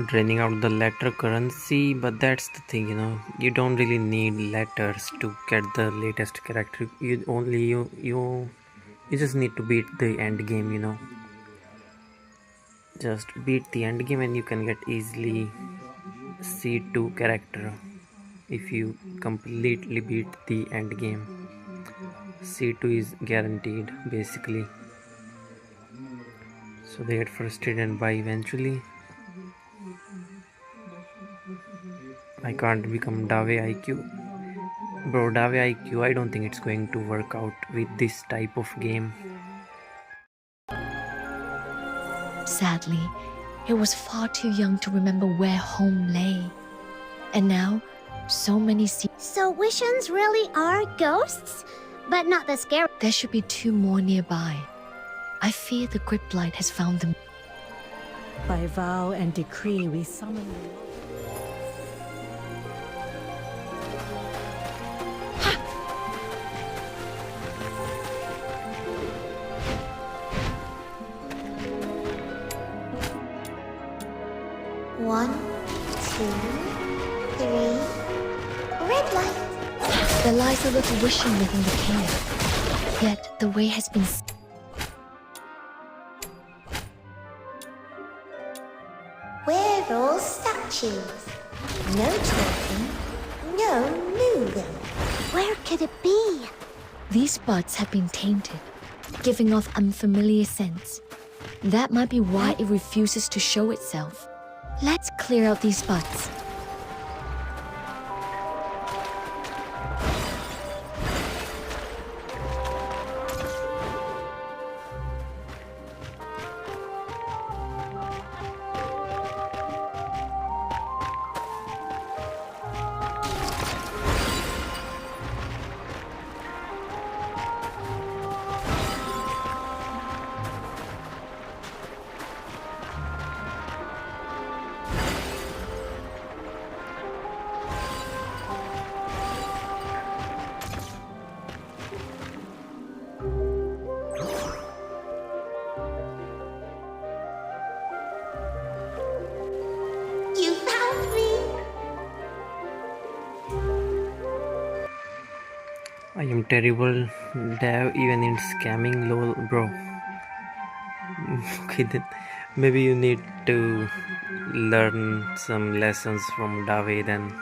Speaker 18: Draining out the letter currency, but that's the thing, you know, you don't really need letters to get the latest character. You just need to beat the end game, you know. Just beat the end game and you can get easily C2 character if you completely beat the end game. C2 is guaranteed basically, so they get frustrated and buy eventually. I can't become Dave IQ. Bro, Dave IQ, I don't think it's going to work out with this type of game.
Speaker 8: Sadly, he was far too young to remember where home lay. And now, so many
Speaker 2: So Wishens really are ghosts? But not the scary...
Speaker 8: There should be 2 more nearby. I fear the grip light has found them.
Speaker 17: By vow and decree we summon you.
Speaker 20: One, 2, 3. Red light.
Speaker 8: There lies a little wishing within the cave. Yet the way has been...
Speaker 20: We're all statues. No talking, no moving.
Speaker 2: Where could it be?
Speaker 8: These buds have been tainted, giving off unfamiliar scents. That might be why it refuses to show itself. Let's clear out these buds.
Speaker 20: You found me.
Speaker 18: I am terrible dev even in scamming, lol, bro. Okay, then maybe you need to learn some lessons from Dave then.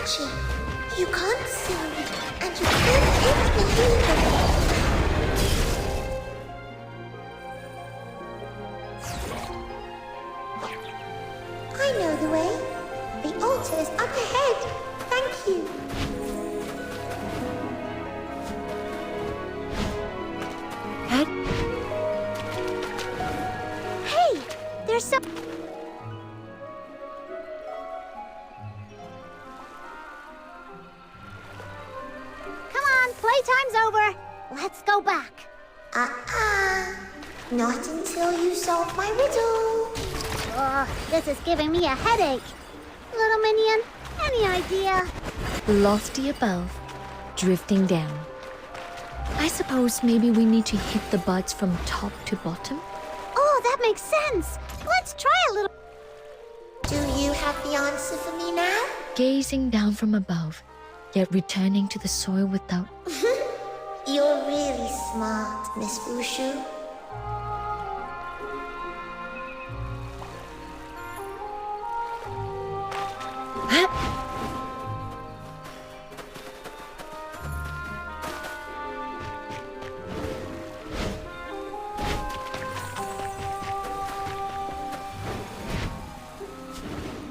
Speaker 20: touch it. You can't see it, and you can't take the heat of it. I know the way. The altar is up ahead. Thank you.
Speaker 2: Hey, there's some... Come on, playtime's over. Let's go back.
Speaker 20: Not until you solve my riddle.
Speaker 2: Oh, this is giving me a headache. Little minion, any idea?
Speaker 8: Lofty above, drifting down. I suppose maybe we need to hit the buds from top to bottom?
Speaker 2: Oh, that makes sense. Let's try a little...
Speaker 20: Do you have the answer for me now?
Speaker 8: Gazing down from above, yet returning to the soil without...
Speaker 20: You're really smart, Miss Wushu.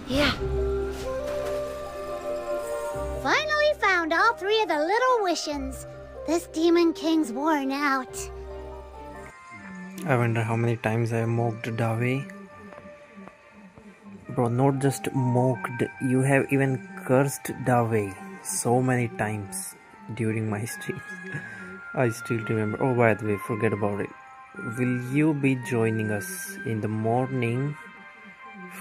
Speaker 8: Yeah.
Speaker 2: Finally found all three of the little wishins. This Demon King's worn out.
Speaker 18: I wonder how many times I mocked Dave. Bro, not just mocked, you have even cursed Dave so many times during my streams. I still remember. Oh, by the way, forget about it. Will you be joining us in the morning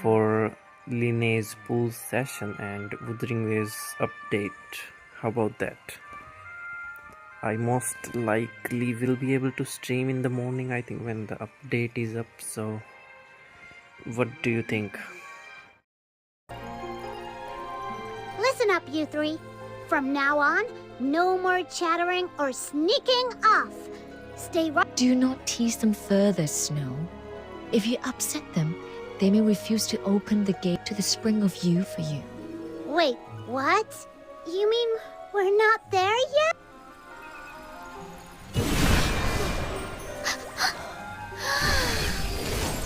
Speaker 18: for LYNAE's pool session and Wuthering Waves update? How about that? I most likely will be able to stream in the morning, I think, when the update is up. So, what do you think?
Speaker 2: Listen up, you three. From now on, no more chattering or sneaking off. Stay right.
Speaker 8: Do not tease them further, Snow. If you upset them, they may refuse to open the gate to the spring of you for you.
Speaker 2: Wait, what? You mean we're not there yet?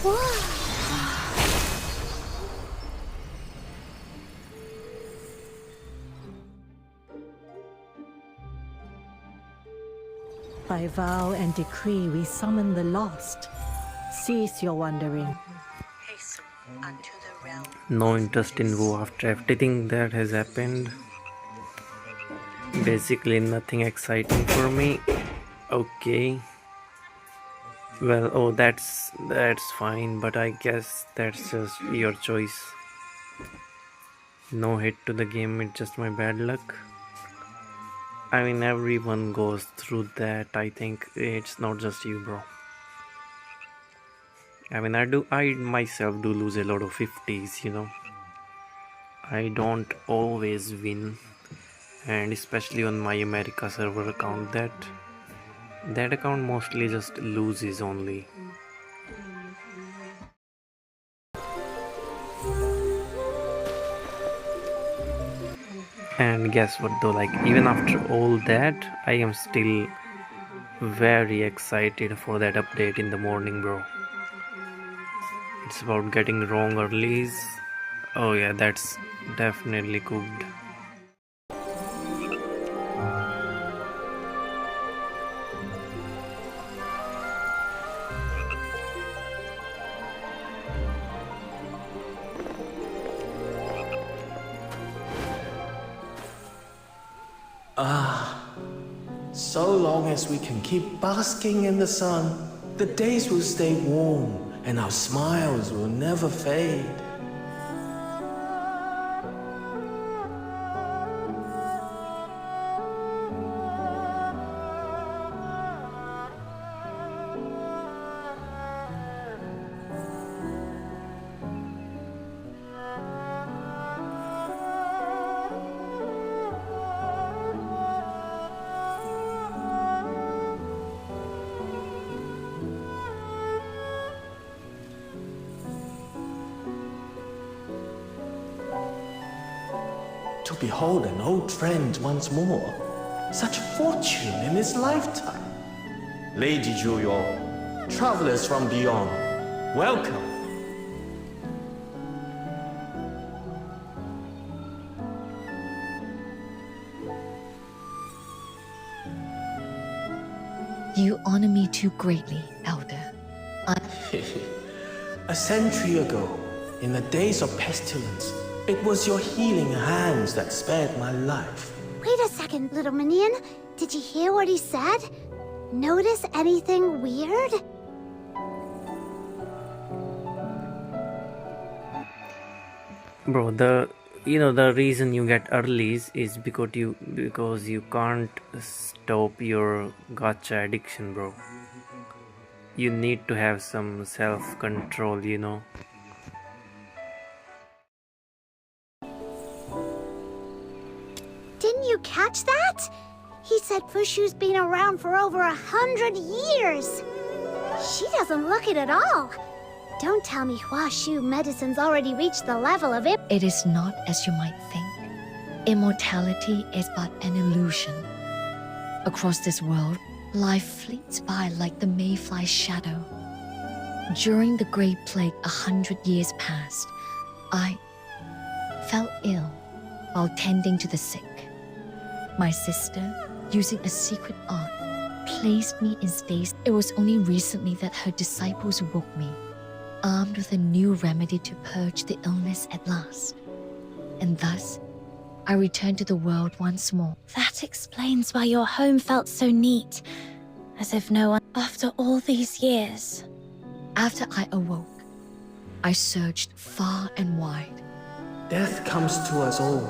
Speaker 2: Whoa.
Speaker 21: By vow and decree we summon the lost. Cease your wandering.
Speaker 18: No interest in WUWA after everything that has happened. Basically nothing exciting for me. Okay. Well, oh, that's fine, but I guess that's just your choice. No hit to the game, it's just my bad luck. I mean, everyone goes through that. I think it's not just you, bro. I mean, I myself do lose a lot of 50s, you know. I don't always win, and especially on my America server account, that account mostly just loses only. And guess what though, like even after all that, I am still very excited for that update in the morning, bro. It's about getting wrong earlies. Oh yeah, that's definitely cooked.
Speaker 9: So long as we can keep basking in the sun, the days will stay warm and our smiles will never fade.
Speaker 6: behold an old friend once more. Such fortune in his lifetime. Lady Zhuyo, travelers from beyond, welcome.
Speaker 8: You honor me too greatly, Elder.
Speaker 6: A century ago, in the days of pestilence, it was your healing hands that spared my life.
Speaker 2: Wait a second, little minion. Did you hear what he said? Notice anything weird?
Speaker 18: Bro, the reason you get earlies is because you can't stop your gacha addiction, bro. You need to have some self-control, you know.
Speaker 2: Didn't you catch that? He said Fushu's been around for over 100 years. She doesn't look it at all. Don't tell me Huashu medicine's already reached the level of it.
Speaker 8: It is not as you might think. Immortality is but an illusion. Across this world, life fleets by like the mayfly's shadow. During the Great Plague 100 years past, I fell ill while tending to the sick. My sister, using a secret art, placed me in stasis. It was only recently that her disciples woke me, armed with a new remedy to purge the illness at last. And thus, I returned to the world once more.
Speaker 3: That explains why your home felt so neat, as if no one... After all these years.
Speaker 8: After I awoke, I searched far and wide.
Speaker 6: Death comes to us all,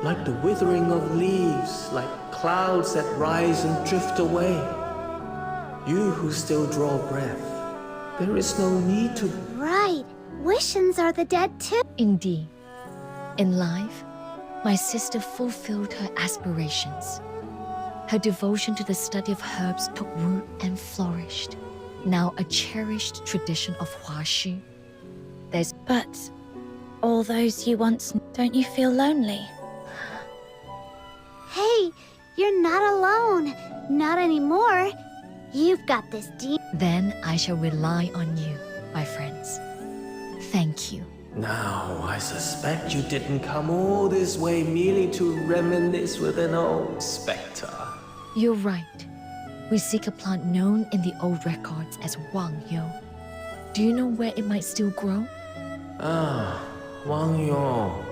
Speaker 6: like the withering of leaves, like clouds that rise and drift away. You who still draw breath, there is no need to...
Speaker 2: Right. Wishins are the dead too.
Speaker 8: Indeed. In life, my sister fulfilled her aspirations. Her devotion to the study of herbs took root and flourished. Now a cherished tradition of Huashu.
Speaker 3: But all those you once... Don't you feel lonely?
Speaker 2: Hey, you're not alone. Not anymore. You've got this deep...
Speaker 8: Then I shall rely on you, my friends. Thank you.
Speaker 6: Now, I suspect you didn't come all this way merely to reminisce with an old spectre.
Speaker 8: You're right. We seek a plant known in the old records as Wang Yo. Do you know where it might still grow?
Speaker 6: Ah, Wang Yo.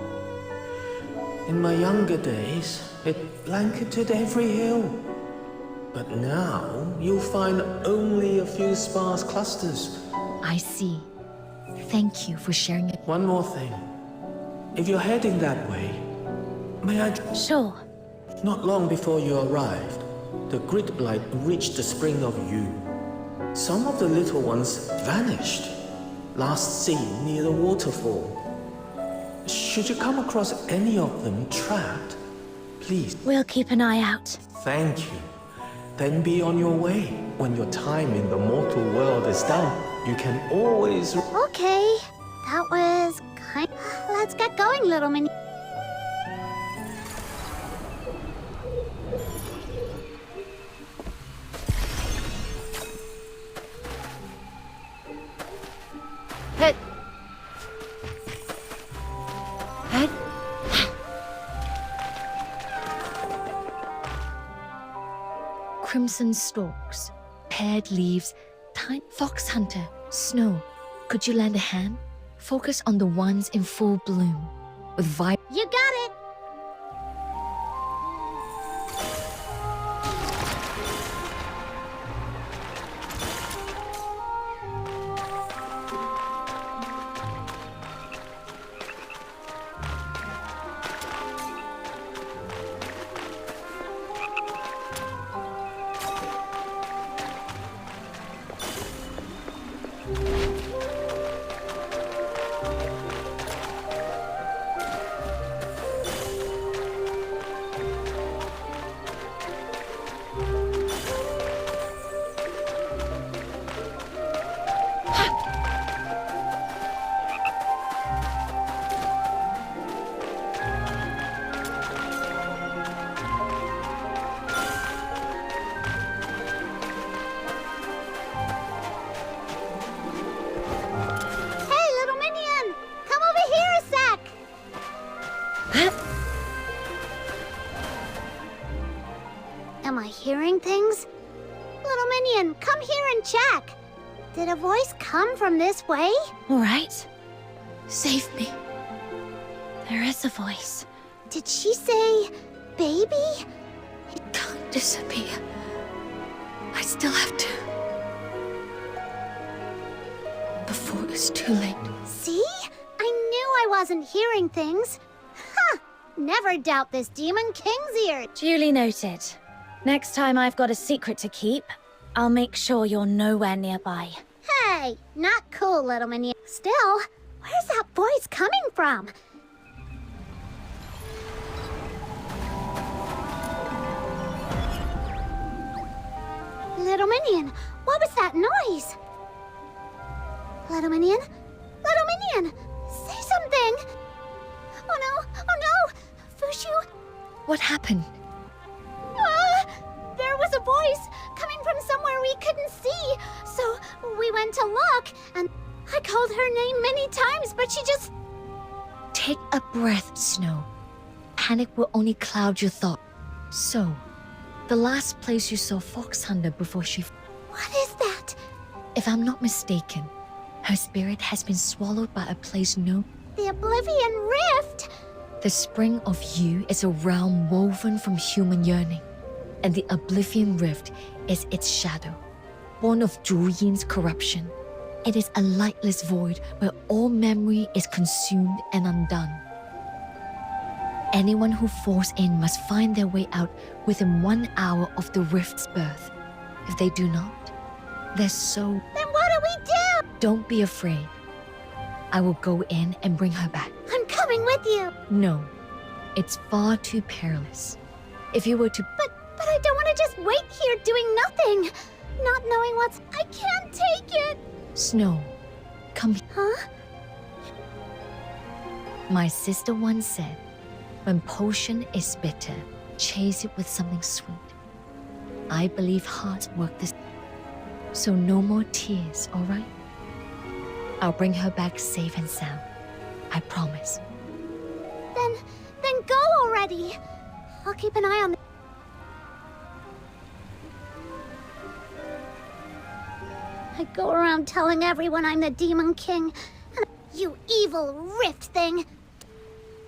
Speaker 6: In my younger days, it blanketed every hill. But now, you'll find only a few sparse clusters.
Speaker 8: I see. Thank you for sharing it.
Speaker 6: One more thing. If you're heading that way, may I...
Speaker 3: Sure.
Speaker 6: Not long before you arrived, the grid blight reached the spring of Yu. Some of the little ones vanished, last seen near the waterfall. Should you come across any of them trapped, please...
Speaker 3: We'll keep an eye out.
Speaker 6: Thank you. Then be on your way. When your time in the mortal world is done, you can always...
Speaker 2: Okay, that was kind... Let's get going, little mini...
Speaker 8: Head. Crimson stalks, paired leaves, tiny fox hunter, snow. Could you lend a hand? Focus on the ones in full bloom. With
Speaker 2: You got it! hearing things? Little Minion, come here and check. Did a voice come from this way?
Speaker 3: All right. Save me. There is a voice.
Speaker 2: Did she say baby?
Speaker 8: It can't disappear. I still have to. Before it's too late.
Speaker 2: See? I knew I wasn't hearing things. Ha! Never doubt this Demon King's ear.
Speaker 3: Duly noted. Next time I've got a secret to keep, I'll make sure you're nowhere nearby.
Speaker 2: Hey, not cool, Little Minion. Still, where's that voice coming from? Little Minion, what was that noise? Little Minion? Little Minion! Say something! Oh no! Oh no! Fushu!
Speaker 8: What happened?
Speaker 2: There was a voice coming from somewhere we couldn't see. So we went to look, and I called her name many times, but she just...
Speaker 8: Take a breath, Snow. Panic will only cloud your thought. So, the last place you saw Fox Hunter before she...
Speaker 2: What is that?
Speaker 8: If I'm not mistaken, her spirit has been swallowed by a place known...
Speaker 2: The Oblivion Rift!
Speaker 8: The spring of you is a realm woven from human yearning, and the Oblivion Rift is its shadow, born of Zhu Yin's corruption. It is a lightless void where all memory is consumed and undone. Anyone who falls in must find their way out within 1 hour of the Rift's birth. If they do not, their soul...
Speaker 2: Then what do we do?
Speaker 8: Don't be afraid. I will go in and bring her back.
Speaker 2: I'm coming with you.
Speaker 8: No, it's far too perilous. If you were to...
Speaker 2: But I don't want to just wait here doing nothing. Not knowing what's... I can't take it.
Speaker 8: Snow, come here.
Speaker 2: Huh?
Speaker 8: My sister once said, when potion is bitter, chase it with something sweet. I believe hearts work this. So no more tears, all right? I'll bring her back safe and sound. I promise.
Speaker 2: Then go already. I'll keep an eye on the... I go around telling everyone I'm the Demon King. And you evil rift thing.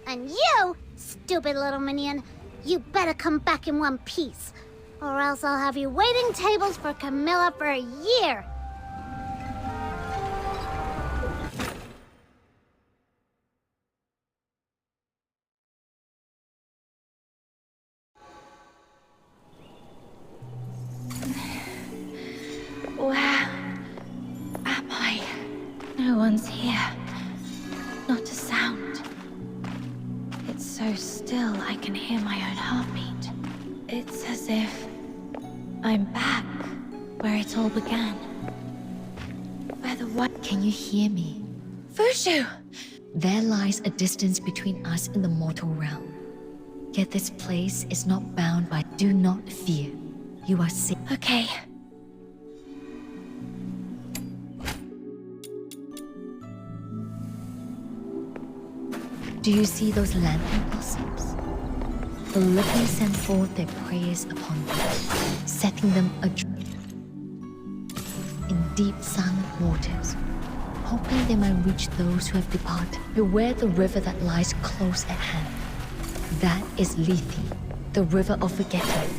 Speaker 2: And you, stupid little minion, you better come back in one piece. Or else I'll have you waiting tables for Camilla for a year.
Speaker 3: Where am I? No one's here. Not a sound. It's so still I can hear my own heartbeat. It's as if I'm back where it all began. Where the what?
Speaker 8: Can you hear me?
Speaker 3: Fushu!
Speaker 8: There lies a distance between us in the mortal realm. Yet this place is not bound by... Do not fear. You are safe.
Speaker 3: Okay.
Speaker 8: Do you see those lantern blossoms? The living send forth their prayers upon you, setting them adrift in deep silent waters, hoping they might reach those who have departed. Beware the river that lies close at hand. That is Lethe, the river of forgetting.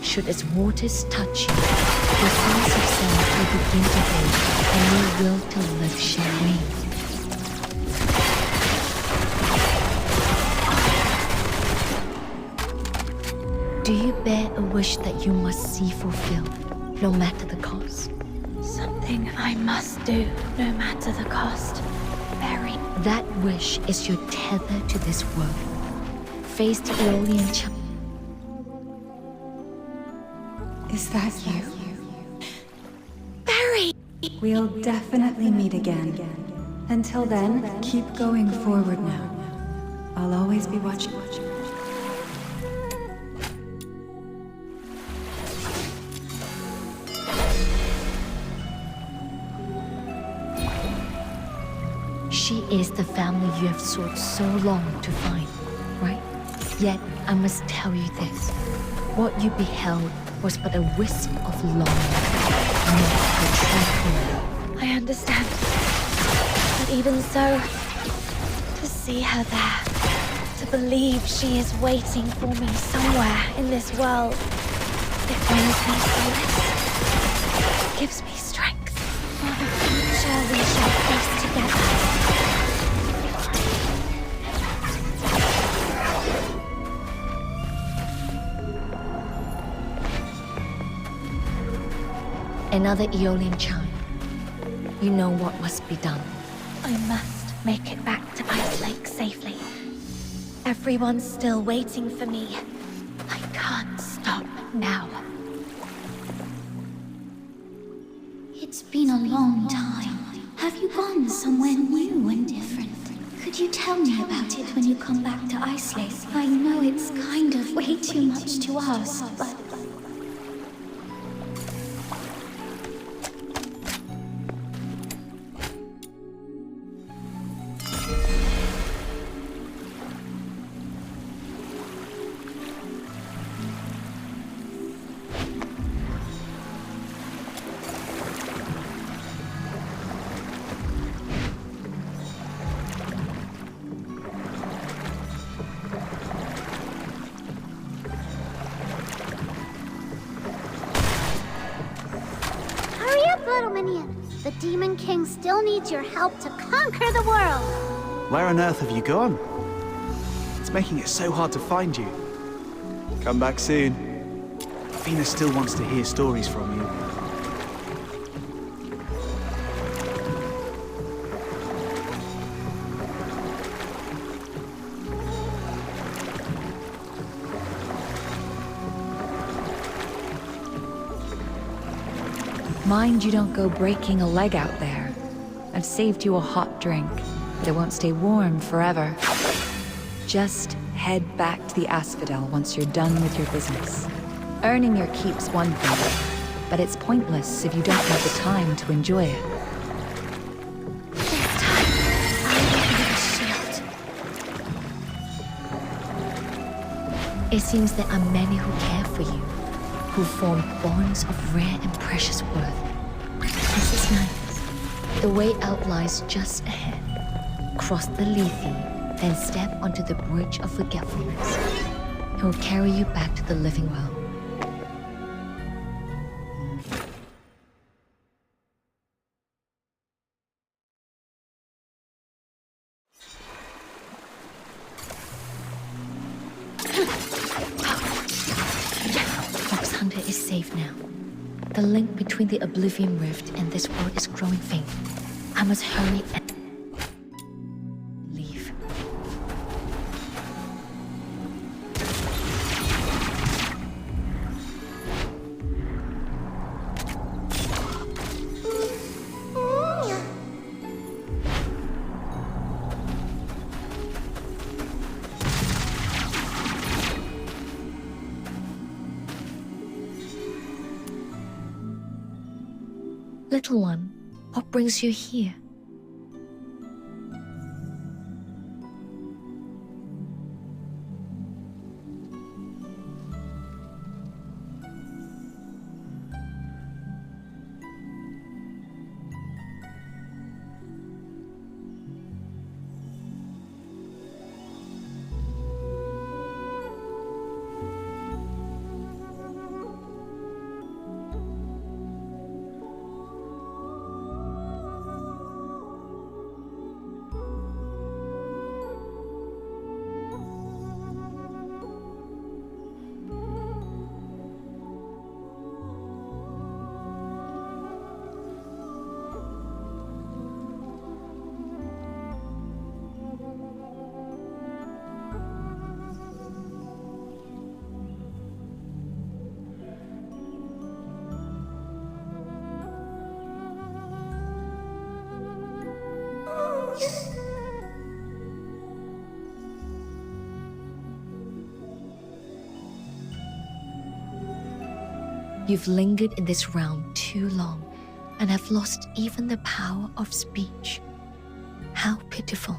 Speaker 8: Should its waters touch you, your sense of self will begin to fade, and your will to live shall wane. Do you bear a wish that you must see fulfilled, no matter the cost?
Speaker 3: Something I must do, no matter the cost. Very.
Speaker 8: That wish is your tether to this world. Face the Aeolian child.
Speaker 17: Is that you?
Speaker 3: Barry!
Speaker 17: We'll definitely meet again. Until then, keep going forward now. I'll always be watching.
Speaker 8: She is the family you have sought so long to find, right? Yet I must tell you this. What you beheld was but a wisp of longing, not the true.
Speaker 3: I understand. But even so, to see her there, to believe she is waiting for me somewhere in this world, it brings me solace. It gives me strength for the future we shall face together.
Speaker 8: Another Aeolian chime. You know what must be done.
Speaker 3: I must make it back to Ice Lake safely. Everyone's still waiting for me. I can't stop now.
Speaker 12: It's been a long time. Have you gone somewhere new and different? Could you tell me about it when you come back to Ice Lake? I know it's kind of way too much to ask, but...
Speaker 2: Little Minion, the Demon King still needs your help to conquer the world.
Speaker 11: Where on earth have you gone? It's making it so hard to find you. Come back soon. Fina still wants to hear stories from you.
Speaker 1: Mind you don't go breaking a leg out there. I've saved you a hot drink, but it won't stay warm forever. Just head back to the Asphodel once you're done with your business. Earning your keep's one thing, but it's pointless if you don't have the time to enjoy it.
Speaker 3: This time, I will be the shield.
Speaker 8: It seems there are many who care for you, who form bonds of rare and precious worth. This is nice. The way out lies just ahead. Cross the Lethe, then step onto the Bridge of Forgetfulness. It will carry you back to the living world. Fox Hunter is safe now. The link between the Oblivion Rift and this world is growing faint. I must hurry and leave. Little one, what brings you here? You've lingered in this realm too long and have lost even the power of speech. How pitiful.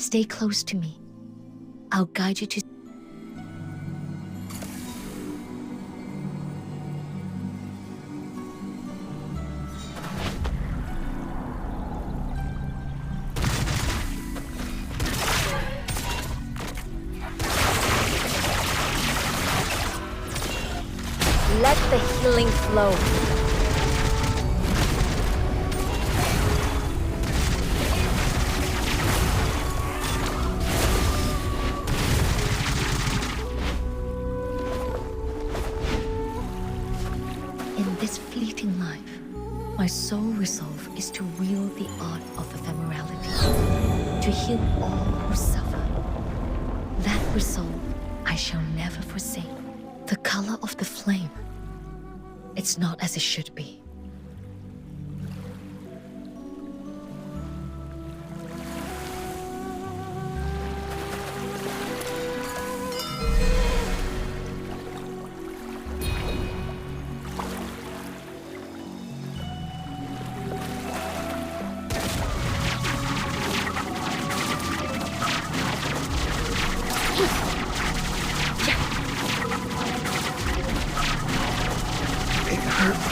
Speaker 8: Stay close to me. I'll guide you to...
Speaker 14: Let the healing flow.
Speaker 8: In this fleeting life, my sole resolve is to wield the art of ephemerality, to heal all who suffer. That resolve I shall never forsake. The color of the flame, it's not as it should be.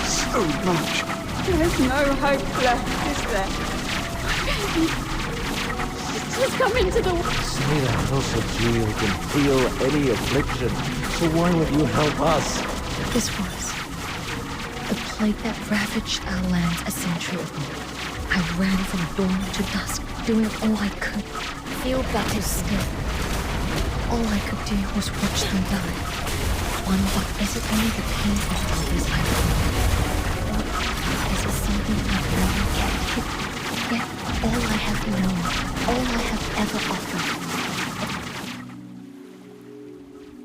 Speaker 15: So much.
Speaker 12: There's no hope left, is there? Just come into the...
Speaker 9: Say the House of Geo can feel any affliction, so why would you help us?
Speaker 8: This was the plague that ravaged our lands a century ago. I ran from dawn to dusk, doing all I could. Feel better still. All I could do was watch them die. One, but is it only the pain of others I feel? Or is it something I've never kept hidden? Yet all I have known, all I have ever offered.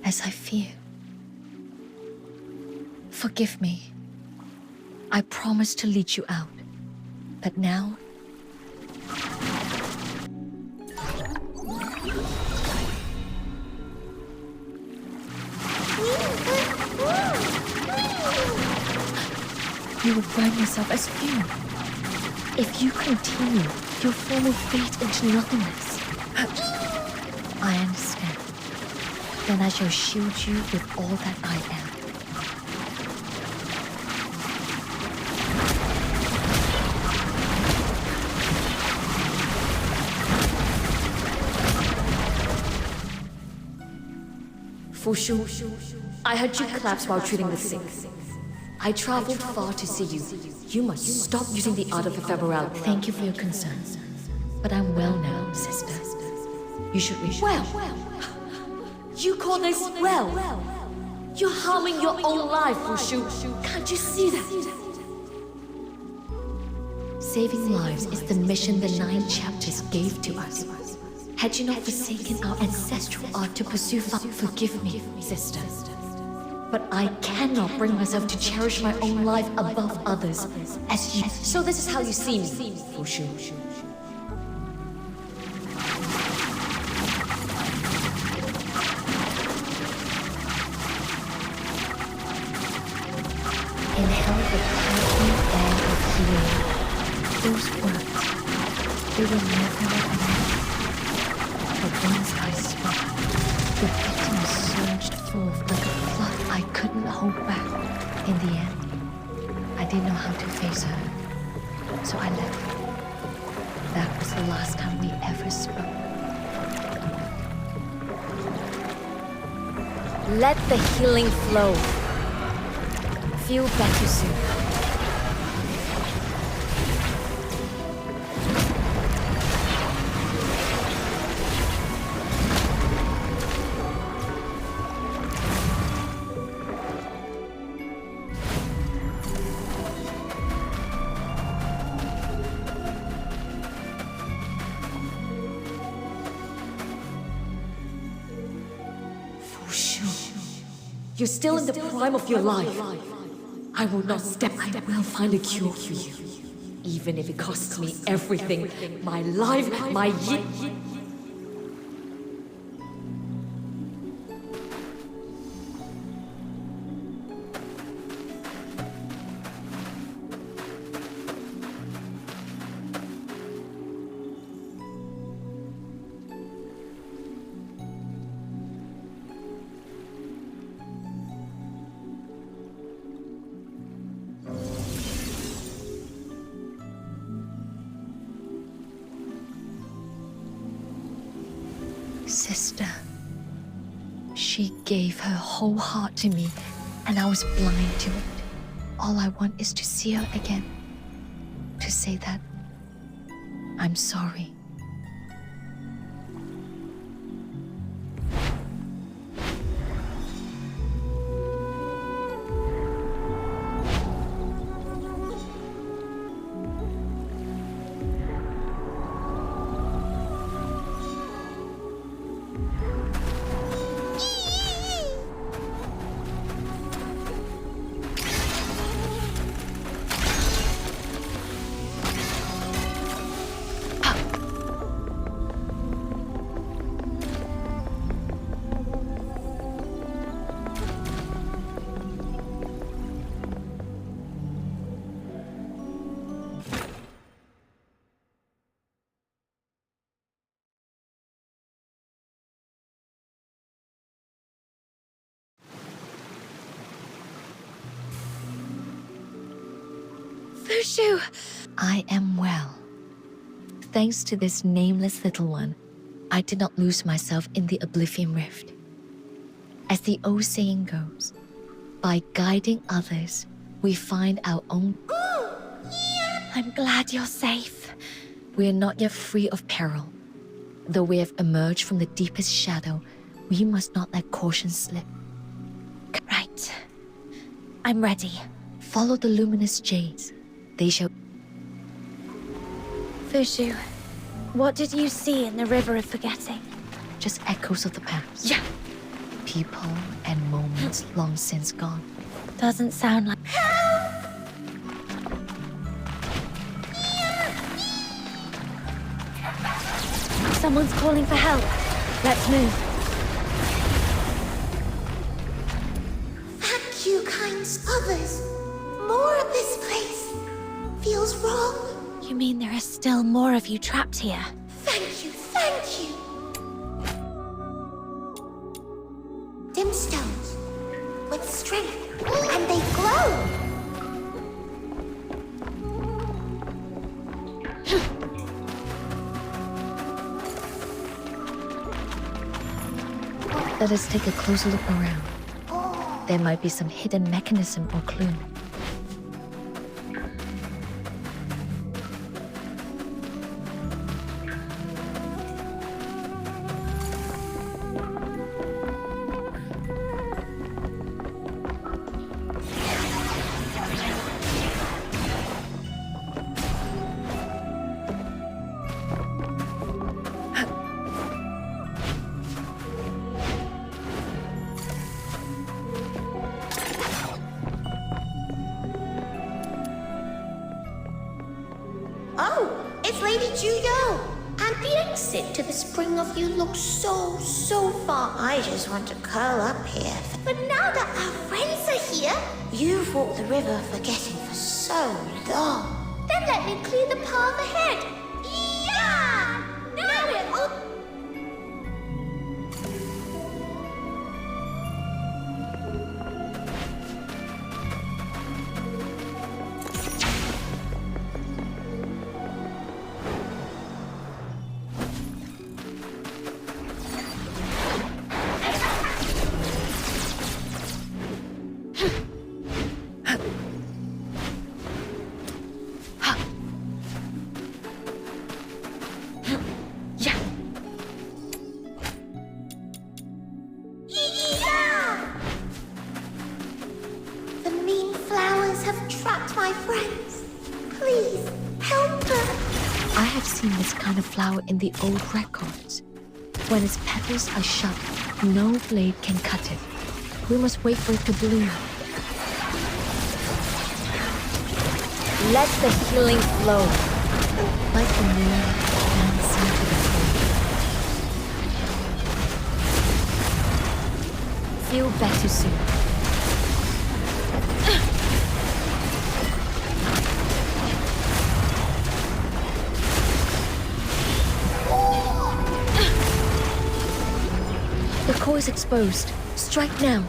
Speaker 8: As I fear. Forgive me. I promised to lead you out. But now... You will burn yourself as fuel. If you continue, your form will fade into nothingness. I understand. Then I shall shield you with all that I am. Fushu, I heard you collapse while treating the sick. I traveled far to see you. You must stop using the art of ephemerality. Thank you for your concern. But I'm well now, sister. You should be well. You call this well? You're harming your own life, Fushu. Can't you see that? Saving lives is the mission the 9 chapters gave to us. Had you not forsaken our ancestral art to pursue forgive me, sister. But I cannot bring myself to cherish my own life above others, as you. So this is how you see me, Fushu. Inhale the purifying air of healing. Those words, they were never enough. But once I spoke, the victim surged forth like a flood I couldn't hold back. In the end, I didn't know how to face her, so I left her. That was the last time we ever spoke.
Speaker 14: Let the healing flow. Feel better soon.
Speaker 8: You're still in the prime of your life. I will not step. I will find a cure for you. Even if it costs me everything. My life, my years. Sister. She gave her whole heart to me, and I was blind to it. All I want is to see her again. To say that I'm sorry. Fushu! I am well. Thanks to this nameless little one, I did not lose myself in the Oblivion Rift. As the old saying goes, by guiding others, we find our own...
Speaker 3: I'm glad you're safe.
Speaker 8: We are not yet free of peril. Though we have emerged from the deepest shadow, we must not let caution slip.
Speaker 3: Right. I'm ready.
Speaker 8: Follow the luminous jades. They shall...
Speaker 3: Fushu, what did you see in the River of Forgetting?
Speaker 8: Just echoes of the past.
Speaker 3: Yeah.
Speaker 8: People and moments long since gone.
Speaker 3: Doesn't sound like... Someone's calling for help. Let's move.
Speaker 20: Thank you, kind others. More of this place feels wrong.
Speaker 3: You mean there are still more of you trapped here?
Speaker 20: Thank you, thank you. Dim stones with strength, and they glow.
Speaker 8: Let us take a closer look around. There might be some hidden mechanism or clue.
Speaker 20: Oh, it's Lady Juyo. And the exit to the Spring of You looks so far. I just want to curl up here. But now that our friends are here, you've walked the river forgetting for so long. Then let me clear the path ahead. Yeah! Now we're all...
Speaker 8: Flower in the old records. When its petals are shut, no blade can cut it. We must wait for it to bloom. Let the healing flow, like the moon dancing to the sea. Feel better soon. The core is exposed. Strike now.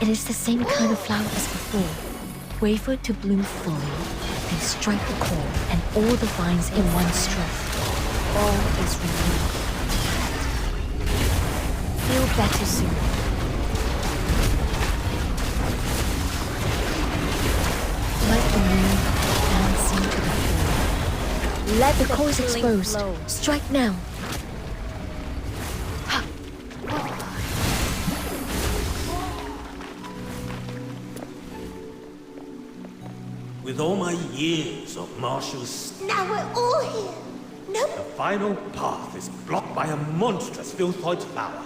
Speaker 8: It is the same kind of flower as before. Wait for it to bloom fully, then strike the core and all the vines in one stroke. All is renewed. Feel better soon. Like the moon dancing to the floor. Let the core is exposed. Strike now.
Speaker 19: With all my years of martial
Speaker 20: Now we're all here. Nope.
Speaker 19: the final path is blocked by a monstrous filthoid flower.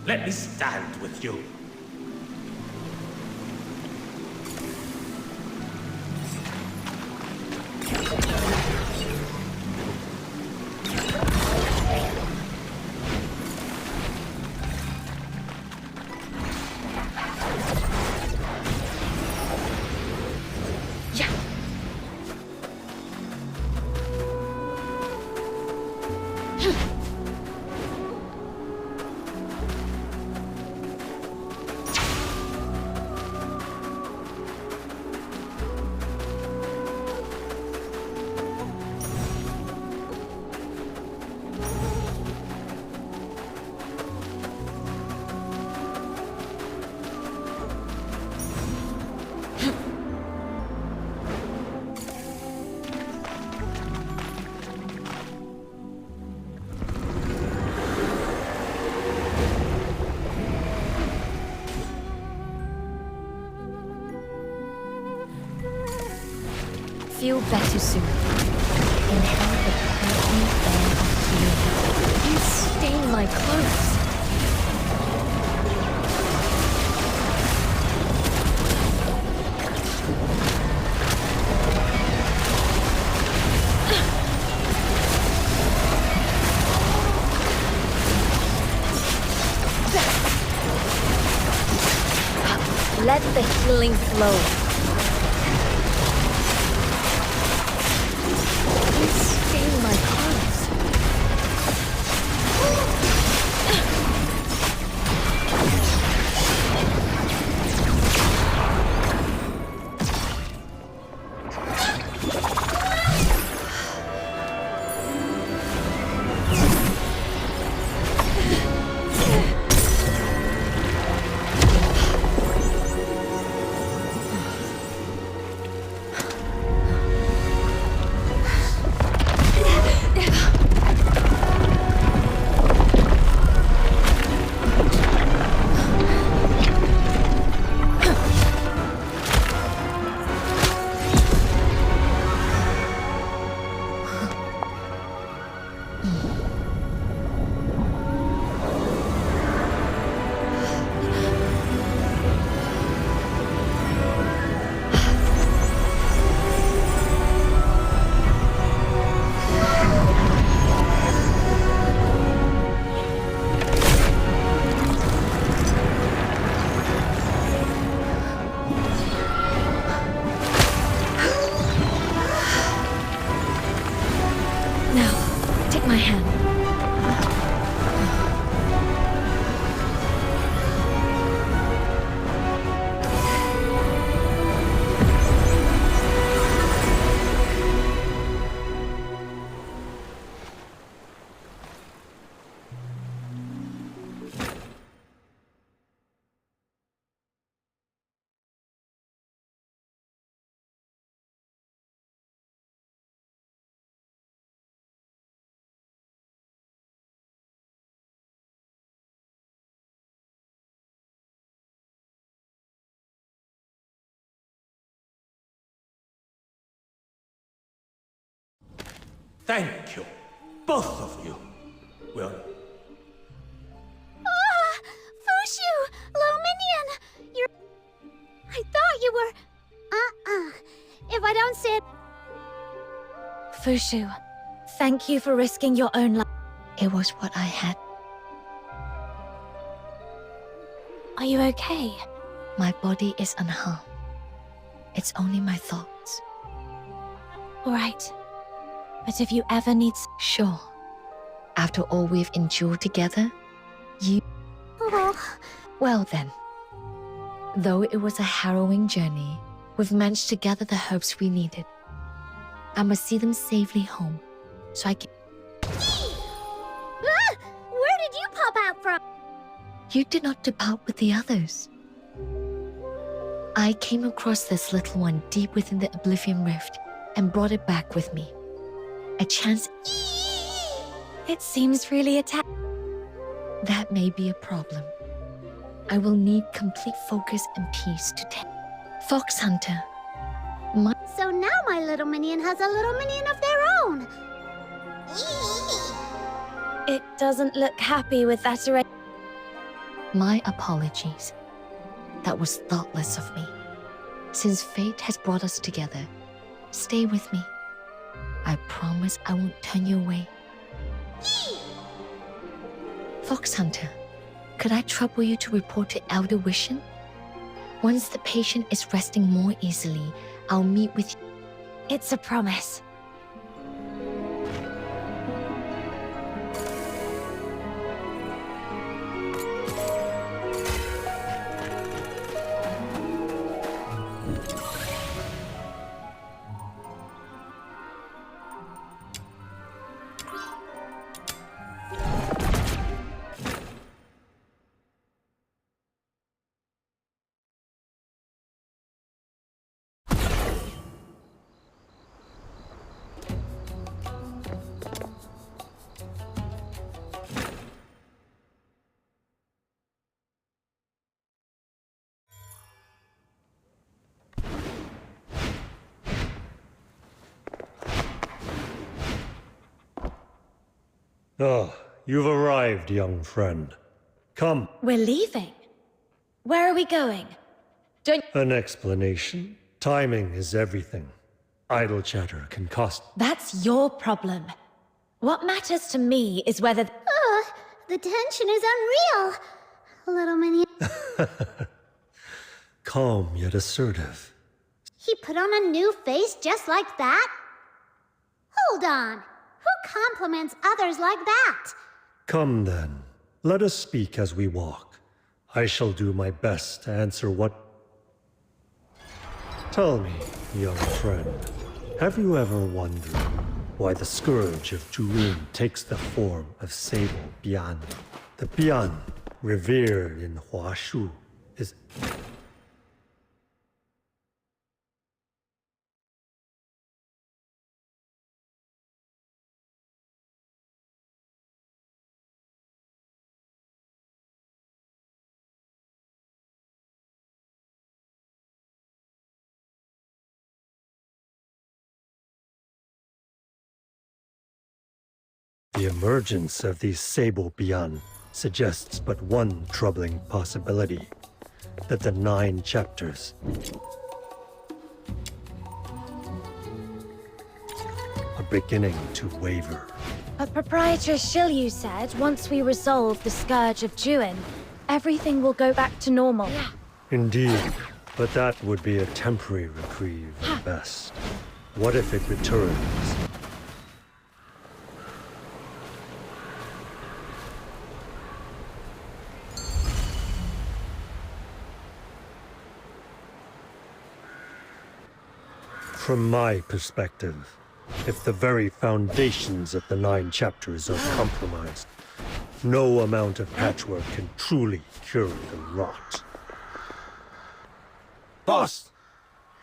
Speaker 19: Let me stand with you.
Speaker 8: Feel better soon. Inhale the perfume air of healing. You stain my clothes. Let the healing flow. You stain my clothes. Now, take my hand.
Speaker 19: Thank you, both of you. Well,
Speaker 12: Ah! Fushu! Little minion! You're... I thought you were... If I don't say it...
Speaker 3: Fushu, thank you for risking your own life.
Speaker 8: It was what I had.
Speaker 3: Are you okay?
Speaker 8: My body is unharmed. It's only my thoughts.
Speaker 3: All right. But if you ever need...
Speaker 8: Sure. After all we've endured together, you...
Speaker 12: Oh.
Speaker 8: Well then. Though it was a harrowing journey, we've managed to gather the herbs we needed. I must see them safely home, so I can...
Speaker 2: Ah! Where did you pop out from?
Speaker 8: You did not depart with the others. I came across this little one deep within the Oblivion Rift and brought it back with me. A chance...
Speaker 3: It seems really attacked.
Speaker 8: That may be a problem. I will need complete focus and peace to tend. Fox Hunter.
Speaker 2: So now my little minion has a little minion of their own.
Speaker 3: It doesn't look happy with that array.
Speaker 8: My apologies. That was thoughtless of me. Since fate has brought us together, stay with me. I promise I won't turn you away. Fox Hunter, could I trouble you to report to Elder Wishen? Once the patient is resting more easily, I'll meet with you.
Speaker 3: It's a promise.
Speaker 16: Ah, you've arrived, young friend. Come.
Speaker 3: We're leaving. Where are we going?
Speaker 16: An explanation. Timing is everything. Idle chatter can cost...
Speaker 3: That's your problem. What matters to me is whether...
Speaker 2: The tension is unreal. Little minion.
Speaker 16: Calm yet assertive.
Speaker 2: He put on a new face just like that? Hold on. Who compliments others like that?
Speaker 16: Come then. Let us speak as we walk. I shall do my best to answer what... Tell me, young friend, have you ever wondered why the scourge of Jurin takes the form of Sable Bian? The Bian, revered in Huashu, is... The emergence of these Sable Bian suggests but one troubling possibility, that the 9 chapters are beginning to waver.
Speaker 3: But Proprietress Shilyu said once we resolve the Scourge of Juin, everything will go back to normal.
Speaker 16: Indeed, but that would be a temporary reprieve at best. What if it returns? From my perspective, if the very foundations of the 9 chapters are compromised, no amount of patchwork can truly cure the rot.
Speaker 10: Boss!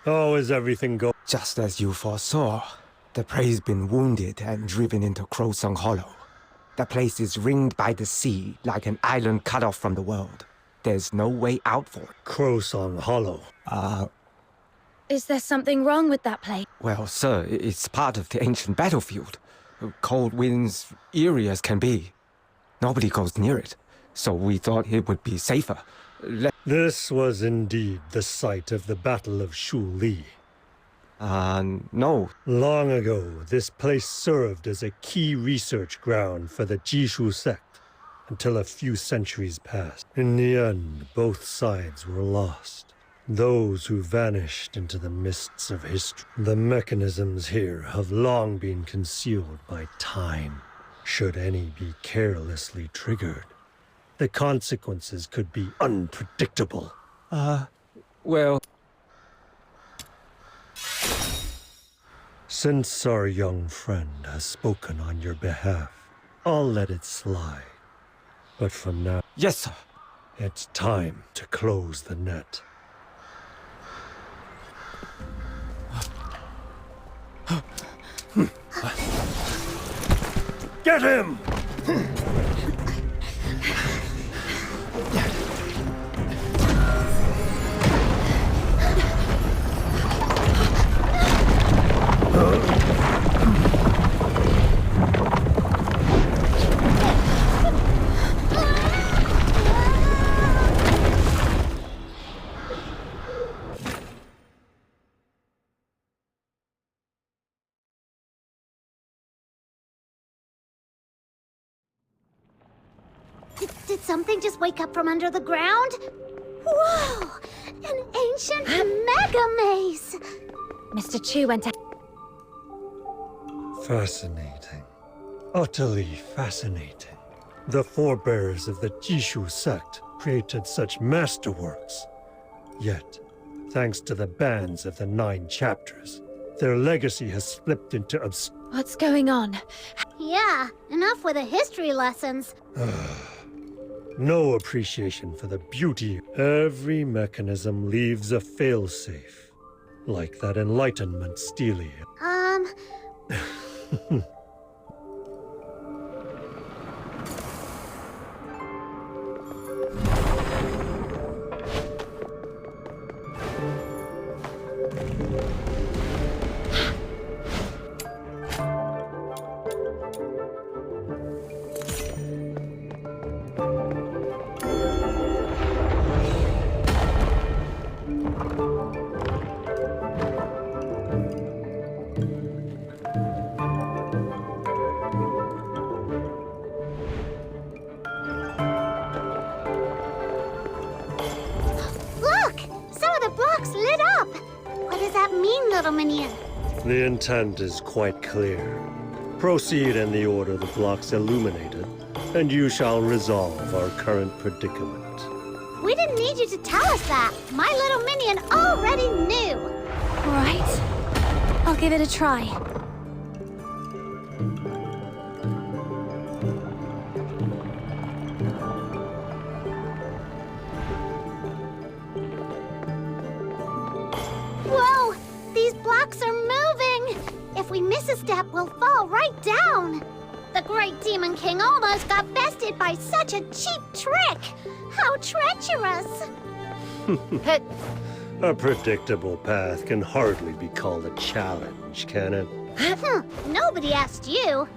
Speaker 16: How is everything going?
Speaker 10: Just as you foresaw, the prey's been wounded and driven into Crowsong Hollow. The place is ringed by the sea, like an island cut off from the world. There's no way out for it.
Speaker 16: Crowsong Hollow?
Speaker 3: Is there something wrong with that place?
Speaker 10: Well, sir, it's part of the ancient battlefield. Cold winds, eerie as can be. Nobody goes near it, so we thought it would be safer.
Speaker 16: This was indeed the site of the Battle of Shu Li.
Speaker 10: No.
Speaker 16: Long ago, this place served as a key research ground for the Jishu sect, until a few centuries passed. In the end, both sides were lost. Those who vanished into the mists of history. The mechanisms here have long been concealed by time. Should any be carelessly triggered, the consequences could be unpredictable.
Speaker 10: Well...
Speaker 16: Since our young friend has spoken on your behalf, I'll let it slide. But from now...
Speaker 10: Yes, sir.
Speaker 16: It's time to close the net. Get him!
Speaker 2: Did something just wake up from under the ground? Whoa! An ancient mega maze!
Speaker 3: Mr. Chu went to...
Speaker 16: Fascinating. Utterly fascinating. The forebears of the Jishu sect created such masterworks. Yet, thanks to the bans of the 9 chapters, their legacy has slipped into
Speaker 3: What's going on?
Speaker 2: Yeah, enough with the history lessons.
Speaker 16: No appreciation for the beauty. Every mechanism leaves a failsafe. Like that Enlightenment stele.
Speaker 2: Look! Some of the blocks lit up! What does that mean, little minion?
Speaker 16: The intent is quite clear. Proceed in the order the blocks illuminated, and you shall resolve our current predicament.
Speaker 2: We didn't need you to tell us that. My little minion already knew.
Speaker 3: Right. I'll give it a try.
Speaker 2: Whoa! These blocks are moving! If we miss a step, we'll fall right down! The Great Demon King almost got bested by such a cheap trick! How treacherous!
Speaker 16: A predictable path can hardly be called a challenge, can it?
Speaker 2: Nobody asked you.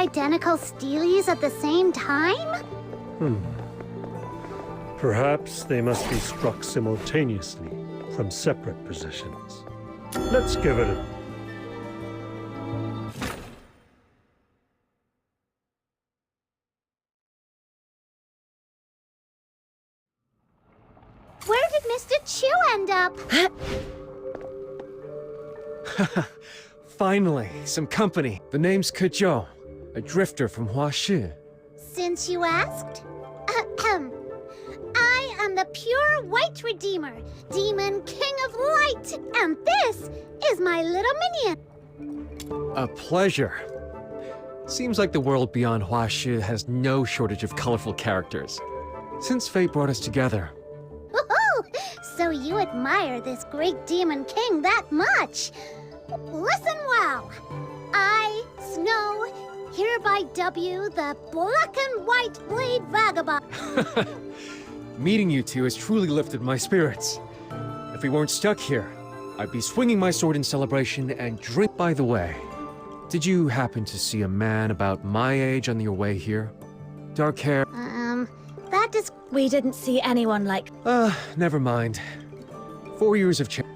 Speaker 2: identical steelies at the same time?
Speaker 16: Perhaps they must be struck simultaneously from separate positions. Let's give it a...
Speaker 2: Where did Mr. Chu end up?
Speaker 9: Finally, some company. The name's Kezhou, a drifter from Huashi.
Speaker 2: Since you asked? I am the pure white redeemer, demon king of light, and this is my little minion.
Speaker 9: A pleasure. Seems like the world beyond Huashi has no shortage of colorful characters. Since fate brought us together.
Speaker 2: Woohoo! So you admire this great demon king that much? Listen well. I, Snow, hereby dub you the Black and White Blade Vagabond.
Speaker 9: Meeting you two has truly lifted my spirits. If we weren't stuck here, I'd be swinging my sword in celebration and drink. By the way, did you happen to see a man about my age on your way here? Dark hair?
Speaker 2: That is...
Speaker 3: We didn't see anyone like...
Speaker 9: Never mind. 4 years of change.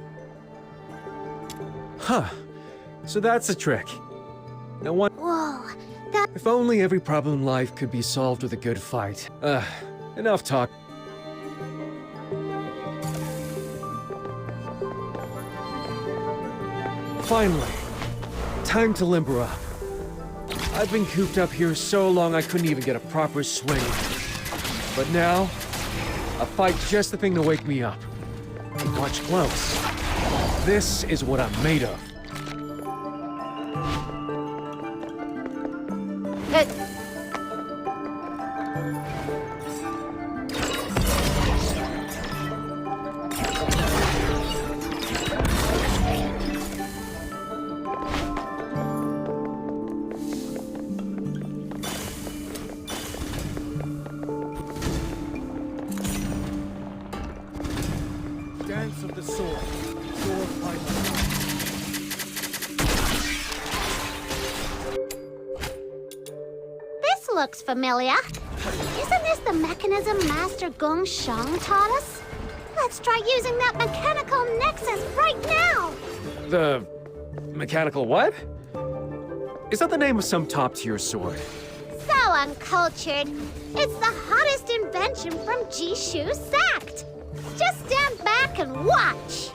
Speaker 9: Huh. So that's a trick. Now what?
Speaker 2: Whoa, that...
Speaker 9: If only every problem in life could be solved with a good fight. Enough talk. Finally, time to limber up. I've been cooped up here so long I couldn't even get a proper swing. But now, a fight's just the thing to wake me up. Watch close. This is what I'm made of. Dance of the sword. Sword fight.
Speaker 2: This looks familiar. Isn't this the mechanism Master Gong Shang taught us? Let's try using that mechanical nexus right now!
Speaker 9: The... mechanical what? Is that the name of some top-tier sword?
Speaker 2: So uncultured. It's the hottest invention from Jishu Sect. Just stand back and watch.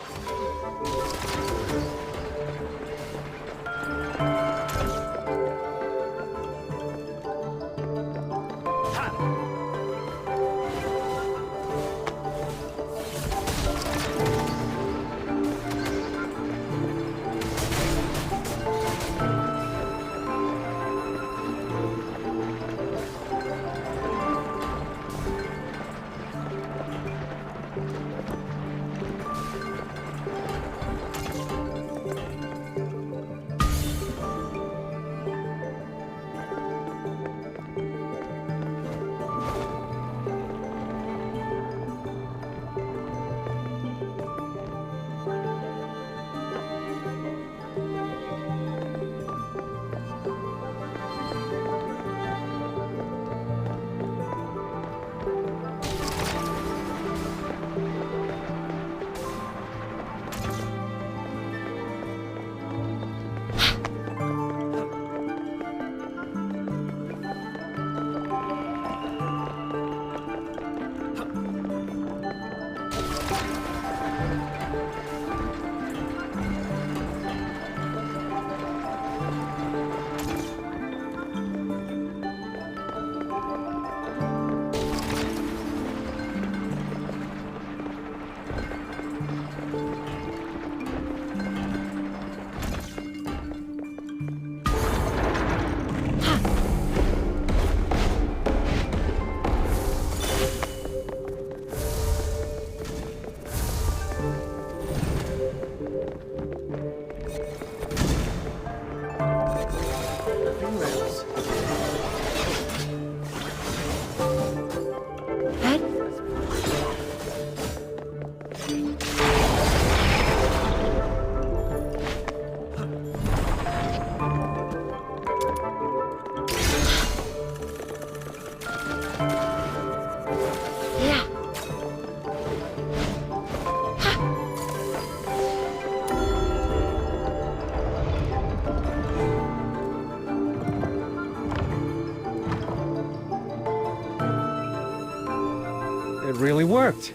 Speaker 9: really worked.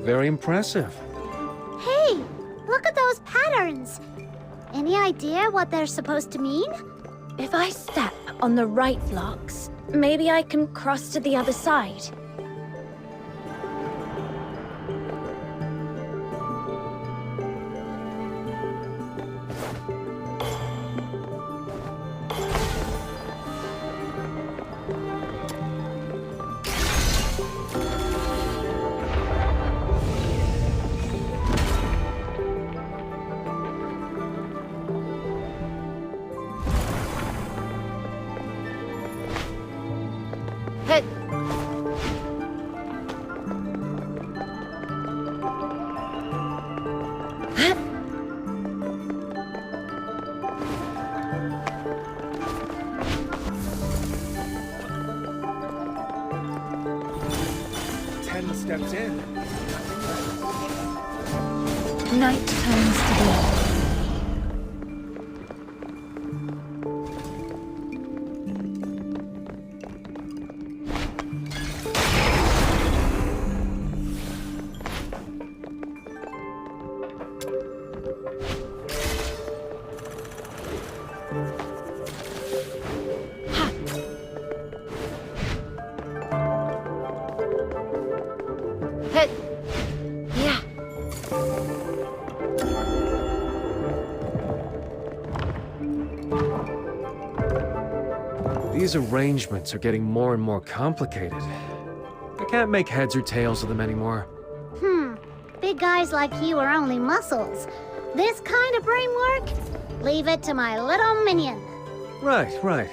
Speaker 9: Very impressive.
Speaker 2: Hey, look at those patterns. Any idea what they're supposed to mean?
Speaker 3: If I step on the right blocks, maybe I can cross to the other side.
Speaker 2: Hit.
Speaker 9: Ten steps in.
Speaker 1: Night turns to day.
Speaker 2: Hit. Yeah.
Speaker 9: These arrangements are getting more and more complicated. I can't make heads or tails of them anymore.
Speaker 2: Big guys like you are only muscles. This kind of brain work? Leave it to my little minion.
Speaker 9: Right, right.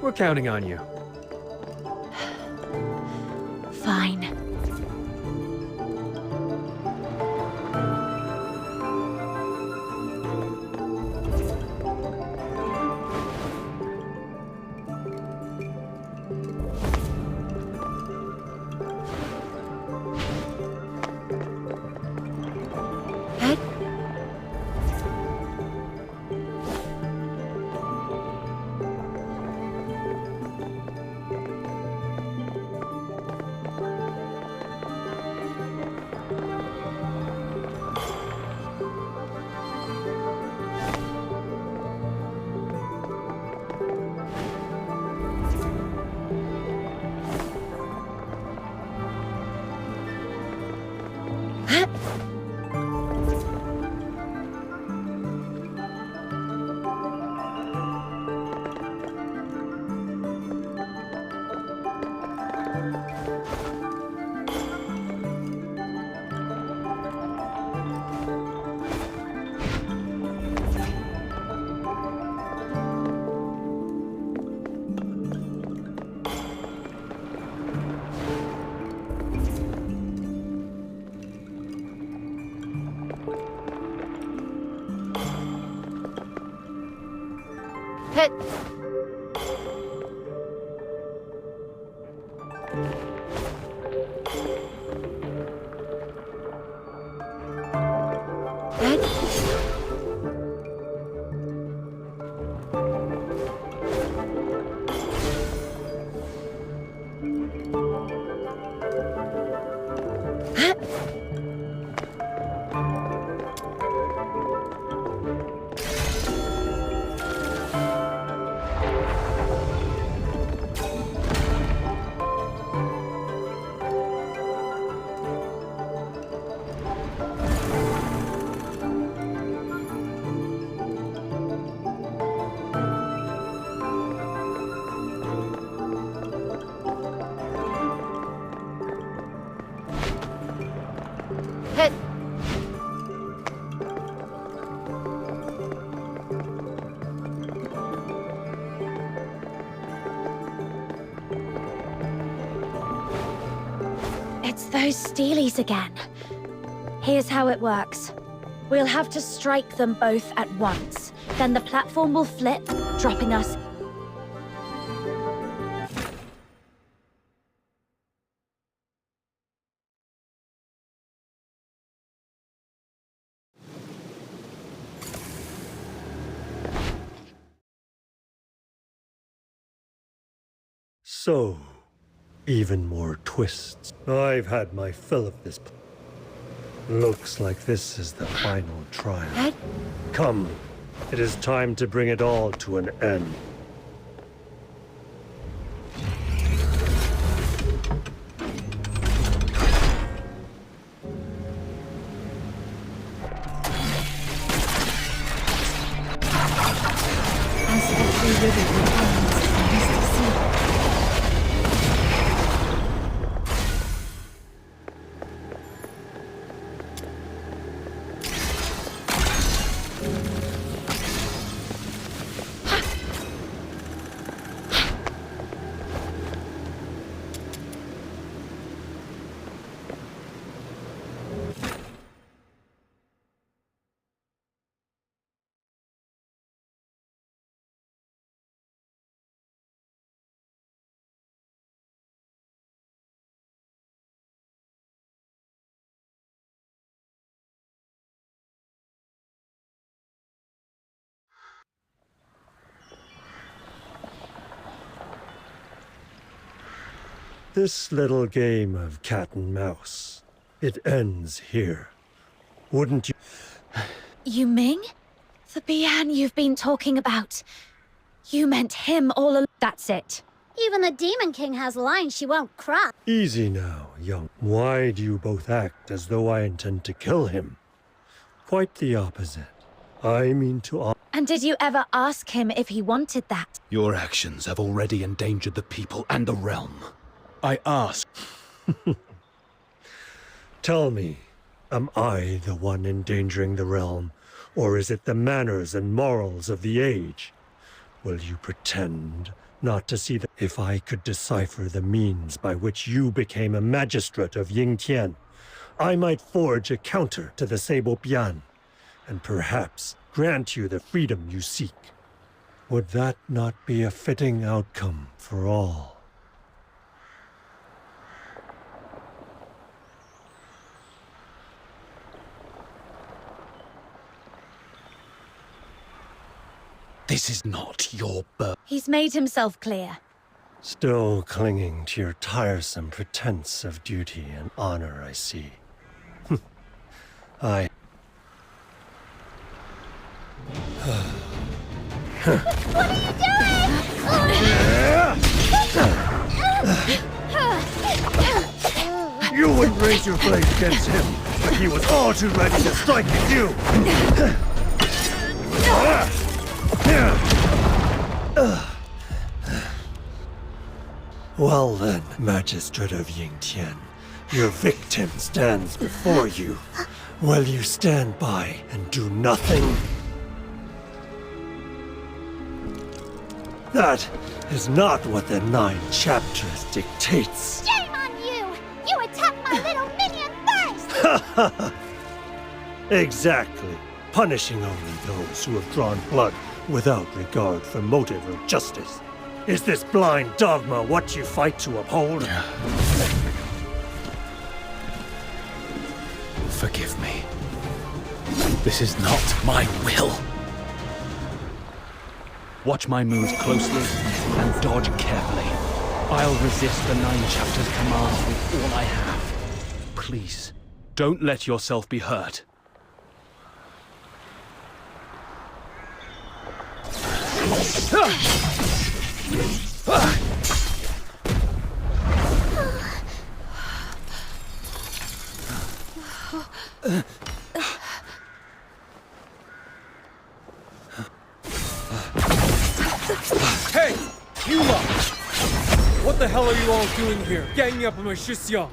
Speaker 9: We're counting on you.
Speaker 3: Fine.
Speaker 2: Hit. Hit.
Speaker 3: It's those steelies again. Here's how it works. We'll have to strike them both at once. Then the platform will flip, dropping us.
Speaker 16: So, even more twists. I've had my fill of this. Looks like this is the final trial. Come, it is time to bring it all to an end.
Speaker 3: As every river returns to the misty sea.
Speaker 16: This little game of cat and mouse, it ends here. Wouldn't you?
Speaker 3: Yu Ming? The Bian you've been talking about. You meant him all along. That's it.
Speaker 2: Even the Demon King has lines she won't cross.
Speaker 16: Easy now, young. Why do you both act as though I intend to kill him? Quite the opposite. I mean to...
Speaker 3: And did you ever ask him if he wanted that?
Speaker 9: Your actions have already endangered the people and the realm. I ask.
Speaker 16: Tell me, am I the one endangering the realm, or is it the manners and morals of the age? Will you pretend not to see that if I could decipher the means by which you became a magistrate of Yingtian, I might forge a counter to the Sable Bian, and perhaps grant you the freedom you seek? Would that not be a fitting outcome for all?
Speaker 9: This is not your birth.
Speaker 3: He's made himself clear.
Speaker 16: Still clinging to your tiresome pretense of duty and honor, I see. I...
Speaker 2: What are you doing?
Speaker 16: You wouldn't raise your blade against him, but he was all too ready to strike at you! Well then, Magistrate of Yingtian, your victim stands before you. Will you stand by and do nothing? That is not what the 9 chapters dictates.
Speaker 2: Shame on you! You attacked my little minion first!
Speaker 16: Exactly. Punishing only those who have drawn blood without regard for motive or justice. Is this blind dogma what you fight to uphold?
Speaker 9: Forgive me. This is not my will. Watch my moves closely and dodge carefully. I'll resist the 9 chapters' commands with all I have. Please, don't let yourself be hurt.
Speaker 4: Hey! You lot! What the hell are you all doing here? Ganging up on my Shixiang!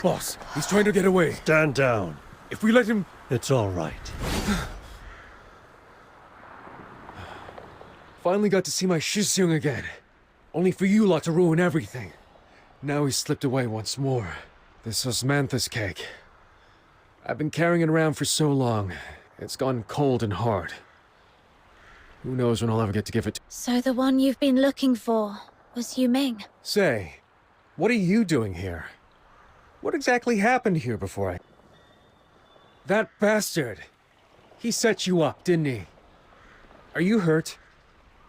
Speaker 4: Boss, he's trying to get away.
Speaker 16: Stand down.
Speaker 4: If we let him...
Speaker 16: It's all right.
Speaker 4: Finally got to see my Shixiang again. Only for you lot to ruin everything. Now he's slipped away once more. This osmanthus cake. I've been carrying it around for so long. It's gone cold and hard. Who knows when I'll ever get to give it to...
Speaker 3: So the one you've been looking for was Yu Ming.
Speaker 4: Say, what are you doing here? What exactly happened here before I... That bastard! He set you up, didn't he? Are you hurt?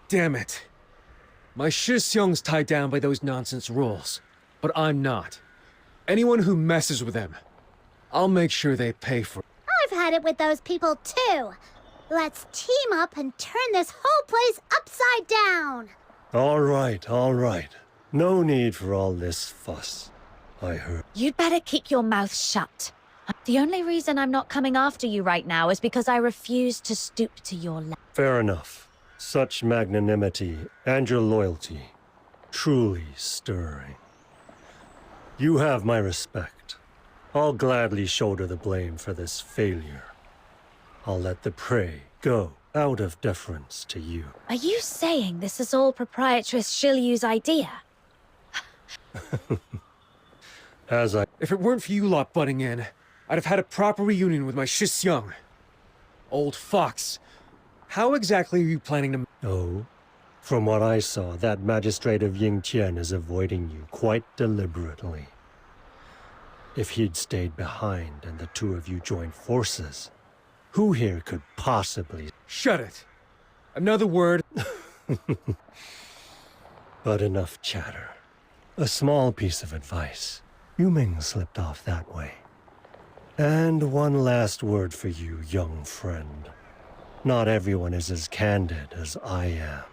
Speaker 4: Damn it. My Shixiong's tied down by those nonsense rules, but I'm not. Anyone who messes with them, I'll make sure they pay for it.
Speaker 2: I've had it with those people too. Let's team up and turn this whole place upside down.
Speaker 16: All right. No need for all this fuss. I heard.
Speaker 3: You'd better keep your mouth shut. The only reason I'm not coming after you right now is because I refuse to stoop to your level.
Speaker 16: Fair enough. Such magnanimity and your loyalty, truly stirring. You have my respect. I'll gladly shoulder the blame for this failure. I'll let the prey go out of deference to you.
Speaker 3: Are you saying this is all Proprietress Shilyu's idea?
Speaker 4: If it weren't for you lot butting in, I'd have had a proper reunion with my Shixiong. Old fox, how exactly are you planning to...
Speaker 16: Oh, from what I saw, that magistrate of Yingtian is avoiding you quite deliberately. If he'd stayed behind and the two of you joined forces, who here could possibly...
Speaker 4: Shut it! Another word...
Speaker 16: But enough chatter. A small piece of advice. Yu Ming slipped off that way. And one last word for you, young friend. Not everyone is as candid as I am.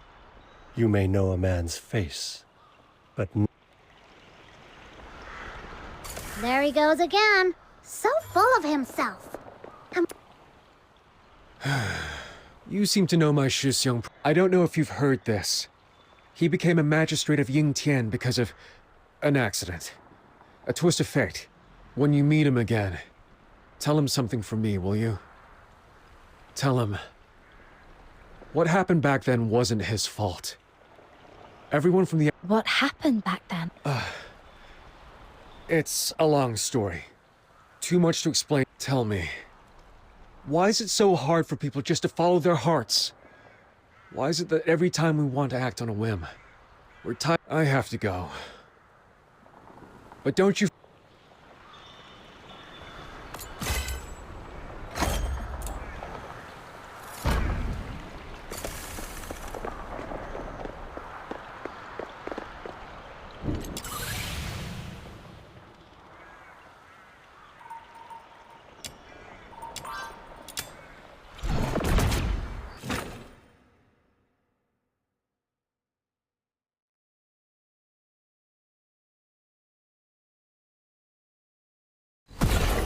Speaker 16: You may know a man's face, but...
Speaker 2: There he goes again. So full of himself.
Speaker 4: You seem to know my Shixiong. I don't know if you've heard this. He became a magistrate of Yingtian because of an accident. A twist of fate. When you meet him again, tell him something from me, will you? Tell him... what happened back then wasn't his fault. Everyone from the...
Speaker 3: What happened back then?
Speaker 4: It's a long story. Too much to explain. Tell me, why is it so hard for people just to follow their hearts? Why is it that every time we want to act on a whim, we're tired? I have to go. But don't you...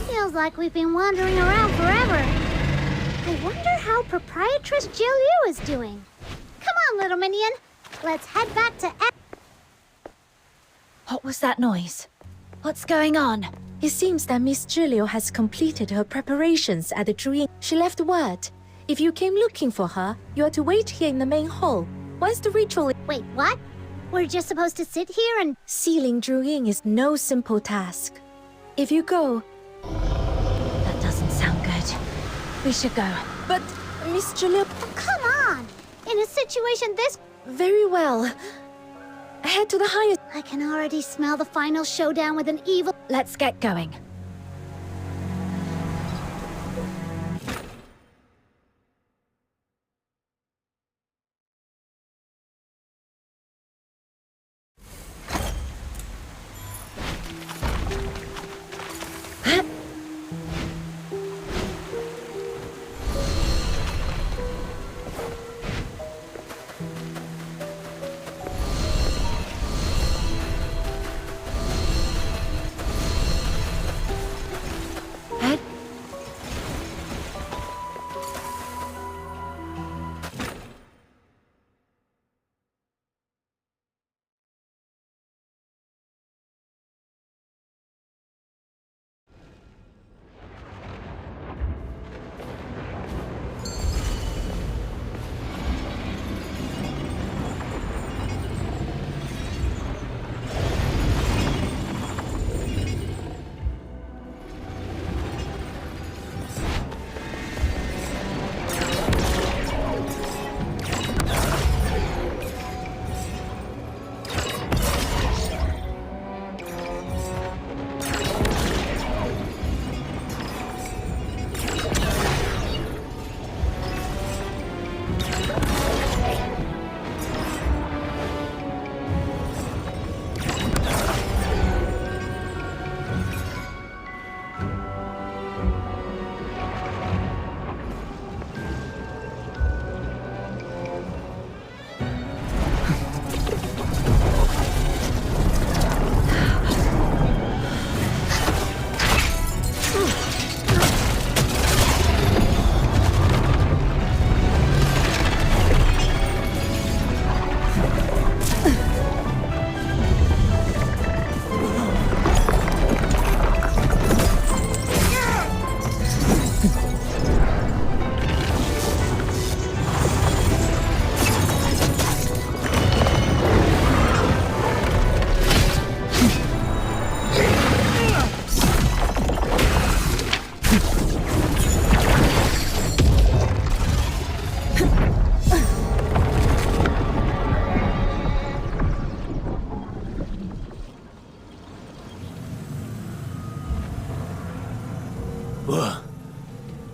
Speaker 2: Feels like we've been wandering around forever. I wonder how Proprietress Jiu is doing. Come on, little minion. Let's head back to...
Speaker 3: What was that noise? What's going on?
Speaker 5: It seems that Miss Zhiliu has completed her preparations at the Zhuyin. She left word. If you came looking for her, you are to wait here in the main hall. Once the ritual...
Speaker 2: Wait, what? We're just supposed to sit here and...
Speaker 5: Sealing Zhuyin is no simple task. If you go...
Speaker 3: That doesn't sound good. We should go.
Speaker 5: But, Miss Zhiliu...
Speaker 2: Come on! In a situation this...
Speaker 5: Very well. Head to the highest...
Speaker 2: I can already smell the final showdown with an evil...
Speaker 3: Let's get going.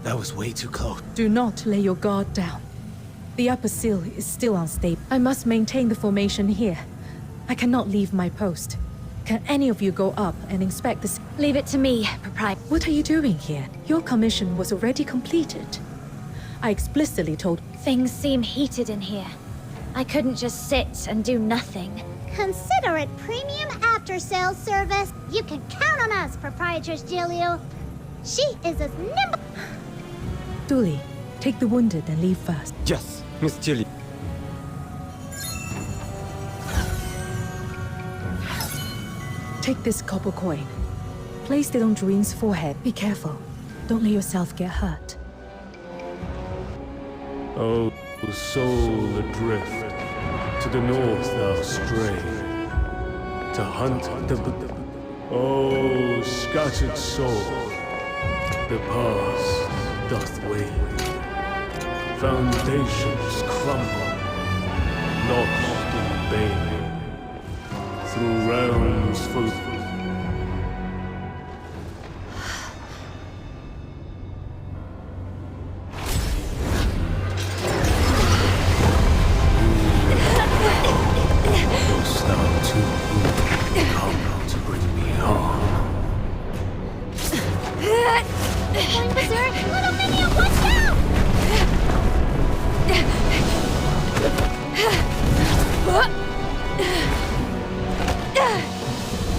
Speaker 7: That was way too close.
Speaker 5: Do not lay your guard down. The upper seal is still unstable. I must maintain the formation here. I cannot leave my post. Can any of you go up and inspect the...
Speaker 3: Leave it to me, Proprietor.
Speaker 5: What are you doing here? Your commission was already completed. I explicitly told...
Speaker 3: Things seem heated in here. I couldn't just sit and do nothing.
Speaker 2: Consider it premium after-sales service. You can count on us, Proprietress Jilio. She is as nimble...
Speaker 5: Dooley, take the wounded and leave first.
Speaker 10: Yes, Miss Jilly.
Speaker 5: Take this copper coin. Place it on Doreen's forehead. Be careful. Don't let yourself get hurt.
Speaker 9: Oh, soul adrift, to the north thou stray, to hunt the... Oh, scattered soul, the past doth wane. Foundations crumble, lost in bane, through realms full of...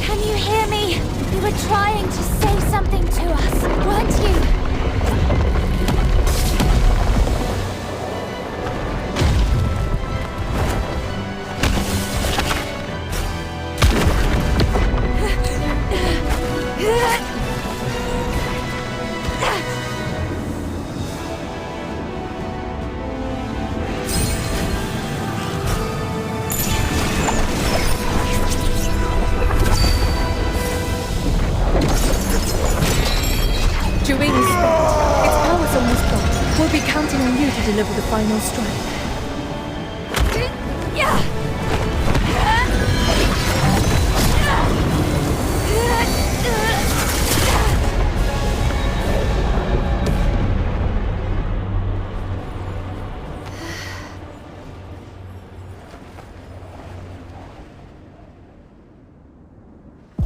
Speaker 3: Can you hear me? You were trying to say something to us, weren't you?
Speaker 5: We'll be counting on you to deliver the final strike.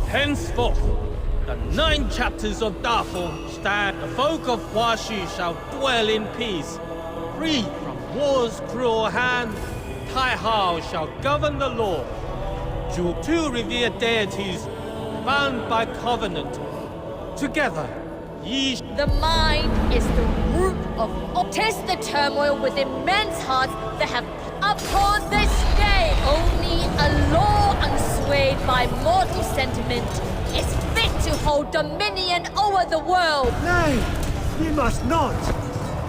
Speaker 13: Henceforth, the 9 chapters of Dafeng stand. The folk of Huashu shall dwell in peace, free from war's cruel hand. Taihao shall govern the law. 2 revered deities, bound by covenant. Together, ye...
Speaker 14: The mind is the root of all. 'Tis the turmoil within men's hearts that have upon this day. Only a law unswayed by mortal sentiment is fit to hold dominion over the world.
Speaker 16: Nay, ye must not.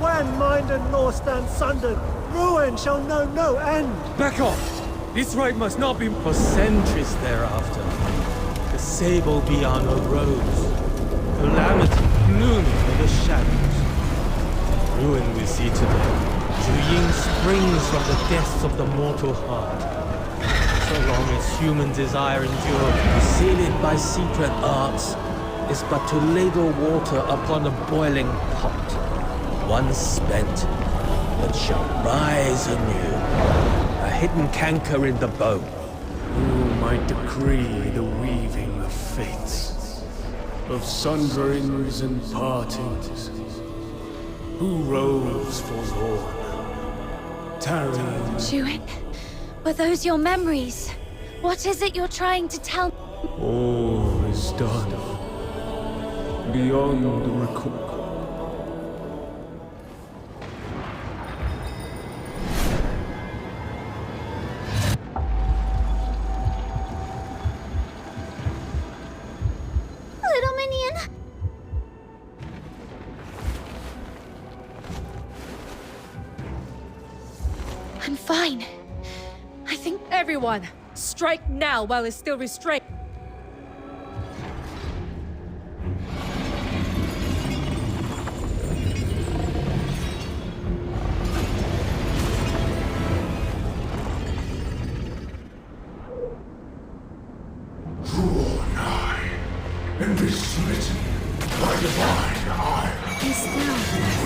Speaker 16: When mind and law stand sundered, ruin shall know no end.
Speaker 4: Back off! This right must not be...
Speaker 13: For centuries thereafter, the sable beyond arose, calamity looming in the shadows. Ruin we see today. Zhuying springs from the depths of the mortal heart. So long as human desire endure, to seal it by secret arts is but to ladle water upon a boiling pot. Once spent, but shall rise anew. A hidden canker in the bone.
Speaker 9: Who might decree the weaving of fates, of sunderings and partings? Who roves forlorn, tarrying?
Speaker 3: Juin, were those your memories? What is it you're trying to tell me?
Speaker 9: All is done. Beyond the recall.
Speaker 2: Little minion.
Speaker 3: I'm fine. I think...
Speaker 14: Everyone, strike now while it's still restrained.
Speaker 9: Draw nigh and be smitten by divine ire.
Speaker 3: Be still.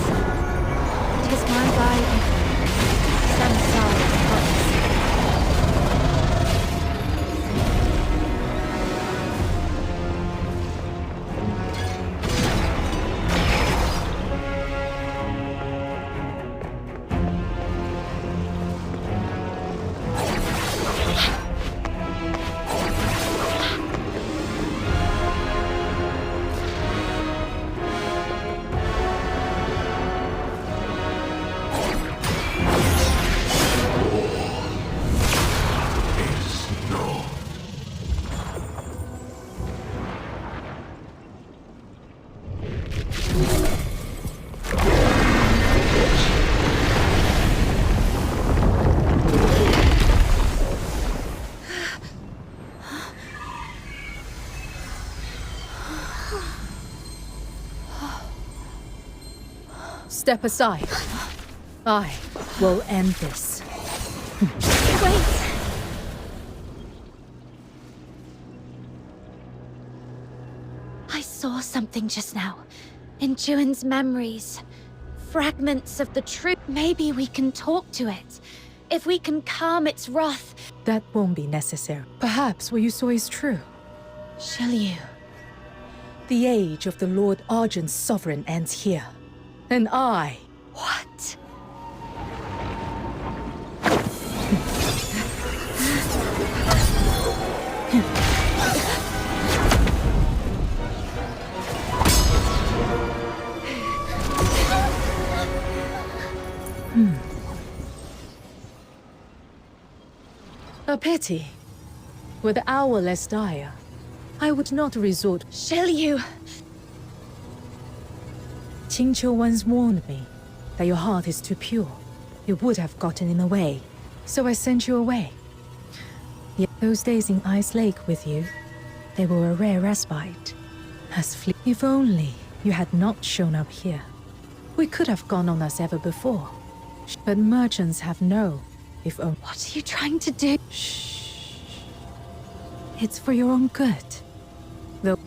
Speaker 5: Step aside. I will end this.
Speaker 3: Wait! I saw something just now. In Juan's memories. Fragments of the truth. Maybe we can talk to it. If we can calm its wrath.
Speaker 5: That won't be necessary. Perhaps what you saw is true.
Speaker 3: Shiryu.
Speaker 5: The age of the Lord Argent's sovereign ends here. And I...
Speaker 3: What?
Speaker 5: A pity. Were the hour less dire, I would not resort...
Speaker 3: Shiryu!
Speaker 5: Qingqiu once warned me that your heart is too pure. You would have gotten in the way, so I sent you away. Yet those days in Ice Lake with you, they were a rare respite. If only you had not shown up here. We could have gone on as ever before. But merchants have no, if only...
Speaker 3: What are you trying to do?
Speaker 5: Shh. It's for your own good. Though...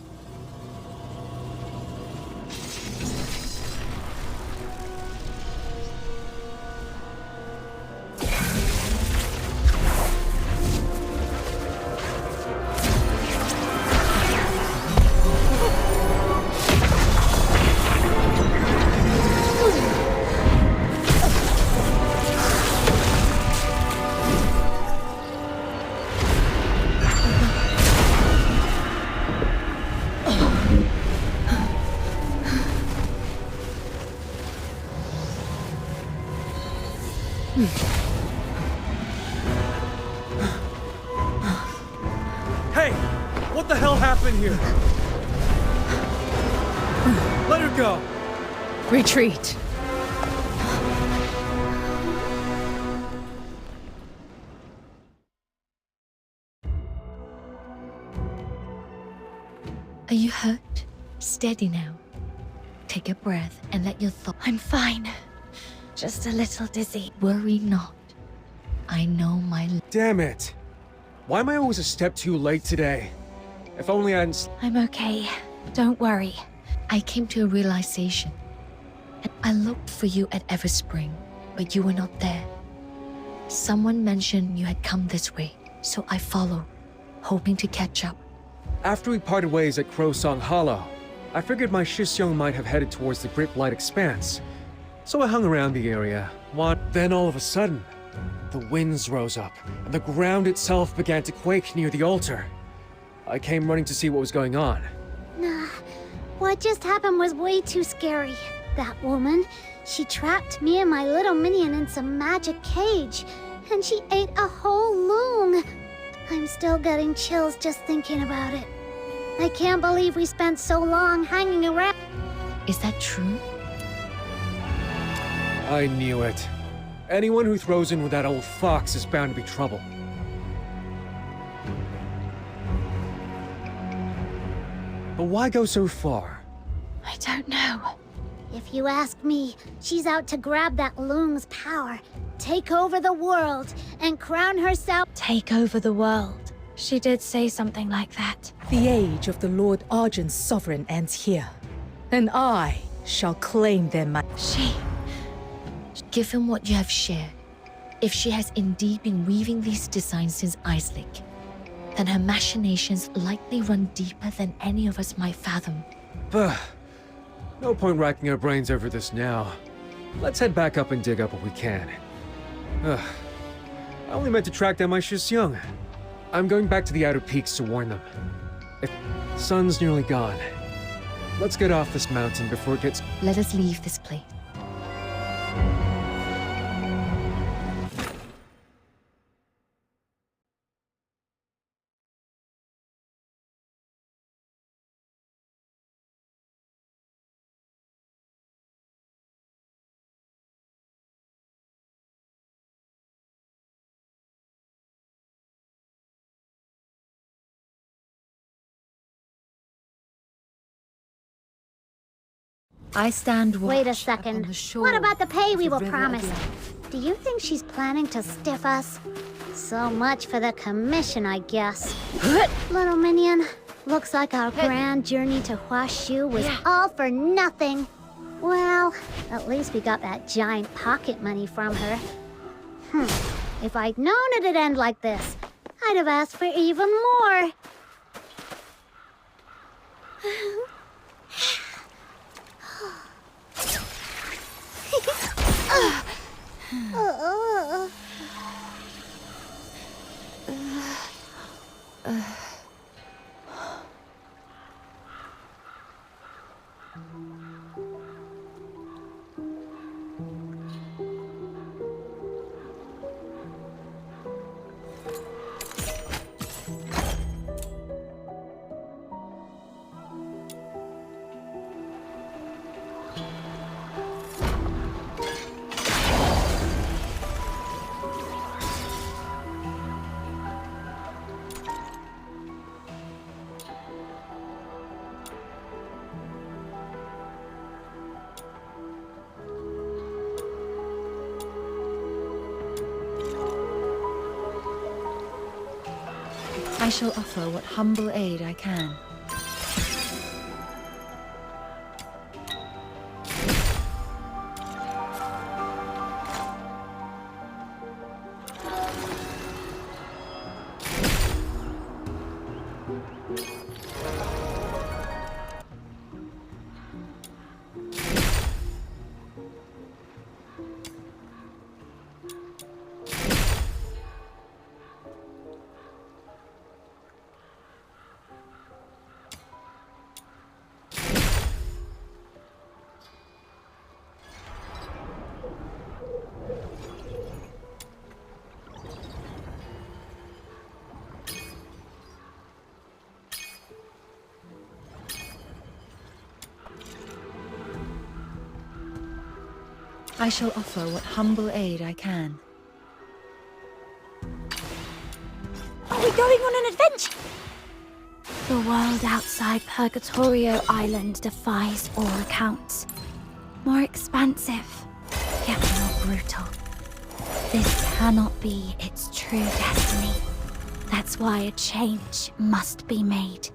Speaker 4: Hey! What the hell happened here? Let her go!
Speaker 5: Retreat!
Speaker 8: Are you hurt? Steady now. Take a breath and let your thoughts...
Speaker 3: I'm fine. Just a little dizzy.
Speaker 8: Worry not. I know my...
Speaker 4: Damn it! Why am I always a step too late today? If only I hadn't...
Speaker 3: I'm okay. Don't worry.
Speaker 8: I came to a realization. I looked for you at Everspring, but you were not there. Someone mentioned you had come this way, so I followed, hoping to catch up.
Speaker 4: After we parted ways at Crowsong Hollow, I figured my Shisyong might have headed towards the Great Light Expanse. So I hung around the area. Then all of a sudden, the winds rose up, and the ground itself began to quake near the altar. I came running to see what was going on.
Speaker 2: Nah, what just happened was way too scary. That woman, she trapped me and my little minion in some magic cage, and she ate a whole loong. I'm still getting chills just thinking about it. I can't believe we spent so long hanging around.
Speaker 8: Is that true?
Speaker 4: I knew it. Anyone who throws in with that old fox is bound to be trouble. But why go so far?
Speaker 3: I don't know.
Speaker 2: If you ask me, she's out to grab that loong's power, take over the world, and crown herself...
Speaker 3: Take over the world. She did say something like that.
Speaker 5: The age of the Lord Argent's sovereign ends here. And I shall claim them.
Speaker 8: Given what you have shared, if she has indeed been weaving these designs since Ice Lake, then her machinations likely run deeper than any of us might fathom.
Speaker 4: No point racking our brains over this now. Let's head back up and dig up what we can. I only meant to track down my Shisyong. I'm going back to the outer peaks to warn them. If sun's nearly gone, let's get off this mountain before it gets...
Speaker 8: Let us leave this place.
Speaker 1: I stand watch
Speaker 2: Wait a
Speaker 1: upon
Speaker 2: second.
Speaker 1: the shore
Speaker 2: What about the pay
Speaker 1: of
Speaker 2: we
Speaker 1: the
Speaker 2: were
Speaker 1: river of
Speaker 2: promised?
Speaker 1: life.
Speaker 2: Do you think she's planning to stiff us? So much for the commission, I guess. Little minion, looks like our grand journey to Huashu was all for nothing. Well, at least we got that giant pocket money from her. If I'd known it'd end like this, I'd have asked for even more.
Speaker 1: I shall offer what humble aid I can. I shall offer what humble aid I can.
Speaker 3: Are we going on an adventure? The world outside Purgatorio Island defies all accounts. More expansive, yet more brutal. This cannot be its true destiny. That's why a change must be made.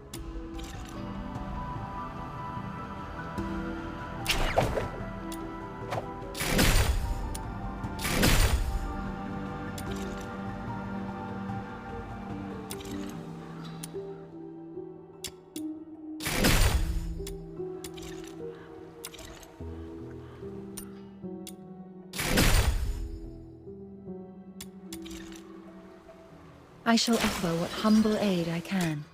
Speaker 1: I shall offer what humble aid I can.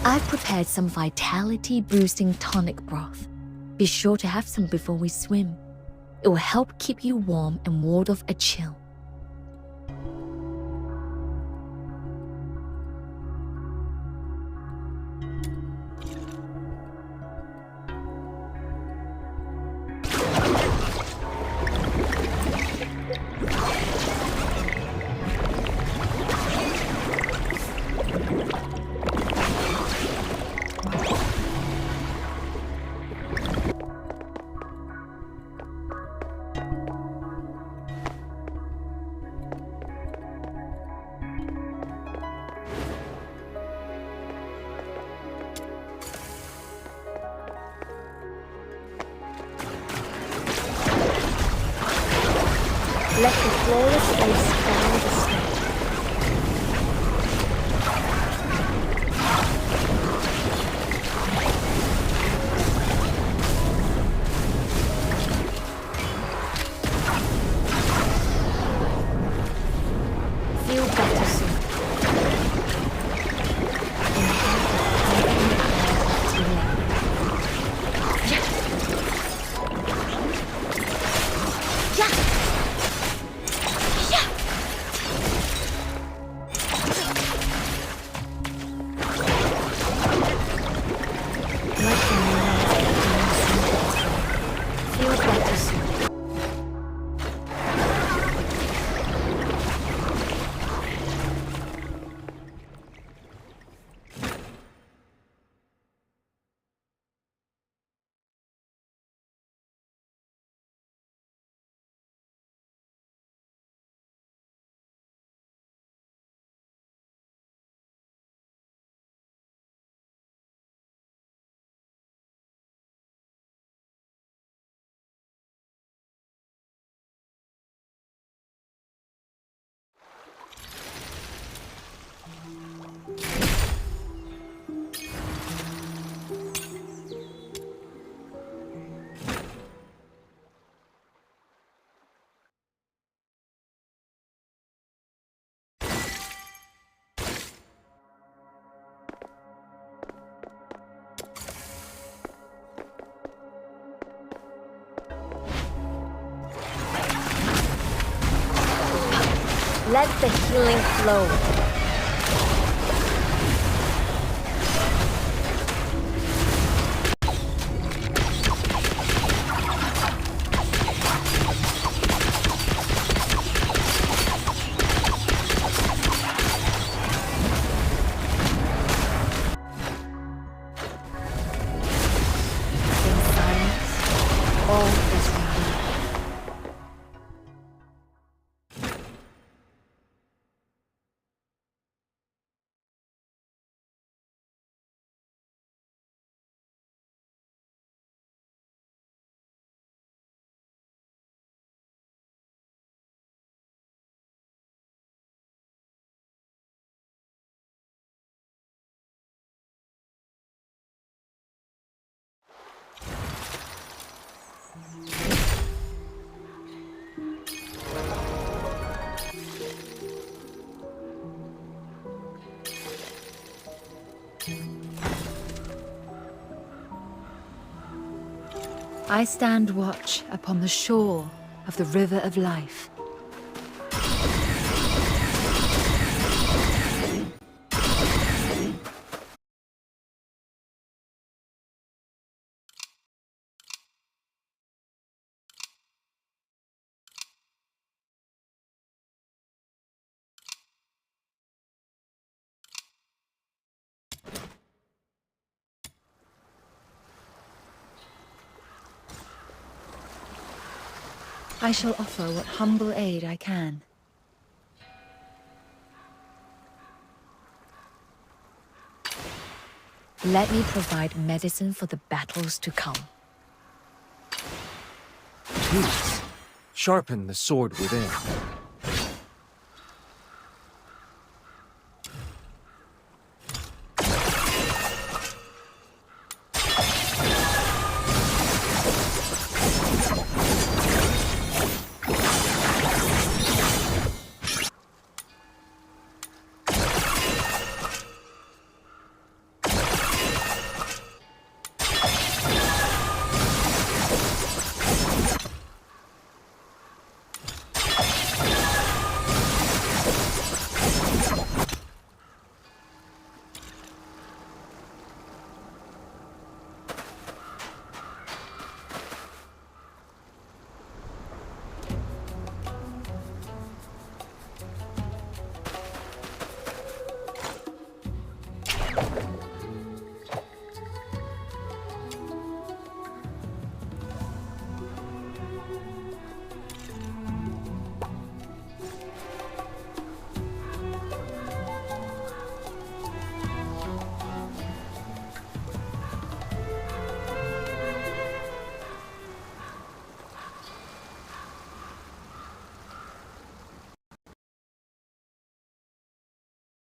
Speaker 1: I've prepared some vitality-boosting tonic broth. Be sure to have some before we swim. It will help keep you warm and ward off a chill.
Speaker 3: Let the flawless face follow the step. Feel better soon. Let the healing flow. In silence, all is ready. I stand watch upon the shore of the river of life. I shall offer what humble aid I can. Let me provide medicine for the battles to come.
Speaker 4: Please, sharpen the sword within.